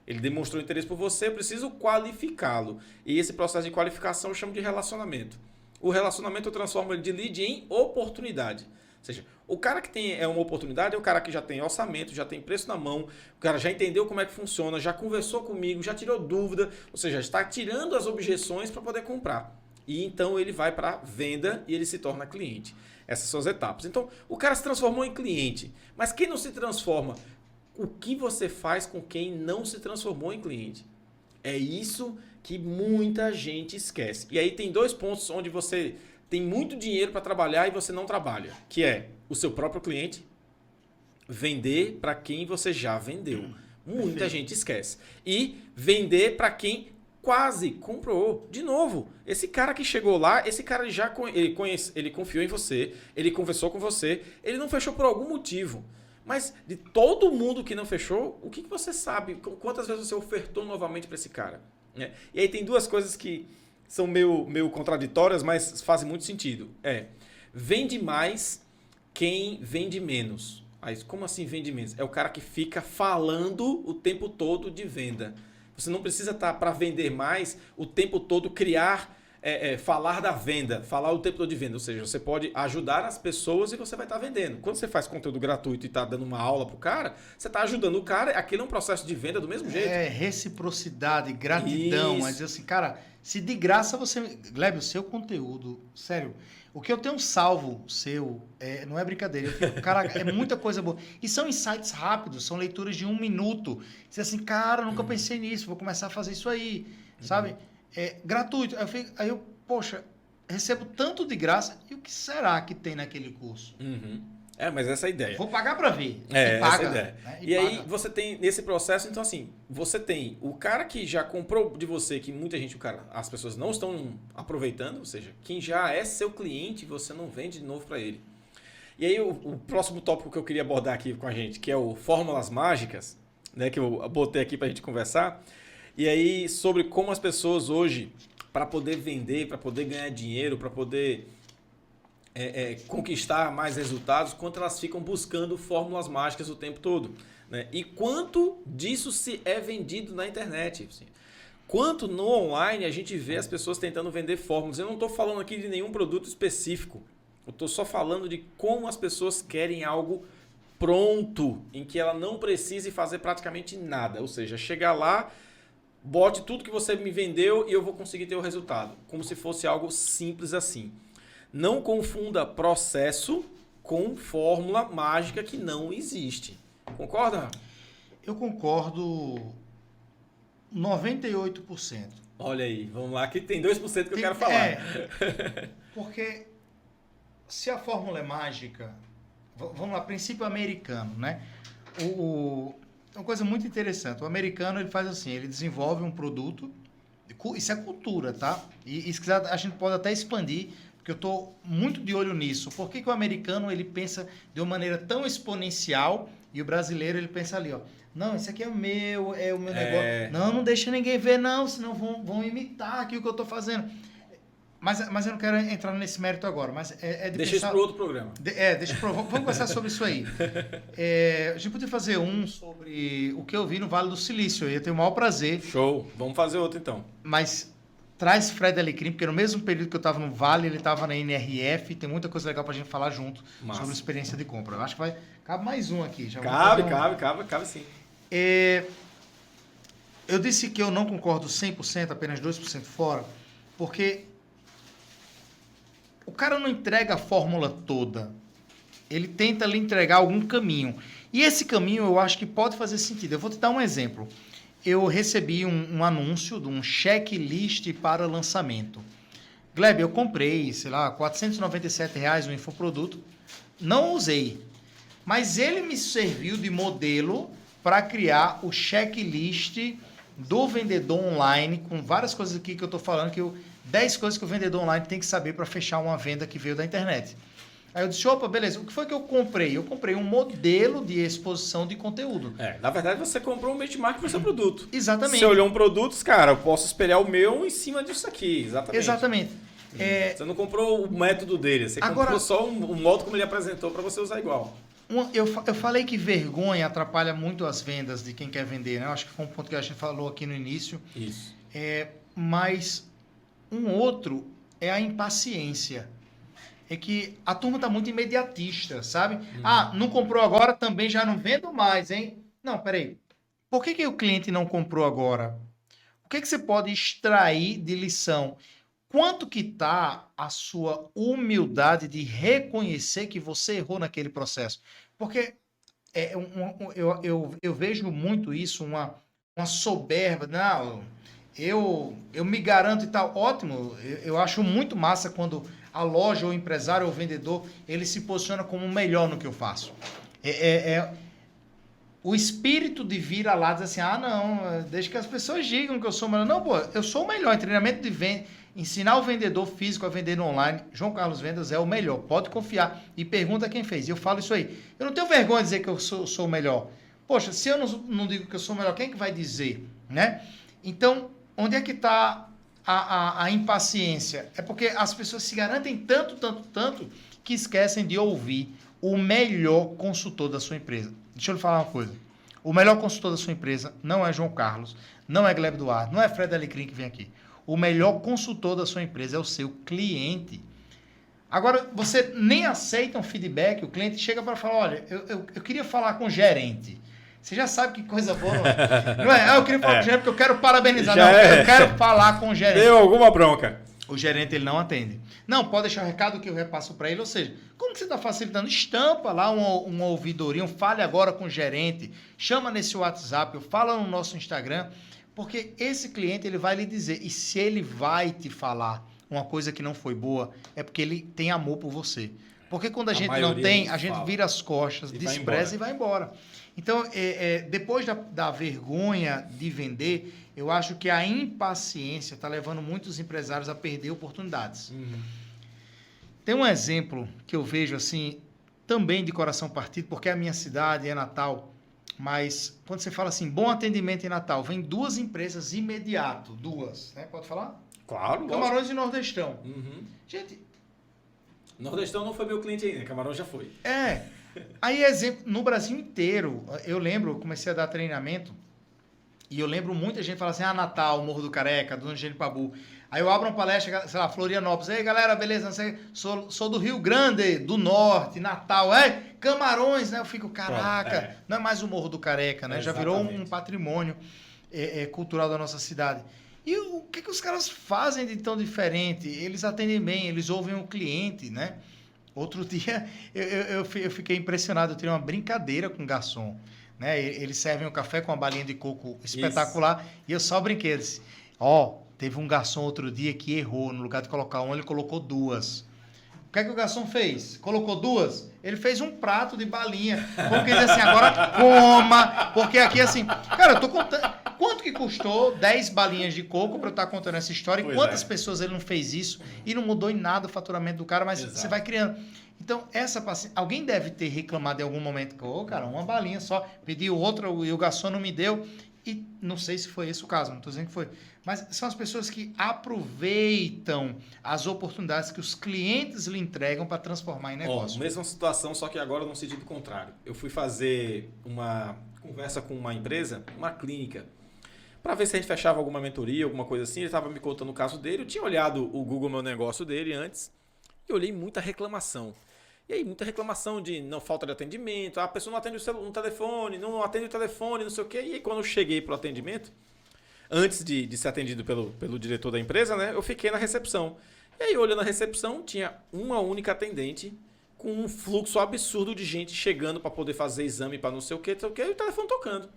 Ele demonstrou interesse por você, eu preciso qualificá-lo. E esse processo de qualificação eu chamo de relacionamento. O relacionamento eu transformo ele de lead em oportunidade. Ou seja, o cara que tem uma oportunidade é o cara que já tem orçamento, já tem preço na mão, o cara já entendeu como é que funciona, já conversou comigo, já tirou dúvida, ou seja, está tirando as objeções para poder comprar. E então ele vai para venda e ele se torna cliente. Essas são as etapas. Então, o cara se transformou em cliente. Mas quem não se transforma? O que você faz com quem não se transformou em cliente? É isso que muita gente esquece. E aí tem 2 pontos onde você tem muito dinheiro para trabalhar e você não trabalha, que é o seu próprio cliente, vender para quem você já vendeu. Muita gente esquece. E vender para quem quase comprou. De novo, esse cara que chegou lá, esse cara ele confiou em você, ele conversou com você, ele não fechou por algum motivo. Mas de todo mundo que não fechou, o que você sabe? Quantas vezes você ofertou novamente para esse cara? Né? E aí tem duas coisas que são meio contraditórias, mas fazem muito sentido. Vende mais quem vende menos. Aí, como assim vende menos? É o cara que fica falando o tempo todo de venda. Você não precisa estar para vender mais o tempo todo falar da venda, falar o tempo todo de venda. Ou seja, você pode ajudar as pessoas e você vai estar vendendo. Quando você faz conteúdo gratuito e está dando uma aula para o cara, você está ajudando o cara. Aquilo é um processo de venda do mesmo jeito. Reciprocidade, gratidão. Isso. Mas assim, cara, se de graça você... Gleb, o seu conteúdo, sério, o que eu tenho salvo seu, não é brincadeira. Cara, é muita coisa boa. E são insights rápidos, são leituras de 1 minuto. Você assim, cara, nunca pensei nisso, vou começar a fazer isso aí, sabe? Gratuito. Aí eu, poxa, recebo tanto de graça, e o que será que tem naquele curso? Mas essa é a ideia. Vou pagar para ver. Essa é a ideia. Né? E aí você tem, nesse processo, então assim, você tem o cara que já comprou de você, que muita gente, as pessoas não estão aproveitando, ou seja, quem já é seu cliente, você não vende de novo para ele. E aí o próximo tópico que eu queria abordar aqui com a gente, que é o Fórmulas Mágicas, né, que eu botei aqui para a gente conversar, e aí sobre como as pessoas hoje, para poder vender, para poder ganhar dinheiro, para poder conquistar mais resultados, quanto elas ficam buscando fórmulas mágicas o tempo todo. Né? E quanto disso se é vendido na internet. Assim. Quanto no online a gente vê as pessoas tentando vender fórmulas. Eu não estou falando aqui de nenhum produto específico. Eu estou só falando de como as pessoas querem algo pronto, em que ela não precise fazer praticamente nada. Ou seja, chegar lá, bote tudo que você me vendeu e eu vou conseguir ter o resultado. Como se fosse algo simples assim. Não confunda processo com fórmula mágica que não existe. Concorda? Eu concordo 98%. Olha aí, vamos lá que tem 2% que eu quero falar. Porque se a fórmula é mágica, vamos lá, princípio americano, né? Uma coisa muito interessante, o americano ele faz assim, ele desenvolve um produto, isso é cultura, tá? E se quiser, a gente pode até expandir, porque eu estou muito de olho nisso. Por que o americano ele pensa de uma maneira tão exponencial e o brasileiro ele pensa ali, ó, não, isso aqui é o meu negócio. Não deixa ninguém ver, não, senão vão imitar aqui o que eu estou fazendo. Mas eu não quero entrar nesse mérito agora. Mas deixa isso para outro programa. Vamos conversar sobre isso aí. A gente podia fazer um sobre o que eu vi no Vale do Silício. Eu ia ter o maior prazer. Show, vamos fazer outro então. Mas traz Fred Alecrim, porque no mesmo período que eu estava no Vale, ele estava na NRF. Tem muita coisa legal para a gente falar junto sobre experiência de compra. Eu acho que cabe mais um aqui. Já cabe sim. Eu disse que eu não concordo 100%, apenas 2% fora, porque o cara não entrega a fórmula toda. Ele tenta lhe entregar algum caminho. E esse caminho eu acho que pode fazer sentido. Eu vou te dar um exemplo. Eu recebi um anúncio de um checklist para lançamento. Gleb, eu comprei, sei lá, R$ 497 no infoproduto. Não usei. Mas ele me serviu de modelo para criar o checklist do vendedor online, com várias coisas aqui que eu estou falando, 10 coisas que o vendedor online tem que saber para fechar uma venda que veio da internet. Aí eu disse, opa, beleza, o que foi que eu comprei? Eu comprei um modelo de exposição de conteúdo. Na verdade, você comprou um benchmark para o seu produto. Exatamente. Você olhou um produto, cara, eu posso espelhar o meu em cima disso aqui. Exatamente. Você não comprou o método dele, você comprou só um modo como ele apresentou para você usar igual. Eu falei que vergonha atrapalha muito as vendas de quem quer vender, né? Eu acho que foi um ponto que a gente falou aqui no início. Isso. Mas um outro é a impaciência. É que a turma está muito imediatista, sabe? Não comprou agora, também já não vendo mais, hein? Não, peraí. Por que o cliente não comprou agora? O que você pode extrair de lição? Quanto que está a sua humildade de reconhecer que você errou naquele processo? Porque eu vejo muito isso, uma soberba. Não, eu me garanto e tal. Ótimo, eu acho muito massa quando a loja, ou o empresário, ou o vendedor, ele se posiciona como o melhor no que eu faço. o espírito de vir lá diz assim, não, deixa que as pessoas digam que eu sou o melhor. Não, pô, eu sou o melhor em treinamento de venda, ensinar o vendedor físico a vender no online. João Carlos Vendas é o melhor, pode confiar. E pergunta quem fez. E eu falo isso aí. Eu não tenho vergonha de dizer que eu sou o melhor. Poxa, se eu não digo que eu sou o melhor, quem é que vai dizer? Né? Então, onde é que está a impaciência? É porque as pessoas se garantem tanto, que esquecem de ouvir o melhor consultor da sua empresa. Deixa eu lhe falar uma coisa. O melhor consultor da sua empresa não é João Carlos, não é Gleb Duarte, não é Fred Alecrim que vem aqui. O melhor consultor da sua empresa é o seu cliente. Agora, você nem aceita um feedback, o cliente chega para falar, olha, eu queria falar com o gerente. Você já sabe que coisa boa, não é? Eu queria falar com o gerente porque eu quero parabenizar. Eu quero falar com o gerente. Deu alguma bronca. O gerente ele não atende. Não, pode deixar o recado que eu repasso para ele. Ou seja, como que você está facilitando? Estampa lá uma ouvidoria, fale agora com o gerente, chama nesse WhatsApp, fala no nosso Instagram, porque esse cliente ele vai lhe dizer, e se ele vai te falar uma coisa que não foi boa, é porque ele tem amor por você. Porque quando a gente não tem, a gente vira as costas, despreza e vai embora. Então, depois da vergonha de vender, eu acho que a impaciência está levando muitos empresários a perder oportunidades. Uhum. Tem um exemplo que eu vejo assim, também de coração partido, porque é a minha cidade, é Natal, mas quando você fala assim, bom atendimento em Natal, vem 2 empresas imediato, 2, né? Pode falar? Claro. Camarões e Nordestão. Uhum. Gente... Nordestão não foi meu cliente ainda, Camarões já foi. Aí, exemplo, no Brasil inteiro, eu lembro, eu comecei a dar treinamento, e eu lembro muita gente falar assim, Natal, Morro do Careca, Dona Gene Pabu. Aí eu abro uma palestra, sei lá, Florianópolis. Aí, galera, beleza? Sou do Rio Grande, do Norte, Natal. Camarões, né? Eu fico, caraca, não é mais o Morro do Careca, né? Já virou um patrimônio cultural da nossa cidade. E o que os caras fazem de tão diferente? Eles atendem bem, eles ouvem o cliente, né? Outro dia, eu fiquei impressionado. Eu tive uma brincadeira com o garçom. Né? Eles servem o café com uma balinha de coco espetacular. Isso. E eu só brinquei. Eu disse, teve um garçom outro dia que errou. No lugar de colocar uma, ele colocou 2. O que é que o garçom fez? Colocou 2? Ele fez um prato de balinha. Porque ele disse assim, agora coma. Porque aqui assim... Cara, eu tô contando... Quanto que custou 10 balinhas de coco para eu estar contando essa história? E quantas pessoas ele não fez isso? E não mudou em nada o faturamento do cara, mas você vai criando... Então, essa paciência... Alguém deve ter reclamado em algum momento que, cara, uma balinha só, pedi outra e o garçom não me deu. E não sei se foi esse o caso, não estou dizendo que foi. Mas são as pessoas que aproveitam as oportunidades que os clientes lhe entregam para transformar em negócio. Mesma situação, só que agora no sentido contrário. Eu fui fazer uma conversa com uma empresa, uma clínica, para ver se a gente fechava alguma mentoria, alguma coisa assim. Ele estava me contando o caso dele. Eu tinha olhado o Google Meu Negócio dele antes e olhei muita reclamação. E aí, muita reclamação de não falta de atendimento, a pessoa não atende no telefone, não atende o telefone, não sei o quê. E aí, quando eu cheguei para o atendimento, antes de ser atendido pelo diretor da empresa, né, eu fiquei na recepção. E aí, olhando a recepção, tinha uma única atendente com um fluxo absurdo de gente chegando para poder fazer exame para não sei o quê, e o telefone tocando.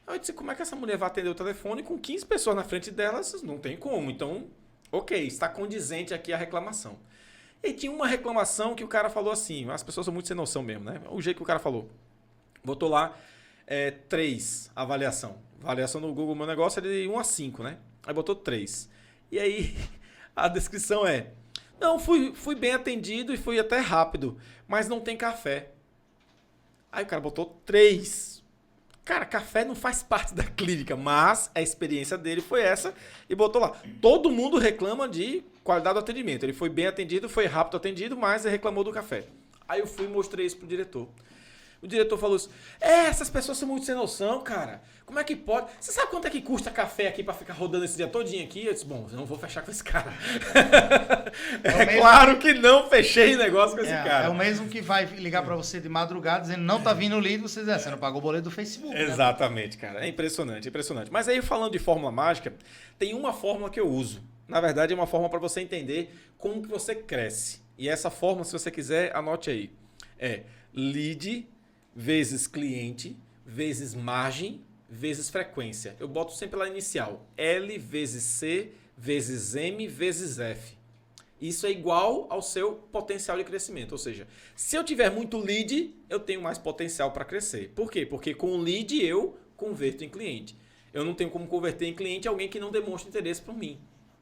Aí eu disse, como é que essa mulher vai atender o telefone com 15 pessoas na frente delas? Não tem como. Então, ok, está condizente aqui a reclamação. E tinha uma reclamação que o cara falou assim, as pessoas são muito sem noção mesmo, né? O jeito que o cara falou. Botou lá 3 avaliação. Avaliação no Google Meu Negócio é de 1 a 5, né? Aí botou 3. E aí a descrição é, não, fui bem atendido e fui até rápido, mas não tem café. Aí o cara botou 3. Cara, café não faz parte da clínica, mas a experiência dele foi essa e botou lá. Todo mundo reclama de qualidade do atendimento. Ele foi bem atendido, foi rápido atendido, mas reclamou do café. Aí eu fui e mostrei isso pro diretor. O diretor falou assim, essas pessoas são muito sem noção, cara. Como é que pode? Você sabe quanto é que custa café aqui pra ficar rodando esse dia todinho aqui? Eu disse, bom, eu não vou fechar com esse cara. Claro que não fechei negócio com esse cara. É o mesmo que vai ligar pra você de madrugada dizendo, não tá vindo o lead, você diz, você não pagou o boleto do Facebook. Exatamente, né? Cara. É impressionante, impressionante. Mas aí, falando de fórmula mágica, tem uma fórmula que eu uso. Na verdade, é uma fórmula para você entender como que você cresce. E essa fórmula, se você quiser, anote aí. É lead vezes cliente, vezes margem, vezes frequência. Eu boto sempre lá inicial. L vezes C, vezes M, vezes F. Isso é igual ao seu potencial de crescimento. Ou seja, se eu tiver muito lead, eu tenho mais potencial para crescer. Por quê? Porque com o lead eu converto em cliente. Eu não tenho como converter em cliente alguém que não demonstra interesse por mim.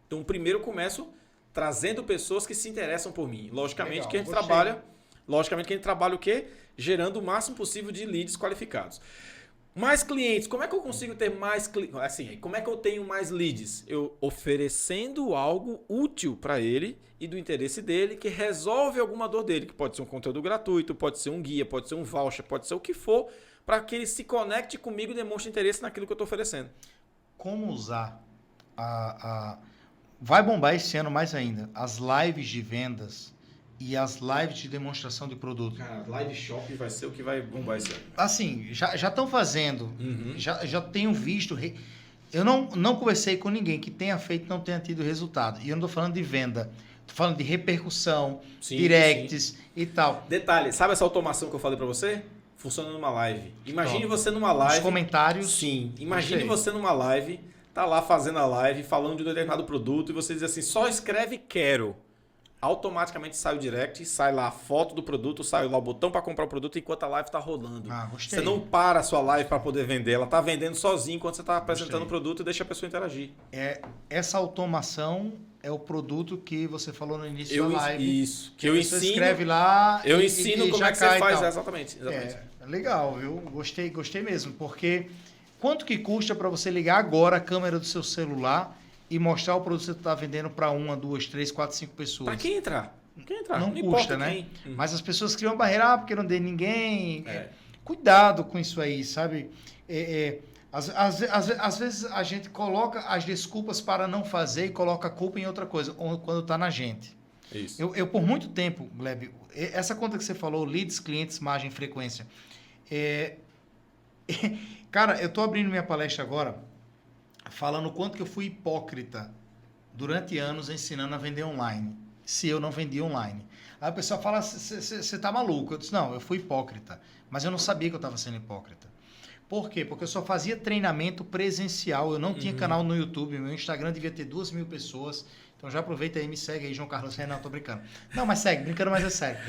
Então, primeiro eu começo trazendo pessoas que se interessam por mim. Logicamente Legal, que a gente trabalha o quê? Gerando o máximo possível de leads qualificados. Mais clientes. Como é que eu consigo ter mais clientes? Assim, como é que eu tenho mais leads? Eu oferecendo algo útil para ele e do interesse dele, que resolve alguma dor dele, que pode ser um conteúdo gratuito, pode ser um guia, pode ser um voucher, pode ser o que for, para que ele se conecte comigo e demonstre interesse naquilo que eu estou oferecendo. Como usar Vai bombar esse ano mais ainda as lives de vendas e as lives de demonstração de produto. Cara, live shop vai ser o que vai bombar esse ano. Assim, já estão fazendo, já tenho visto. Eu não conversei com ninguém que tenha feito e não tenha tido resultado. E eu não estou falando de venda, estou falando de repercussão, directs e tal. Detalhe, sabe essa automação que eu falei para você? Funciona numa live. Imagine você numa live. Os comentários. Sim, imagine você numa live, tá lá fazendo a live, falando de um determinado produto e você diz assim, só escreve quero. Automaticamente sai o direct, sai lá a foto do produto, sai lá o botão para comprar o produto enquanto a live está rolando. Gostei. Você não para a sua live para poder vender, ela está vendendo sozinho enquanto você está apresentando o produto e deixa a pessoa interagir. Essa automação é o produto que você falou no início da live. Isso, que eu ensino. Você escreve lá. Eu ensino como é que você faz, exatamente. Legal, viu? Gostei mesmo, porque quanto que custa para você ligar agora a câmera do seu celular e mostrar o produto que você está vendendo para 1, 2, 3, 4, 5 pessoas? Para quem entrar? Não custa, né? Mas as pessoas criam uma barreira, porque não tem ninguém. Cuidado com isso aí, sabe? Às vezes a gente coloca as desculpas para não fazer e coloca a culpa em outra coisa, quando está na gente. Isso. Eu por muito tempo, Gleb, essa conta que você falou, leads, clientes, margem, frequência. Cara, eu estou abrindo minha palestra agora falando o quanto que eu fui hipócrita durante anos ensinando a vender online, se eu não vendia online. Aí a pessoa fala, você tá maluco? Eu disse, não, eu fui hipócrita, mas eu não sabia que eu estava sendo hipócrita. Por quê? Porque eu só fazia treinamento presencial, eu não tinha canal no YouTube, meu Instagram devia ter 2.000 pessoas, então já aproveita aí, me segue aí, João Carlos Renan, tô brincando. Não, mas segue, brincando, mas é sério.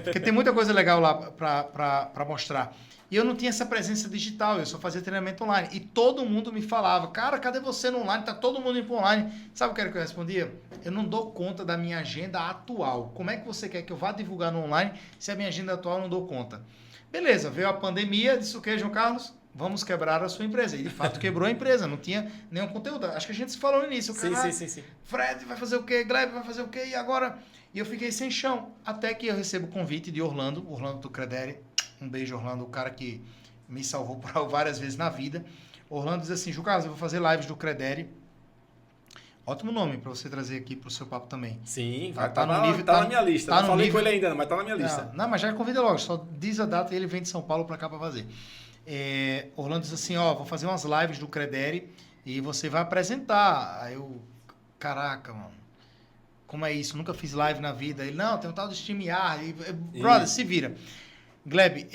Porque tem muita coisa legal lá para mostrar. E eu não tinha essa presença digital, eu só fazia treinamento online. E todo mundo me falava, cara, cadê você no online? Tá todo mundo indo pro online. Sabe o que era que eu respondia? Eu não dou conta da minha agenda atual. Como é que você quer que eu vá divulgar no online se a minha agenda atual eu não dou conta? Beleza, veio a pandemia, disse o quê, João Carlos? Vamos quebrar a sua empresa. E de fato quebrou a empresa, não tinha nenhum conteúdo. Acho que a gente se falou no início. Sim. Fred vai fazer o quê? Gleb vai fazer o quê? E agora? E eu fiquei sem chão. Até que eu recebo o convite de Orlando do Credere. Um beijo, Orlando, o cara que me salvou várias vezes na vida. Orlando diz assim, João Carlos, eu vou fazer lives do Credere. Ótimo nome para você trazer aqui para o seu papo também. Sim, tá na minha lista. Não falei com ele ainda, mas tá na minha lista. Não, mas já convida logo, só diz a data e ele vem de São Paulo para cá para fazer. Orlando diz assim, vou fazer umas lives do Credere e você vai apresentar. Aí eu, caraca, mano, como é isso? Nunca fiz live na vida. Ele, não, tem um tal de StreamYard. Brother, se vira. Gleb,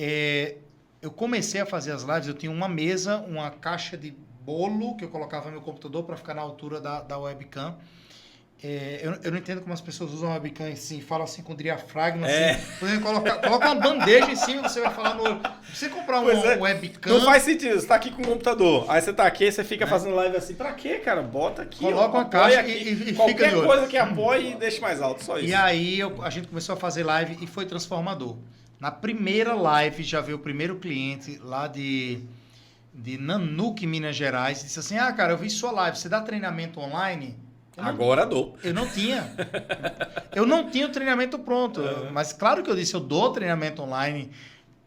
eu comecei a fazer as lives, eu tinha uma mesa, uma caixa de bolo que eu colocava no meu computador para ficar na altura da webcam. Eu não entendo como as pessoas usam a webcam assim, falam assim com diafragma, assim. Coloca uma bandeja em cima, você vai falar no olho. Você comprar um webcam... Não faz sentido, você tá aqui com o computador, aí você tá aqui, aí você fica fazendo live assim, pra quê, cara? Bota aqui, coloca uma caixa aqui, e fica de olho. Qualquer coisa que apoie e deixe mais alto, só isso. E aí a gente começou a fazer live e foi transformador. Na primeira live, já veio o primeiro cliente lá de Nanuque, Minas Gerais, disse assim, cara, eu vi sua live, você dá treinamento online? Agora dou. Eu não tinha. Eu não tinha o treinamento pronto, mas claro que eu disse, eu dou treinamento online.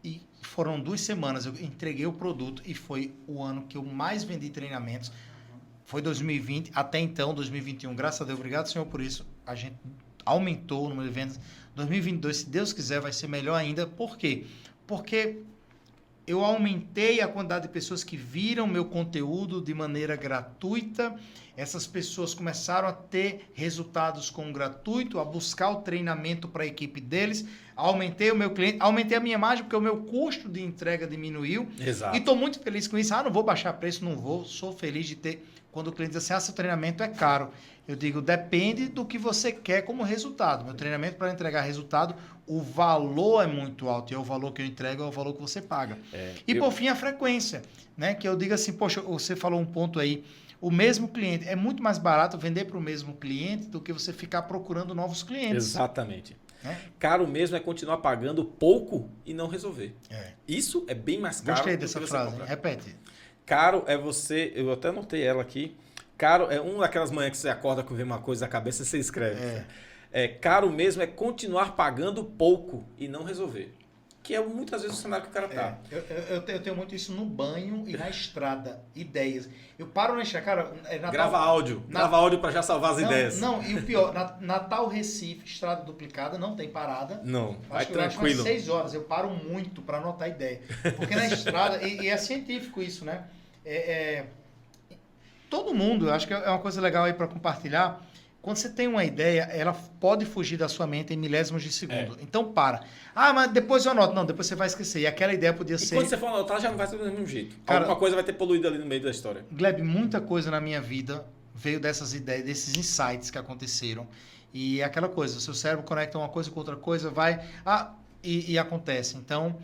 E foram 2 semanas, eu entreguei o produto e foi o ano que eu mais vendi treinamentos. Foi 2020, até então, 2021, graças a Deus, obrigado, Senhor, por isso. A gente aumentou o número de vendas. 2022, se Deus quiser, vai ser melhor ainda. Por quê? Porque eu aumentei a quantidade de pessoas que viram meu conteúdo de maneira gratuita. essas pessoas começaram a ter resultados com o gratuito, a buscar o treinamento para a equipe deles, aumentei o meu cliente, aumentei a minha margem porque o meu custo de entrega diminuiu. Exato. E estou muito feliz com isso. Não vou baixar preço, não vou. Sou feliz de ter... Quando o cliente diz assim, seu treinamento é caro. Eu digo, depende do que você quer como resultado. Meu treinamento, para entregar resultado, o valor é muito alto. E é o valor que eu entrego, é o valor que você paga. Por fim, a frequência. Né? Que eu digo assim, poxa, você falou um ponto aí. O mesmo cliente, é muito mais barato vender para o mesmo cliente do que você ficar procurando novos clientes. Exatamente. Caro mesmo é continuar pagando pouco e não resolver. Isso é bem mais caro. Gostei dessa frase. Repete. Caro é você... Eu até anotei ela aqui. Caro é uma daquelas manhãs que você acorda com uma coisa na cabeça e você escreve. Caro mesmo é continuar pagando pouco e não resolver. Que é muitas vezes o cenário que o cara tá. Eu tenho muito isso no banho e na estrada. Ideias. Eu paro na estrada, cara... Grava áudio para já salvar as ideias. Não, e o pior, Natal, Recife, estrada duplicada, não tem parada. Não, vai tranquilo. tranquilo. Eu acho 6 horas, eu paro muito para anotar ideia. Porque na estrada, e é científico isso, né? Todo mundo, eu acho que é uma coisa legal aí para compartilhar. Quando você tem uma ideia, ela pode fugir da sua mente em milésimos de segundo. Então para. Mas depois eu anoto. Não, depois você vai esquecer. E aquela ideia podia ser... quando você for anotar, já não vai ser do mesmo jeito. Cara, alguma coisa vai ter poluído ali no meio da história. Gleb, muita coisa na minha vida veio dessas ideias, desses insights que aconteceram. E é aquela coisa, o seu cérebro conecta uma coisa com outra coisa, vai... E acontece. Então,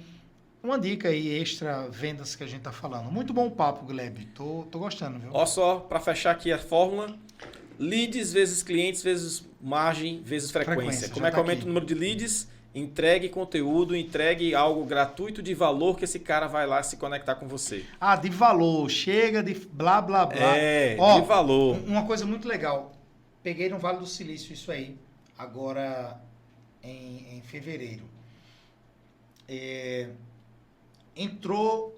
uma dica aí, extra vendas que a gente tá falando. Muito bom papo, Gleb. Tô gostando, viu? Ó só, para fechar aqui a fórmula... Leads vezes clientes vezes margem vezes frequência. Como é que aumenta o número de leads? Entregue conteúdo, entregue algo gratuito de valor que esse cara vai lá se conectar com você. De valor. Chega de blá, blá, blá. De valor. Uma coisa muito legal. Peguei no Vale do Silício isso aí, agora em fevereiro. Entrou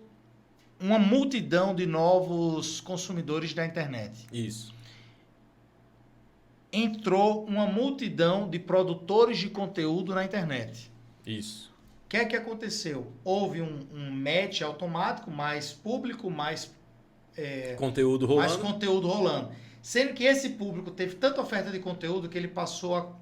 uma multidão de novos consumidores da internet. Isso. Entrou uma multidão de produtores de conteúdo na internet. Isso. O que é que aconteceu? Houve um match automático, mais público, mais conteúdo rolando. Sendo que esse público teve tanta oferta de conteúdo que ele passou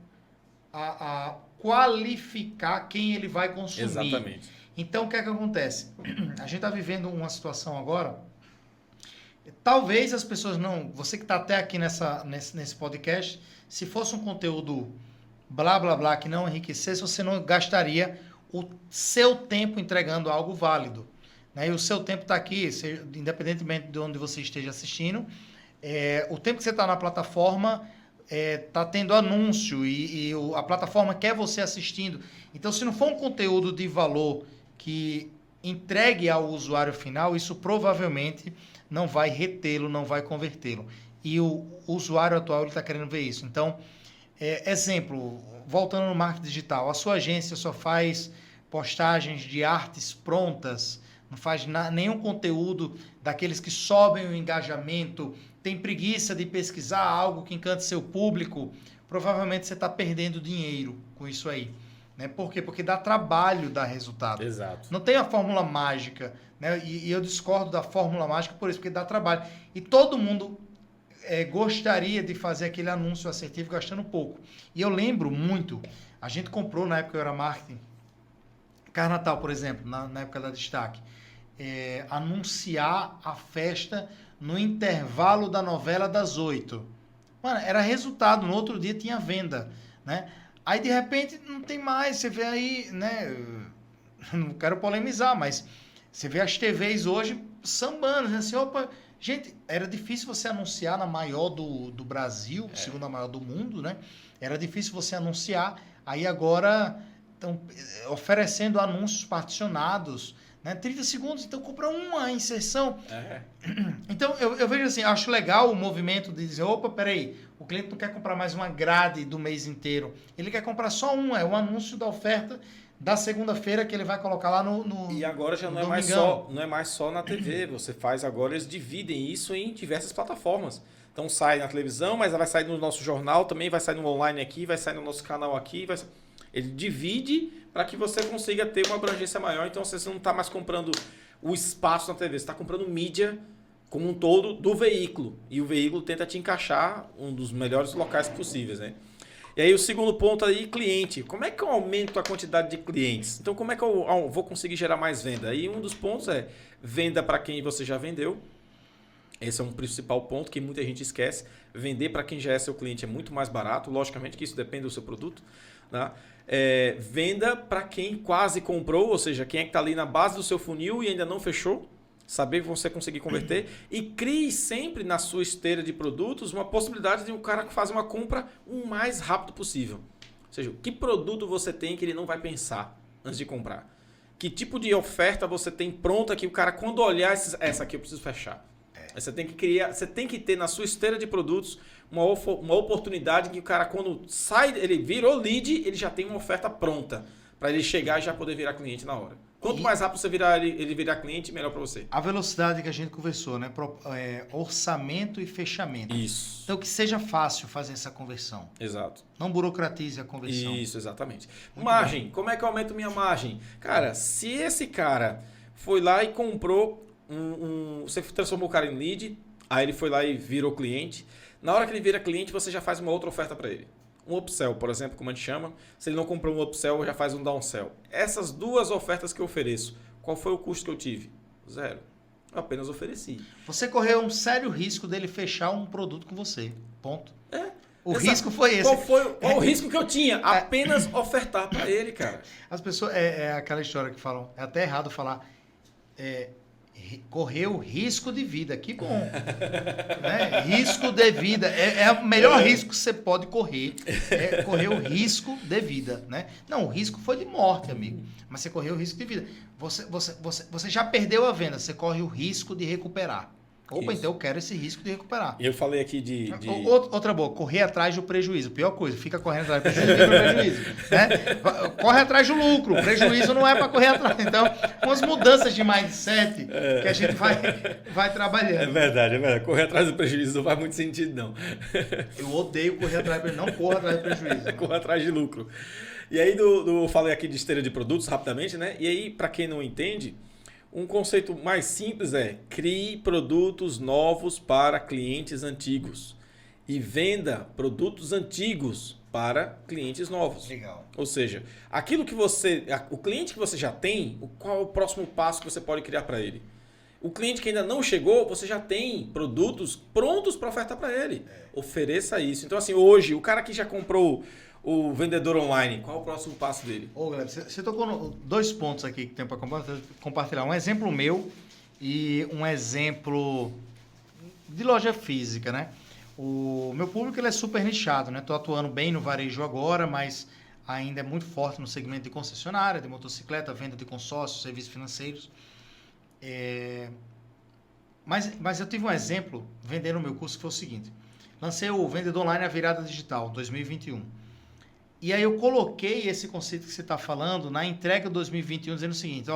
a qualificar quem ele vai consumir. Exatamente. Então, o que é que acontece? A gente está vivendo uma situação agora... Talvez as pessoas não... Você que está até aqui nesse podcast, se fosse um conteúdo blá, blá, blá, que não enriquecesse, você não gastaria o seu tempo entregando algo válido. Né? E o seu tempo está aqui, independentemente de onde você esteja assistindo. O tempo que você está na plataforma está tendo anúncio e a plataforma quer você assistindo. Então, se não for um conteúdo de valor que entregue ao usuário final, isso provavelmente... não vai retê-lo, não vai convertê-lo. E o usuário atual está querendo ver isso. Então, exemplo, voltando no marketing digital, a sua agência só faz postagens de artes prontas, não faz nenhum conteúdo daqueles que sobem o engajamento, tem preguiça de pesquisar algo que encante seu público, provavelmente você está perdendo dinheiro com isso aí. Né? Por quê? Porque dá trabalho dar resultado. Exato. Não tem a fórmula mágica. Né? E eu discordo da fórmula mágica por isso, porque dá trabalho. E todo mundo gostaria de fazer aquele anúncio assertivo gastando pouco. E eu lembro muito, a gente comprou na época que eu era marketing, Carnatal, por exemplo, na época da Destaque, anunciar a festa no intervalo da novela das 8. Mano, era resultado, no outro dia tinha venda, né? Aí, de repente, não tem mais. Você vê aí, né? Não quero polemizar, mas você vê as TVs hoje sambando. Assim, opa, gente, era difícil você anunciar na maior do Brasil, segunda maior do mundo, né? Era difícil você anunciar. Aí agora estão oferecendo anúncios particionados, né? 30 segundos, então compra uma inserção. Então, eu vejo assim, acho legal o movimento de dizer, opa, peraí, o cliente não quer comprar mais uma grade do mês inteiro. Ele quer comprar só um anúncio da oferta da segunda-feira que ele vai colocar lá no E agora já não é mais só na TV. Você faz agora, eles dividem isso em diversas plataformas. Então sai na televisão, mas vai sair no nosso jornal também, vai sair no online aqui, vai sair no nosso canal aqui. Ele divide para que você consiga ter uma abrangência maior. Então você não está mais comprando o espaço na TV, você está comprando mídia como um todo do veículo. E o veículo tenta te encaixar um dos melhores locais possíveis, né? E aí o segundo ponto aí, cliente. Como é que eu aumento a quantidade de clientes? Então, como é que eu vou conseguir gerar mais venda? Aí um dos pontos é venda para quem você já vendeu. Esse é um principal ponto que muita gente esquece. Vender para quem já é seu cliente é muito mais barato. Logicamente que isso depende do seu produto. Né? Venda para quem quase comprou, ou seja, quem é que está ali na base do seu funil e ainda não fechou. Saber que você conseguir converter. E crie sempre na sua esteira de produtos uma possibilidade de um cara que faz uma compra o mais rápido possível. Ou seja, que produto você tem que ele não vai pensar antes de comprar? Que tipo de oferta você tem pronta que o cara, quando olhar, essa aqui eu preciso fechar. Você tem que criar, você tem que ter na sua esteira de produtos uma oportunidade que o cara, quando sai, ele virou lead, ele já tem uma oferta pronta para ele chegar e já poder virar cliente na hora. Quanto mais rápido você ele virar cliente, melhor para você. A velocidade que a gente conversou, né? Orçamento e fechamento. Isso. Então, que seja fácil fazer essa conversão. Exato. Não burocratize a conversão. Isso, exatamente. Margem. Como é que eu aumento minha margem? Cara, se esse cara foi lá e comprou você transformou o cara em lead, aí ele foi lá e virou cliente. Na hora que ele vira cliente, você já faz uma outra oferta para ele. Um upsell, por exemplo, como a gente chama. Se ele não comprou um upsell, já faz um downsell. Essas duas ofertas que eu ofereço, qual foi o custo que eu tive? 0. Eu apenas ofereci. Você correu um sério risco dele fechar um produto com você. Ponto. O Exato. risco foi esse. Qual o risco que eu tinha? Apenas ofertar para ele, cara. As pessoas... É aquela história que falam... É até errado falar... correu risco de vida. Que bom. Né? Risco de vida. É o melhor risco que você pode correr. É correr o risco de vida. Né? Não, o risco foi de morte, amigo. Mas você correu o risco de vida. Você já perdeu a venda. Você corre o risco de recuperar. Opa, então eu quero esse risco de recuperar. E eu falei aqui de... Outra boa, correr atrás do prejuízo. Pior coisa, fica correndo atrás do prejuízo. Né? Corre atrás do lucro. O prejuízo não é para correr atrás. Então, umas mudanças de mindset que a gente vai trabalhando. É verdade. Correr atrás do prejuízo não faz muito sentido, não. Eu odeio correr atrás do prejuízo. Não corra atrás do prejuízo. Correr atrás de lucro. E aí, eu falei aqui de esteira de produtos rapidamente, né? E aí, para quem não entende... Um conceito mais simples é crie produtos novos para clientes antigos e venda produtos antigos para clientes novos. Legal. Ou seja, o cliente que você já tem, qual é o próximo passo que você pode criar para ele? O cliente que ainda não chegou, você já tem produtos prontos para ofertar para ele. Ofereça isso. Então assim, hoje, o cara que já comprou o vendedor online, qual é o próximo passo dele? Galera, você tocou 2 pontos aqui que tem para compartilhar. Um exemplo meu e um exemplo de loja física, né? O meu público ele é super nichado, né? Estou atuando bem no varejo agora, mas ainda é muito forte no segmento de concessionária, de motocicleta, venda de consórcios, serviços financeiros. Mas eu tive um exemplo vendendo o meu curso que foi o seguinte. Lancei o Vendedor Online A Virada Digital 2021. E aí eu coloquei esse conceito que você está falando na entrega 2021, dizendo o seguinte,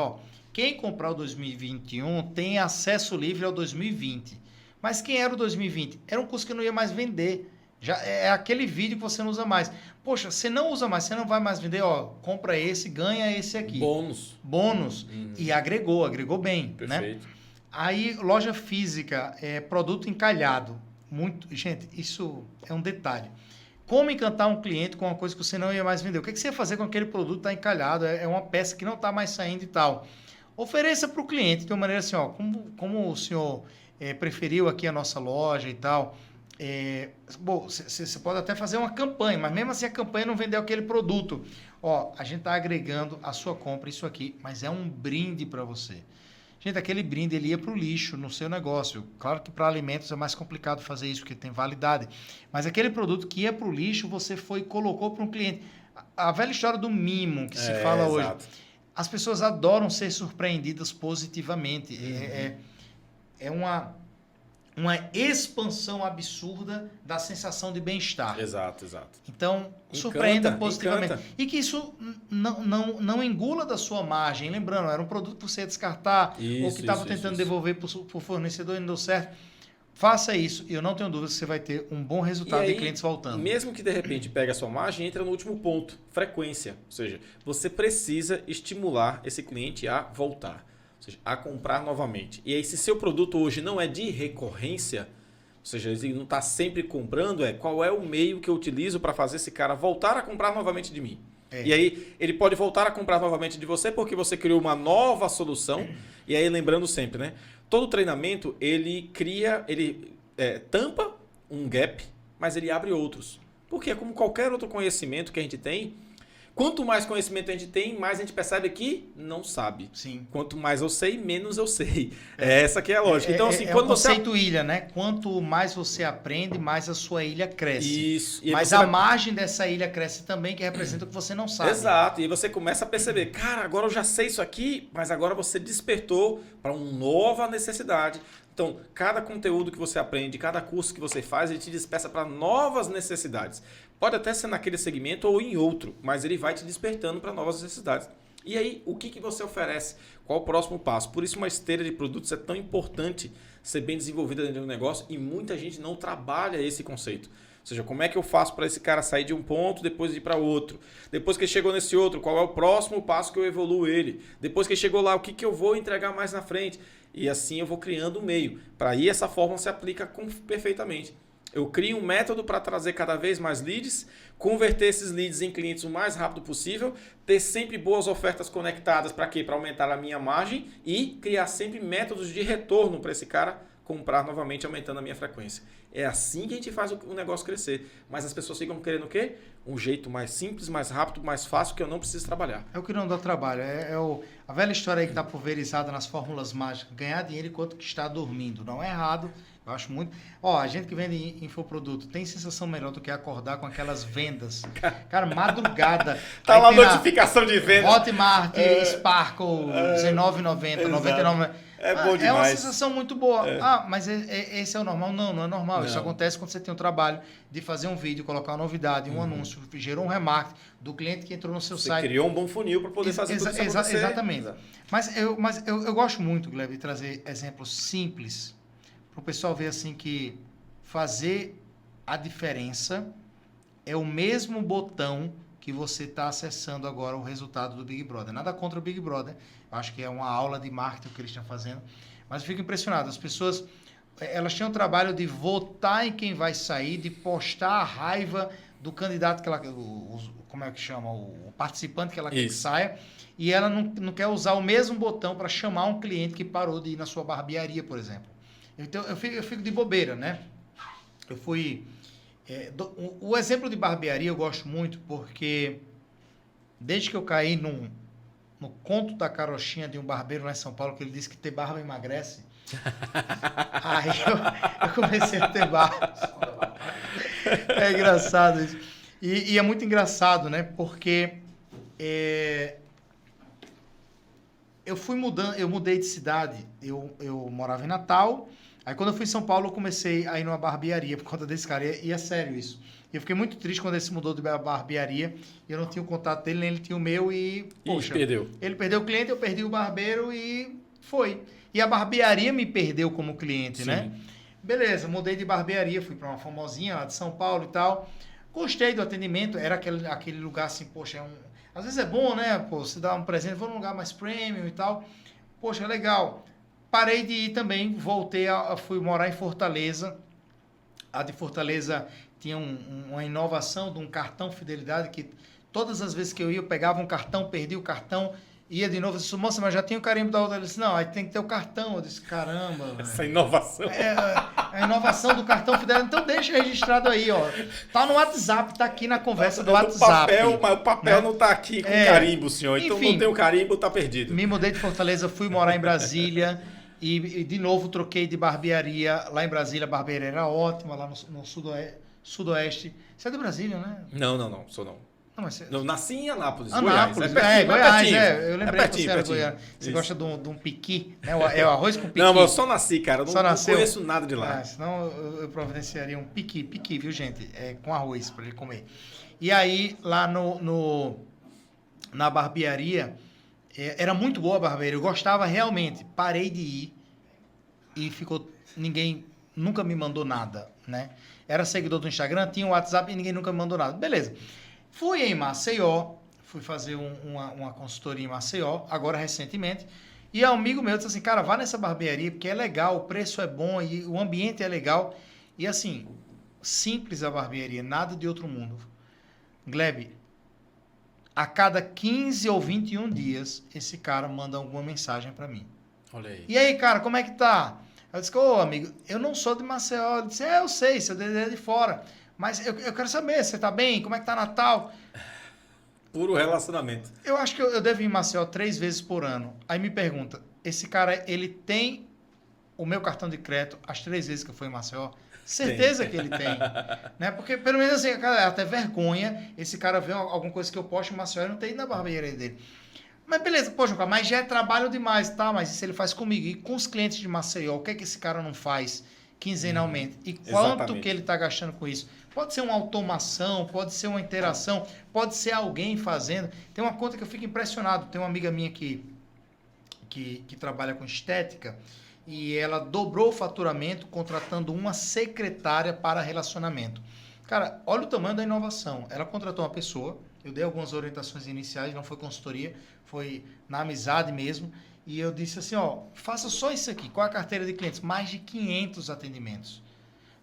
quem comprar o 2021 tem acesso livre ao 2020. Mas quem era o 2020? Era um curso que eu não ia mais vender. Já é aquele vídeo que você não usa mais. Poxa, você não usa mais, você não vai mais vender, compra esse, ganha esse aqui. Bônus. E agregou bem. Perfeito. Né? Aí, loja física, produto encalhado. Gente, isso é um detalhe. Como encantar um cliente com uma coisa que você não ia mais vender? O que você ia fazer com aquele produto que está encalhado? É uma peça que não está mais saindo e tal. Ofereça para o cliente de uma maneira assim, como o senhor preferiu aqui a nossa loja e tal. Você pode até fazer uma campanha, mas mesmo assim a campanha não vendeu aquele produto. A gente está agregando a sua compra isso aqui, mas é um brinde para você. Gente, aquele brinde ele ia para o lixo no seu negócio. Claro que para alimentos é mais complicado fazer isso, porque tem validade. Mas aquele produto que ia para o lixo, você foi e colocou para um cliente. A velha história do mimo que se fala hoje. Exato. As pessoas adoram ser surpreendidas positivamente. É uma expansão absurda da sensação de bem-estar. Exato. Então, surpreenda positivamente. E que isso não engula da sua margem. Lembrando, era um produto que você ia descartar ou que estava tentando devolver para o fornecedor e não deu certo. Faça isso e eu não tenho dúvida que você vai ter um bom resultado de clientes voltando. Mesmo que de repente pegue a sua margem, entra no último ponto, frequência. Ou seja, você precisa estimular esse cliente a voltar. ou seja, a comprar novamente. E aí, se seu produto hoje não é de recorrência, ou seja, ele não está sempre comprando, qual é o meio que eu utilizo para fazer esse cara voltar a comprar novamente de mim? E aí, ele pode voltar a comprar novamente de você porque você criou uma nova solução. E aí, lembrando sempre, né? Todo treinamento, ele tampa um gap, mas ele abre outros. Porque é como qualquer outro conhecimento que a gente tem. Quanto mais conhecimento a gente tem, mais a gente percebe que não sabe. Sim. Quanto mais eu sei, menos eu sei. Essa que é a lógica. Então, assim, quando o conceito ilha, né? Quanto mais você aprende, mais a sua ilha cresce. Isso. Mas a margem dessa ilha cresce também, que representa o que você não sabe. Exato. E aí você começa a perceber, cara, agora eu já sei isso aqui, mas agora você despertou para uma nova necessidade. Então, cada conteúdo que você aprende, cada curso que você faz, ele te desperta para novas necessidades. Pode até ser naquele segmento ou em outro, mas ele vai te despertando para novas necessidades. E aí, o que você oferece? Qual o próximo passo? Por isso, uma esteira de produtos é tão importante ser bem desenvolvida dentro do negócio e muita gente não trabalha esse conceito. Ou seja, como é que eu faço para esse cara sair de um ponto, depois ir para outro? Depois que ele chegou nesse outro, qual é o próximo passo que eu evoluo ele? Depois que ele chegou lá, o que eu vou entregar mais na frente? E assim eu vou criando um meio. Para aí essa fórmula se aplica perfeitamente. Eu crio um método para trazer cada vez mais leads, converter esses leads em clientes o mais rápido possível, ter sempre boas ofertas conectadas para quê? Para aumentar a minha margem e criar sempre métodos de retorno para esse cara comprar novamente, aumentando a minha frequência. É assim que a gente faz o negócio crescer. Mas as pessoas ficam querendo o quê? Um jeito mais simples, mais rápido, mais fácil, que eu não preciso trabalhar. É o que não dá trabalho. A velha história aí que está pulverizada nas fórmulas mágicas. Ganhar dinheiro enquanto que está dormindo. Não é errado. Eu acho muito... a gente que vende infoproduto tem sensação melhor do que acordar com aquelas vendas. Cara, madrugada. Tá lá a notificação de venda. Hotmart, Sparkle, R$19,90, R$99,90. É bom demais. É uma sensação muito boa. Mas esse é o normal? Não é normal. Não. Isso acontece quando você tem o trabalho de fazer um vídeo, colocar uma novidade, um anúncio, gerou um remarketing do cliente que entrou no seu site. Você criou um bom funil para poder fazer tudo isso acontecer. Exatamente. Mas eu gosto muito, Gleb, de trazer exemplos simples para o pessoal ver assim que fazer a diferença é o mesmo botão que você está acessando agora o resultado do Big Brother. Nada contra o Big Brother. Eu acho que é uma aula de marketing que eles estão fazendo. Mas eu fico impressionado. As pessoas, elas têm o trabalho de votar em quem vai sair, de postar a raiva do candidato que ela... como é que chama? O participante que ela quer que saia. E ela não quer usar o mesmo botão para chamar um cliente que parou de ir na sua barbearia, por exemplo. Então, eu fico de bobeira, né? Eu fui... o exemplo de barbearia eu gosto muito porque desde que eu caí no conto da carochinha de um barbeiro lá em São Paulo, que ele disse que ter barba emagrece, aí eu comecei a ter barba. É engraçado isso. E é muito engraçado, né? Porque eu fui mudando, eu mudei de cidade. Eu morava em Natal. Aí quando eu fui em São Paulo, eu comecei a ir numa barbearia por conta desse cara. E é sério isso. Eu fiquei muito triste quando ele se mudou de barbearia. Eu não tinha o contato dele, nem ele tinha o meu. Poxa, ele perdeu o cliente, eu perdi o barbeiro e foi. E a barbearia me perdeu como cliente, né? Beleza, mudei de barbearia, fui para uma famosinha lá de São Paulo e tal. Gostei do atendimento. Era aquele lugar assim, poxa, às vezes é bom, né? Pô, você dá um presente, vou num lugar mais premium e tal. Poxa, legal. Parei de ir também, fui morar em Fortaleza. A de Fortaleza tinha uma inovação de um cartão fidelidade que todas as vezes que eu ia, eu pegava um cartão, perdia o cartão, ia de novo. Eu disse, moça, mas já tinha o carimbo da outra. Ele disse, não, aí tem que ter o cartão. Eu disse, caramba. Essa inovação. A inovação do cartão fidelidade. Então deixa registrado aí, ó. Tá no WhatsApp, tá aqui na conversa do WhatsApp. Mas o papel não tá aqui com carimbo, senhor. Então enfim, não tem o carimbo, tá perdido. Me mudei de Fortaleza, fui morar em Brasília. E de novo troquei de barbearia. Lá em Brasília a barbearia era ótima, lá no sudoeste. Você é de Brasília, né? Não, sou não. Não, nasci em Anápolis, Goiás. Goiás, eu lembrei que você era Goiás. Você gosta de um piqui, né? É o arroz com piqui. Não, mas eu só nasci, cara. Não conheço nada de lá. Senão eu providenciaria um piqui, viu, gente? Com arroz para ele comer. E aí, lá na barbearia... Era muito boa a barbearia, eu gostava realmente. Parei de ir e ninguém nunca me mandou nada, né? Era seguidor do Instagram, tinha o WhatsApp e ninguém nunca me mandou nada. Beleza. Fui em Maceió, fui fazer uma consultoria em Maceió, agora recentemente, E um amigo meu disse assim, cara, vá nessa barbearia, porque é legal, o preço é bom e o ambiente é legal. E assim, simples a barbearia, nada de outro mundo. Gleb, a cada 15 ou 21 dias, esse cara manda alguma mensagem para mim. Olha aí. E aí, cara, como é que tá? Eu disse, ô, amigo, eu não sou de Maceió. Ele disse, eu sei, seu DD é de fora. Mas eu quero saber, você tá bem? Como é que tá Natal? Puro relacionamento. Eu acho que eu devo ir em Maceió 3 vezes por ano. Aí me pergunta, esse cara, ele tem o meu cartão de crédito as 3 vezes que eu fui em Maceió? Certeza que ele tem. Né? Porque, pelo menos assim, cara, é até vergonha esse cara ver alguma coisa que eu posto em Maceió e não tem na barbearia dele. Mas beleza, poxa, mas já é trabalho demais, tá? Mas isso ele faz comigo. E com os clientes de Maceió, o que é que esse cara não faz quinzenalmente? E quanto Exatamente. que ele está gastando com isso? Pode ser uma automação, pode ser uma interação, pode ser alguém fazendo. Tem uma conta que eu fico impressionado. Tem uma amiga minha que trabalha com estética e ela dobrou o faturamento contratando uma secretária para relacionamento. Cara, olha o tamanho da inovação. Ela contratou uma pessoa, eu dei algumas orientações iniciais, não foi consultoria, foi na amizade mesmo, e eu disse assim, ó, faça só isso aqui. Qual é a carteira de clientes? Mais de 500 atendimentos.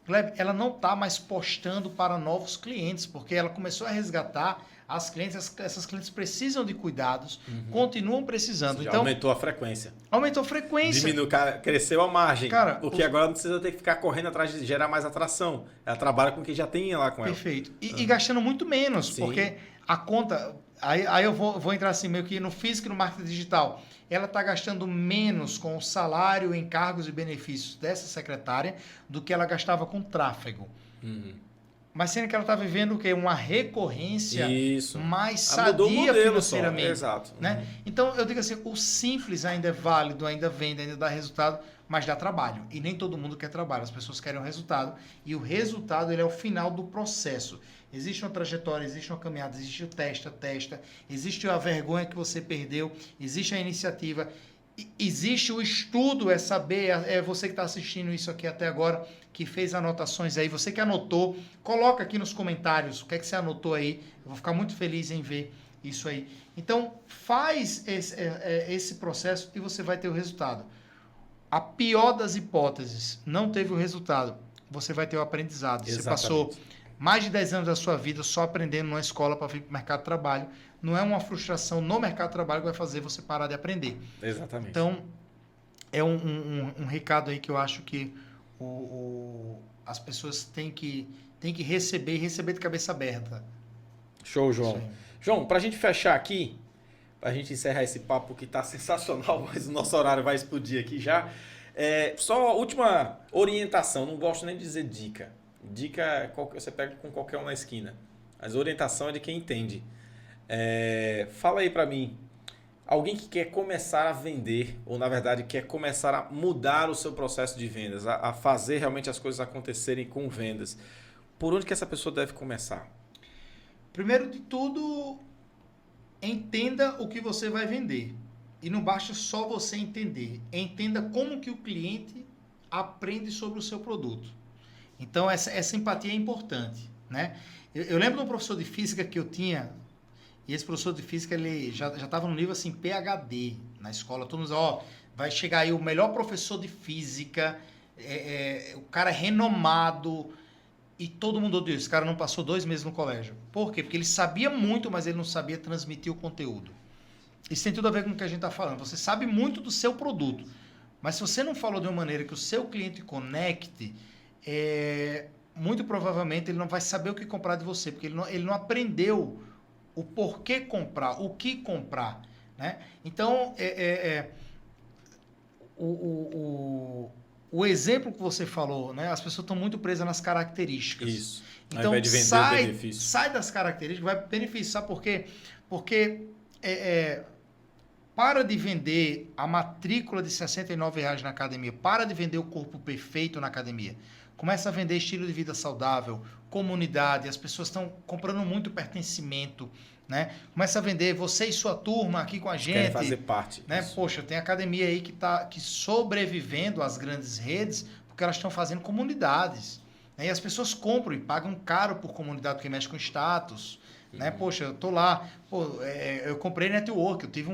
Gleb, ela não está mais postando para novos clientes, porque ela começou a resgatar as clientes, essas clientes precisam de cuidados, continuam precisando. Já então aumentou a frequência. aumentou a frequência. Diminuiu, cresceu a margem. Cara, porque agora não precisa ter que ficar correndo atrás de gerar mais atração. Ela trabalha com quem já tem lá com ela. Perfeito. E gastando muito menos, Sim. porque a conta... Aí eu vou entrar assim, meio que no físico e no marketing digital. Ela está gastando menos com o salário, encargos e benefícios dessa secretária do que ela gastava com tráfego. Mas sendo que ela está vivendo o quê? Uma recorrência Isso. mais Mudou o sadia modelo financeiramente. só. Exato. Né? Então, eu digo assim, o simples ainda é válido, ainda vende, ainda dá resultado, mas dá trabalho. E nem todo mundo quer trabalho, as pessoas querem o resultado. E o resultado ele é o final do processo. Existe uma trajetória, existe uma caminhada, existe o testa, existe a vergonha que você perdeu, existe a iniciativa, existe o estudo, é saber, é você que está assistindo isso aqui até agora, que fez anotações aí, você que anotou, coloca aqui nos comentários o que é que você anotou aí, eu vou ficar muito feliz em ver isso aí. Então, faz esse processo e você vai ter o resultado. A pior das hipóteses, não teve o resultado, você vai ter o aprendizado. Exatamente. Você passou mais de 10 anos da sua vida só aprendendo numa escola para vir para o mercado de trabalho. Não é uma frustração no mercado de trabalho que vai fazer você parar de aprender. Exatamente. Então, é um recado aí que eu acho que as pessoas têm que receber e receber de cabeça aberta. Show, João. João, para a gente fechar aqui, para a gente encerrar esse papo que está sensacional, mas o nosso horário vai explodir aqui já. Só a última orientação, não gosto nem de dizer dica. Dica é você pega com qualquer um na esquina. Mas a orientação é de quem entende. Fala aí para mim, alguém que quer começar a vender, ou na verdade quer começar a mudar o seu processo de vendas, a fazer realmente as coisas acontecerem com vendas, por onde que essa pessoa deve começar? Primeiro de tudo, entenda o que você vai vender. E não basta só você entender. Entenda como que o cliente aprende sobre o seu produto. Então, essa empatia é importante, né? Eu lembro de um professor de física que eu tinha, e esse professor de física, ele já estava no nível assim, PhD na escola. Todo mundo diz, vai chegar aí o melhor professor de física, o cara renomado, e todo mundo odiou. Esse cara não passou 2 meses no colégio. Por quê? Porque ele sabia muito, mas ele não sabia transmitir o conteúdo. Isso tem tudo a ver com o que a gente está falando. Você sabe muito do seu produto, mas se você não falou de uma maneira que o seu cliente conecte, muito provavelmente ele não vai saber o que comprar de você, porque ele não aprendeu o porquê comprar, o que comprar, né? Então, o exemplo que você falou, né? As pessoas estão muito presas nas características. Isso. Então, ao invés de vender o benefício. sai das características, vai benefício. Sabe por quê? Porque para de vender a matrícula de R$69 na academia, para de vender o corpo perfeito na academia. Começa a vender estilo de vida saudável, comunidade, as pessoas estão comprando muito pertencimento, né? Começa a vender você e sua turma aqui com a gente. Querem fazer parte. Né? Poxa, tem academia aí que sobrevivendo às grandes redes, porque elas estão fazendo comunidades. Né? E as pessoas compram e pagam caro por comunidade, porque mexe com status. Né? Poxa, eu tô lá, eu comprei network, eu tive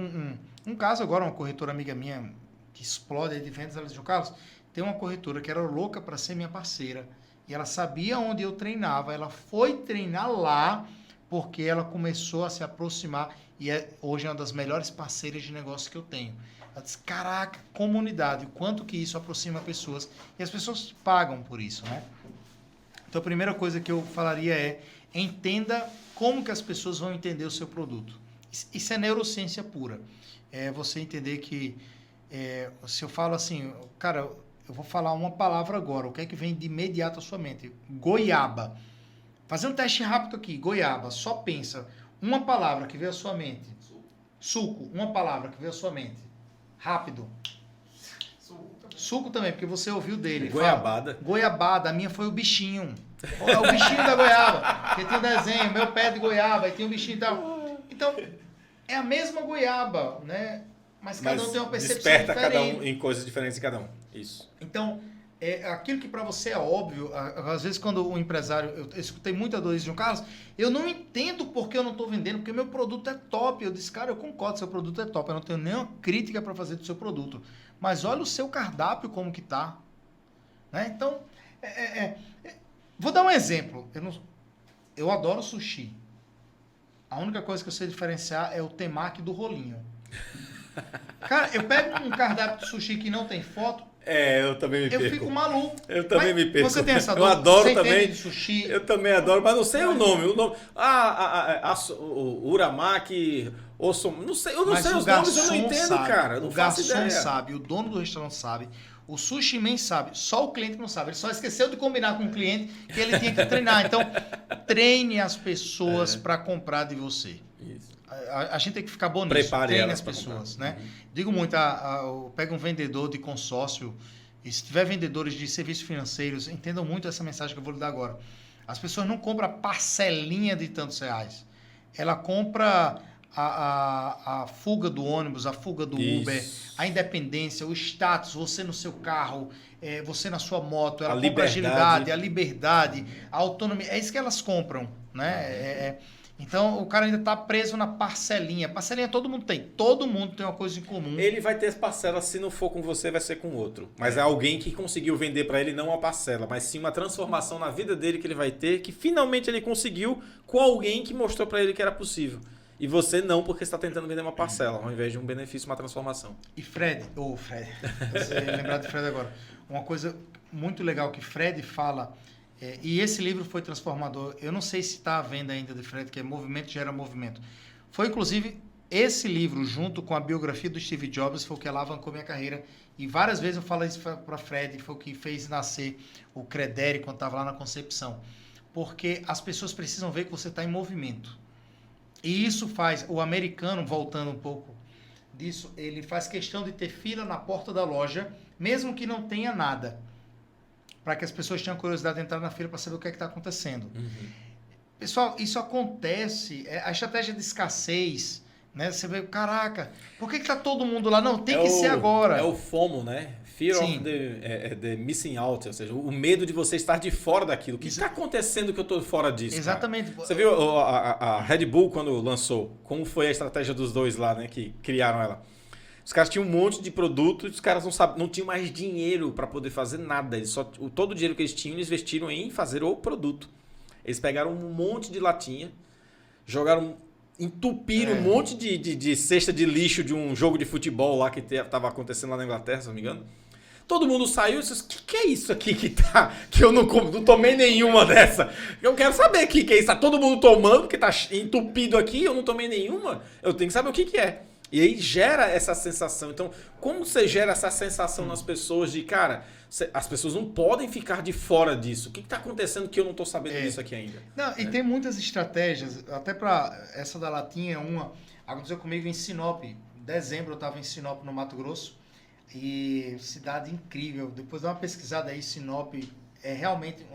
Um caso agora, uma corretora amiga minha que explode aí de vendas, ela disse, Carlos, tem uma corretora que era louca para ser minha parceira e ela sabia onde eu treinava, ela foi treinar lá porque ela começou a se aproximar e hoje é uma das melhores parceiras de negócio que eu tenho. Ela disse, caraca, comunidade, o quanto que isso aproxima pessoas e as pessoas pagam por isso, né? Então a primeira coisa que eu falaria é entenda como que as pessoas vão entender o seu produto. Isso é neurociência pura. É você entender que se eu falo assim, cara, eu vou falar uma palavra agora, o que é que vem de imediato à sua mente? Goiaba. Fazer um teste rápido aqui, goiaba, só pensa, uma palavra que veio à sua mente. Suco, uma palavra que veio à sua mente. Rápido. Suco também, porque você ouviu dele. Goiabada. Fala, goiabada, a minha foi o bichinho. É o bichinho da goiaba. Porque tem um desenho, meu pé de goiaba, e tem um bichinho e tal. Então, é a mesma goiaba, né? Mas cada um tem uma percepção desperta diferente. cada um em coisas diferentes de cada um. Isso. Então, aquilo que para você é óbvio, às vezes quando o empresário, eu escutei muita dor de João Carlos, eu não entendo porque eu não estou vendendo, porque meu produto é top. Eu disse, cara, eu concordo, seu produto é top, eu não tenho nenhuma crítica para fazer do seu produto. Mas olha o seu cardápio como que tá. Né? Então, vou dar um exemplo. Eu adoro sushi. A única coisa que eu sei diferenciar é o temaki do rolinho. Cara, eu pego um cardápio de sushi que não tem foto, eu também me perco. Eu fico maluco. Eu também me perco. Você tem essa dor? Eu adoro você também. De sushi? Eu também adoro, mas não sei o nome. O uramaki, não sei, eu não sei os nomes, eu não entendo, sabe, cara. Não o faço garçom ideia. sabe, o dono do restaurante sabe, o sushi man sabe, só o cliente não sabe. Ele só esqueceu de combinar com o cliente que ele tinha que treinar. Então, treine as pessoas para comprar de você. Isso. A gente tem que ficar bom nisso. Prepare treine elas as pessoas, comprar. né? Digo muito, pega um vendedor de consórcio, e se tiver vendedores de serviços financeiros, entendam muito essa mensagem que eu vou lhe dar agora. As pessoas não compram parcelinha de tantos reais. Ela compra a fuga do ônibus, a fuga do Uber, a independência, o status, você no seu carro, você na sua moto, ela compra a agilidade, a liberdade, a autonomia. É isso que elas compram, né? Então, o cara ainda está preso na parcelinha. Parcelinha todo mundo tem. Todo mundo tem uma coisa em comum. Ele vai ter parcela, se não for com você, vai ser com outro. Mas é alguém que conseguiu vender para ele não uma parcela, mas sim uma transformação na vida dele que ele vai ter, que finalmente ele conseguiu com alguém que mostrou para ele que era possível. E você não, porque você está tentando vender uma parcela, ao invés de um benefício, uma transformação. E Fred, você lembrar de Fred agora. Uma coisa muito legal que Fred fala... e esse livro foi transformador. Eu não sei se está à venda ainda de Fred, que é Movimento Gera Movimento. Foi, inclusive, esse livro, junto com a biografia do Steve Jobs, foi o que alavancou minha carreira. E várias vezes eu falo isso para Fred, foi o que fez nascer o Credere quando estava lá na concepção. Porque as pessoas precisam ver que você está em movimento. E isso faz... O americano, voltando um pouco disso, ele faz questão de ter fila na porta da loja, mesmo que não tenha nada, para que as pessoas tenham curiosidade de entrar na fila para saber o que é que está acontecendo. Uhum. Pessoal, isso acontece, a estratégia de escassez, né? Você vê, caraca, por que está todo mundo lá? Não, tem que ser agora. É o FOMO, né? Fear of the missing out, ou seja, o medo de você estar de fora daquilo. O que está acontecendo que eu estou fora disso? Exatamente. Cara? Você viu a Red Bull quando lançou? Como foi a estratégia dos dois lá, né? Que criaram ela? Os caras tinham um monte de produto e os caras não tinham mais dinheiro para poder fazer nada. Todo o dinheiro que eles tinham, eles investiram em fazer o produto. Eles pegaram um monte de latinha, entupiram um monte de cesta de lixo de um jogo de futebol lá que estava acontecendo lá na Inglaterra, se não me engano. Todo mundo saiu e disse, o que é isso aqui que eu não tomei nenhuma dessa? Eu quero saber o que é isso. Tá todo mundo tomando, porque tá entupido aqui, eu não tomei nenhuma. Eu tenho que saber o que é. E aí gera essa sensação. Então, como você gera essa sensação nas pessoas de, cara, as pessoas não podem ficar de fora disso. O que está acontecendo que eu não estou sabendo disso aqui ainda? Não, e tem muitas estratégias, até para essa da latinha, aconteceu comigo em Sinop. Em dezembro eu estava em Sinop, no Mato Grosso, e cidade incrível. Depois dá uma pesquisada aí, Sinop é realmente...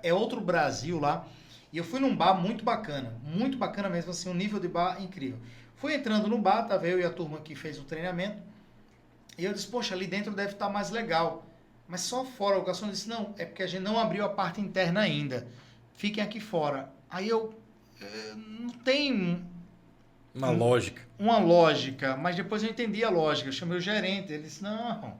É outro Brasil lá. E eu fui num bar muito bacana mesmo, assim, um nível de bar incrível. Fui entrando no bar, tava eu e a turma que fez o treinamento, e eu disse, poxa, ali dentro deve estar mais legal. Mas só fora, o garçom disse, não, é porque a gente não abriu a parte interna ainda. Fiquem aqui fora. Aí não tem Uma lógica. Uma lógica, mas depois eu entendi a lógica. Eu chamei o gerente, ele disse, não,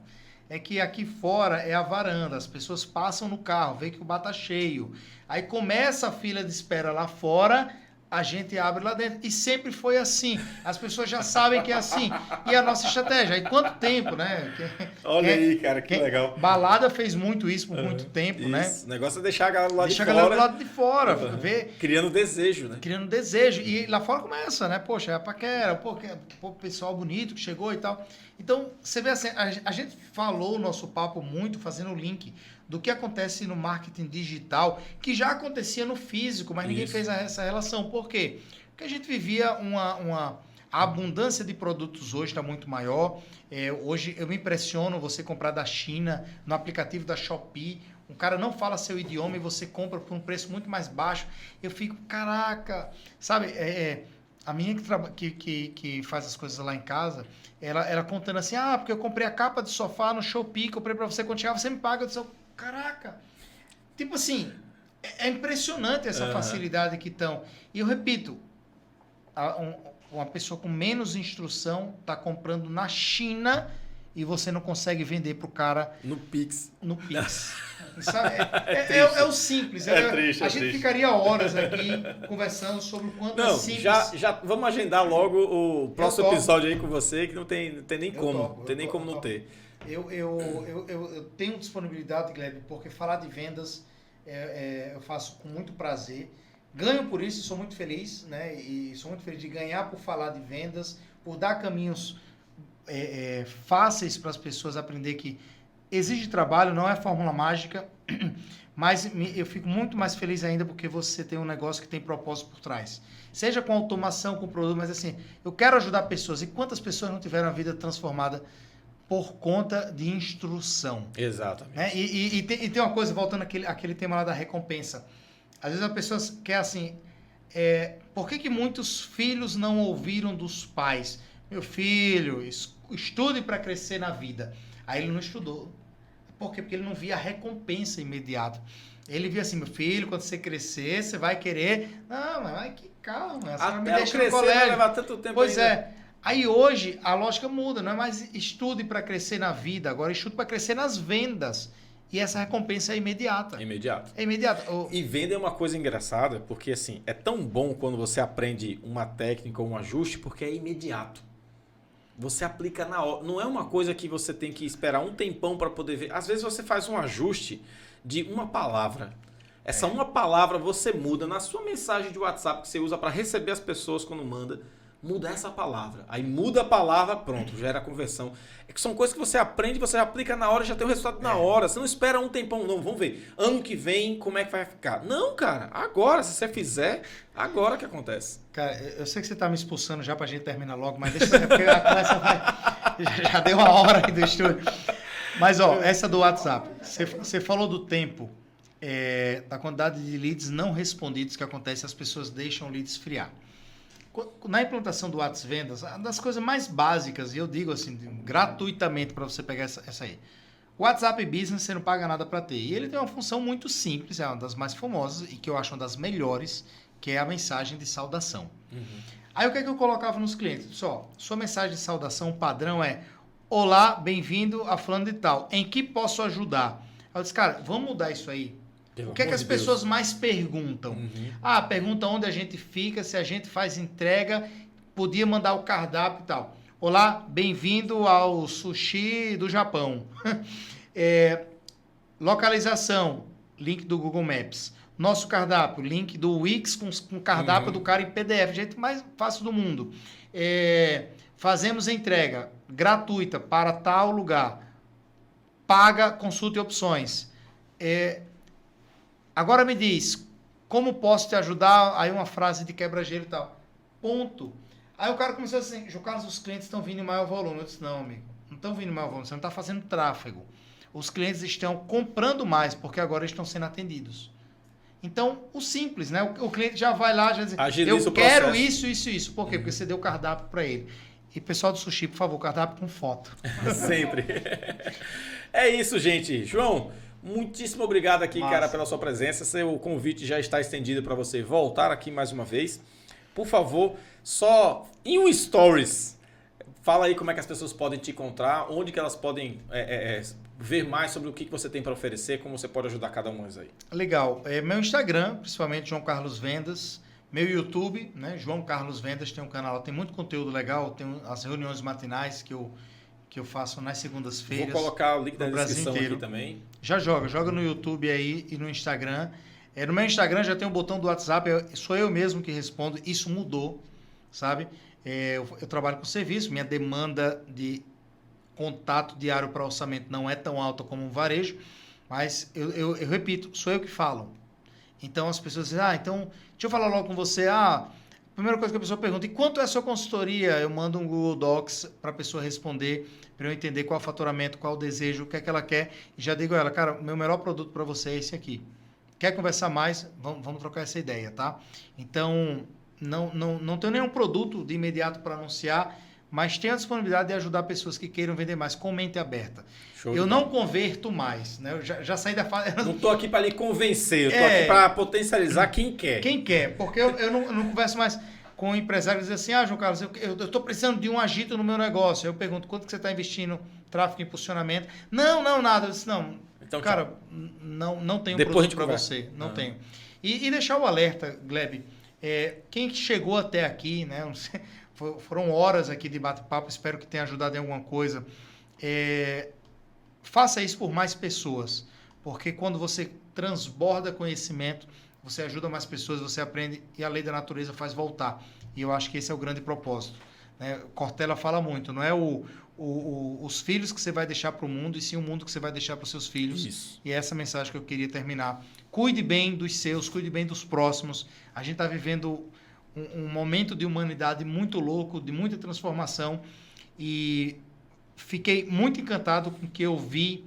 é que aqui fora é a varanda, as pessoas passam no carro, vê que o bar tá cheio. Aí começa a fila de espera lá fora, a gente abre lá dentro. E sempre foi assim. As pessoas já sabem que é assim. E a nossa estratégia. Aí quanto tempo, né? Olha aí, cara, que legal. Balada fez muito isso por muito tempo, isso. né? O negócio é deixar a galera do lado de fora. Deixa a galera do lado de fora. Ver, criando desejo, né? Criando desejo. E lá fora começa, né? Poxa, é a paquera, pô, pessoal bonito que chegou e tal. Então, você vê assim, a gente falou o nosso papo muito, fazendo o link do que acontece no marketing digital, que já acontecia no físico, mas ninguém fez essa relação. Por quê? Porque a gente vivia a abundância de produtos hoje está muito maior. Hoje eu me impressiono você comprar da China, no aplicativo da Shopee, um cara não fala seu idioma e você compra por um preço muito mais baixo. Eu fico, caraca, sabe? A minha que faz as coisas lá em casa, ela contando assim, porque eu comprei a capa de sofá no Shopee, comprei para você, quando chegar você me paga. Eu disse, caraca, tipo assim, é impressionante essa facilidade que estão. E eu repito, uma pessoa com menos instrução está comprando na China e você não consegue vender para o cara no Pix. Sabe? É o simples. Triste, a gente ficaria horas aqui conversando sobre o quanto é simples. Já vamos agendar logo o próximo episódio aí com você, que não tem nem como. Não tem nem como não ter. Eu tenho disponibilidade, Gleb, porque falar de vendas eu faço com muito prazer. Ganho por isso, sou muito feliz, né? E sou muito feliz de ganhar por falar de vendas, por dar caminhos fáceis para as pessoas aprender que exige trabalho, não é fórmula mágica, mas eu fico muito mais feliz ainda porque você tem um negócio que tem propósito por trás. Seja com automação, com produto, mas assim, eu quero ajudar pessoas. E quantas pessoas não tiveram a vida transformada por conta de instrução? Exatamente. Né? E tem uma coisa, voltando àquele tema lá da recompensa. Às vezes a pessoa quer assim, por que muitos filhos não ouviram dos pais? Meu filho, estude para crescer na vida. Aí ele não estudou. Por quê? Porque ele não via a recompensa imediata. Ele via assim, meu filho, quando você crescer, você vai querer... Não, mas que calma, você me deixa no colégio. Vai levar tanto tempo pois ainda. É. Aí hoje a lógica muda, não é mais estude para crescer na vida, agora estude para crescer nas vendas. E essa recompensa é imediata. É imediata. E venda é uma coisa engraçada, porque assim, é tão bom quando você aprende uma técnica ou um ajuste, porque é imediato. Você aplica na hora. Não é uma coisa que você tem que esperar um tempão para poder ver. Às vezes você faz um ajuste de uma palavra. Essa uma palavra você muda na sua mensagem de WhatsApp que você usa para receber as pessoas quando manda. Muda essa palavra. Aí muda a palavra, pronto, gera a conversão. É que são coisas que você aprende, você aplica na hora e já tem o resultado na hora. Você não espera um tempão, não. Vamos ver. Ano que vem, como é que vai ficar? Não, cara. Agora, se você fizer, agora que acontece. Cara, eu sei que você tá me expulsando já pra gente terminar logo, mas deixa eu porque a conversa vai... Já deu uma hora aí do estúdio. Mas, essa do WhatsApp. Você falou do tempo, da quantidade de leads não respondidos que acontece, as pessoas deixam o lead esfriar. Na implantação do WhatsApp Vendas, uma das coisas mais básicas, e eu digo assim, gratuitamente para você pegar essa aí. O WhatsApp Business você não paga nada para ter. E ele tem uma função muito simples, é uma das mais famosas e que eu acho uma das melhores, que é a mensagem de saudação. Aí o que é que eu colocava nos clientes? Sua mensagem de saudação padrão é: olá, bem-vindo a fulano de tal. Em que posso ajudar? Eu disse, cara, vamos mudar isso aí. O que é que as pessoas mais perguntam? Perguntam onde a gente fica, se a gente faz entrega, podia mandar o cardápio e tal. Olá, bem-vindo ao sushi do Japão. Localização, link do Google Maps. Nosso cardápio, link do Wix com cardápio do cara em PDF, jeito mais fácil do mundo. Fazemos entrega gratuita para tal lugar. Paga, consulte opções. Agora me diz, como posso te ajudar? Aí uma frase de quebra-gelo e tal. Ponto. Aí o cara começou assim, João Carlos, os clientes estão vindo em maior volume. Eu disse, não, amigo, não estão vindo em maior volume, você não está fazendo tráfego. Os clientes estão comprando mais, porque agora estão sendo atendidos. Então, o simples, né? O cliente já vai lá, já diz, eu quero isso. Por quê? Porque você deu o cardápio para ele. E pessoal do sushi, por favor, cardápio com foto. Sempre. É isso, gente. João, muitíssimo obrigado aqui, cara, pela sua presença. Seu convite já está estendido para você voltar aqui mais uma vez. por favor, só em um stories, fala aí como é que as pessoas podem te encontrar, onde que elas podem ver mais sobre o que você tem para oferecer, como você pode ajudar cada um aí. Legal. Meu Instagram, principalmente João Carlos Vendas. Meu YouTube, né? João Carlos Vendas, tem um canal, tem muito conteúdo legal, tem as reuniões matinais que eu faço nas segundas-feiras. Vou colocar o link da descrição aqui também. Já joga no YouTube aí e no Instagram. No meu Instagram já tem um botão do WhatsApp, sou eu mesmo que respondo, isso mudou, sabe? Eu trabalho com serviço, minha demanda de contato diário para orçamento não é tão alta como um varejo, mas eu repito, sou eu que falo. Então as pessoas dizem, então deixa eu falar logo com você. Primeira coisa que a pessoa pergunta, e quanto é a sua consultoria? Eu mando um Google Docs para a pessoa responder, para eu entender qual é o faturamento, qual é o desejo, o que é que ela quer. E já digo a ela, cara, o meu melhor produto para você é esse aqui. Quer conversar mais? Vamos trocar essa ideia, tá? Então, não tenho nenhum produto de imediato para anunciar, mas tenho a disponibilidade de ajudar pessoas que queiram vender mais, com mente aberta. Eu não converto mais, né? Eu já saí da fase... Não estou aqui para lhe convencer, eu estou aqui para potencializar quem quer. Quem quer, porque eu não converso mais com empresários que dizem assim, João Carlos, eu estou precisando de um agito no meu negócio. Eu pergunto, quanto que você está investindo em tráfego e impulsionamento? Não, nada. Eu disse, não, então, cara, não tenho produto para você, não tenho. E deixar o alerta, Gleb, quem chegou até aqui, né? Não sei, foram horas aqui de bate-papo, espero que tenha ajudado em alguma coisa. Faça isso por mais pessoas, porque quando você transborda conhecimento, você ajuda mais pessoas, você aprende e a lei da natureza faz voltar. E eu acho que esse é o grande propósito. Né? Cortella fala muito, não é os filhos que você vai deixar para o mundo, e sim o mundo que você vai deixar para os seus filhos. Isso. E é essa mensagem que eu queria terminar. Cuide bem dos seus, cuide bem dos próximos. A gente está vivendo um momento de humanidade muito louco, de muita transformação, e fiquei muito encantado com o que eu vi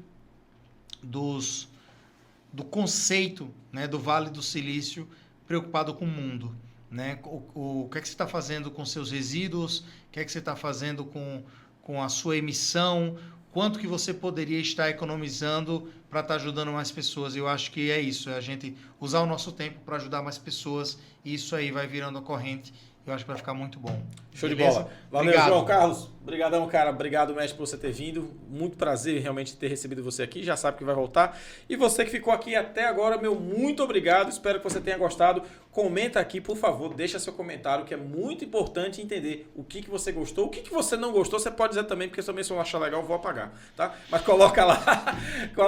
do conceito, né, do Vale do Silício preocupado com o mundo. Né? O que é que você está fazendo com seus resíduos? O que é que você está fazendo com a sua emissão? Quanto que você poderia estar economizando para estar ajudando mais pessoas? Eu acho que é isso, é a gente usar o nosso tempo para ajudar mais pessoas, e isso aí vai virando a corrente. Eu acho que vai ficar muito bom. Show Beleza? De bola. Valeu, obrigado. João Carlos. Obrigadão, cara. Obrigado, mestre, por você ter vindo. Muito prazer realmente ter recebido você aqui. Já sabe que vai voltar. E você que ficou aqui até agora, meu muito obrigado. Espero que você tenha gostado. Comenta aqui, por favor. Deixa seu comentário, que é muito importante entender o que você gostou. O que você não gostou, você pode dizer também, porque também se eu achar legal, eu vou apagar. Tá? Mas coloca lá.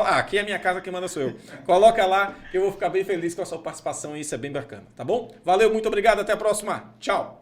Aqui é a minha casa, quem manda sou eu. Coloca lá, que eu vou ficar bem feliz com a sua participação e isso é bem bacana. Tá bom? Valeu, muito obrigado. Até a próxima. Tchau.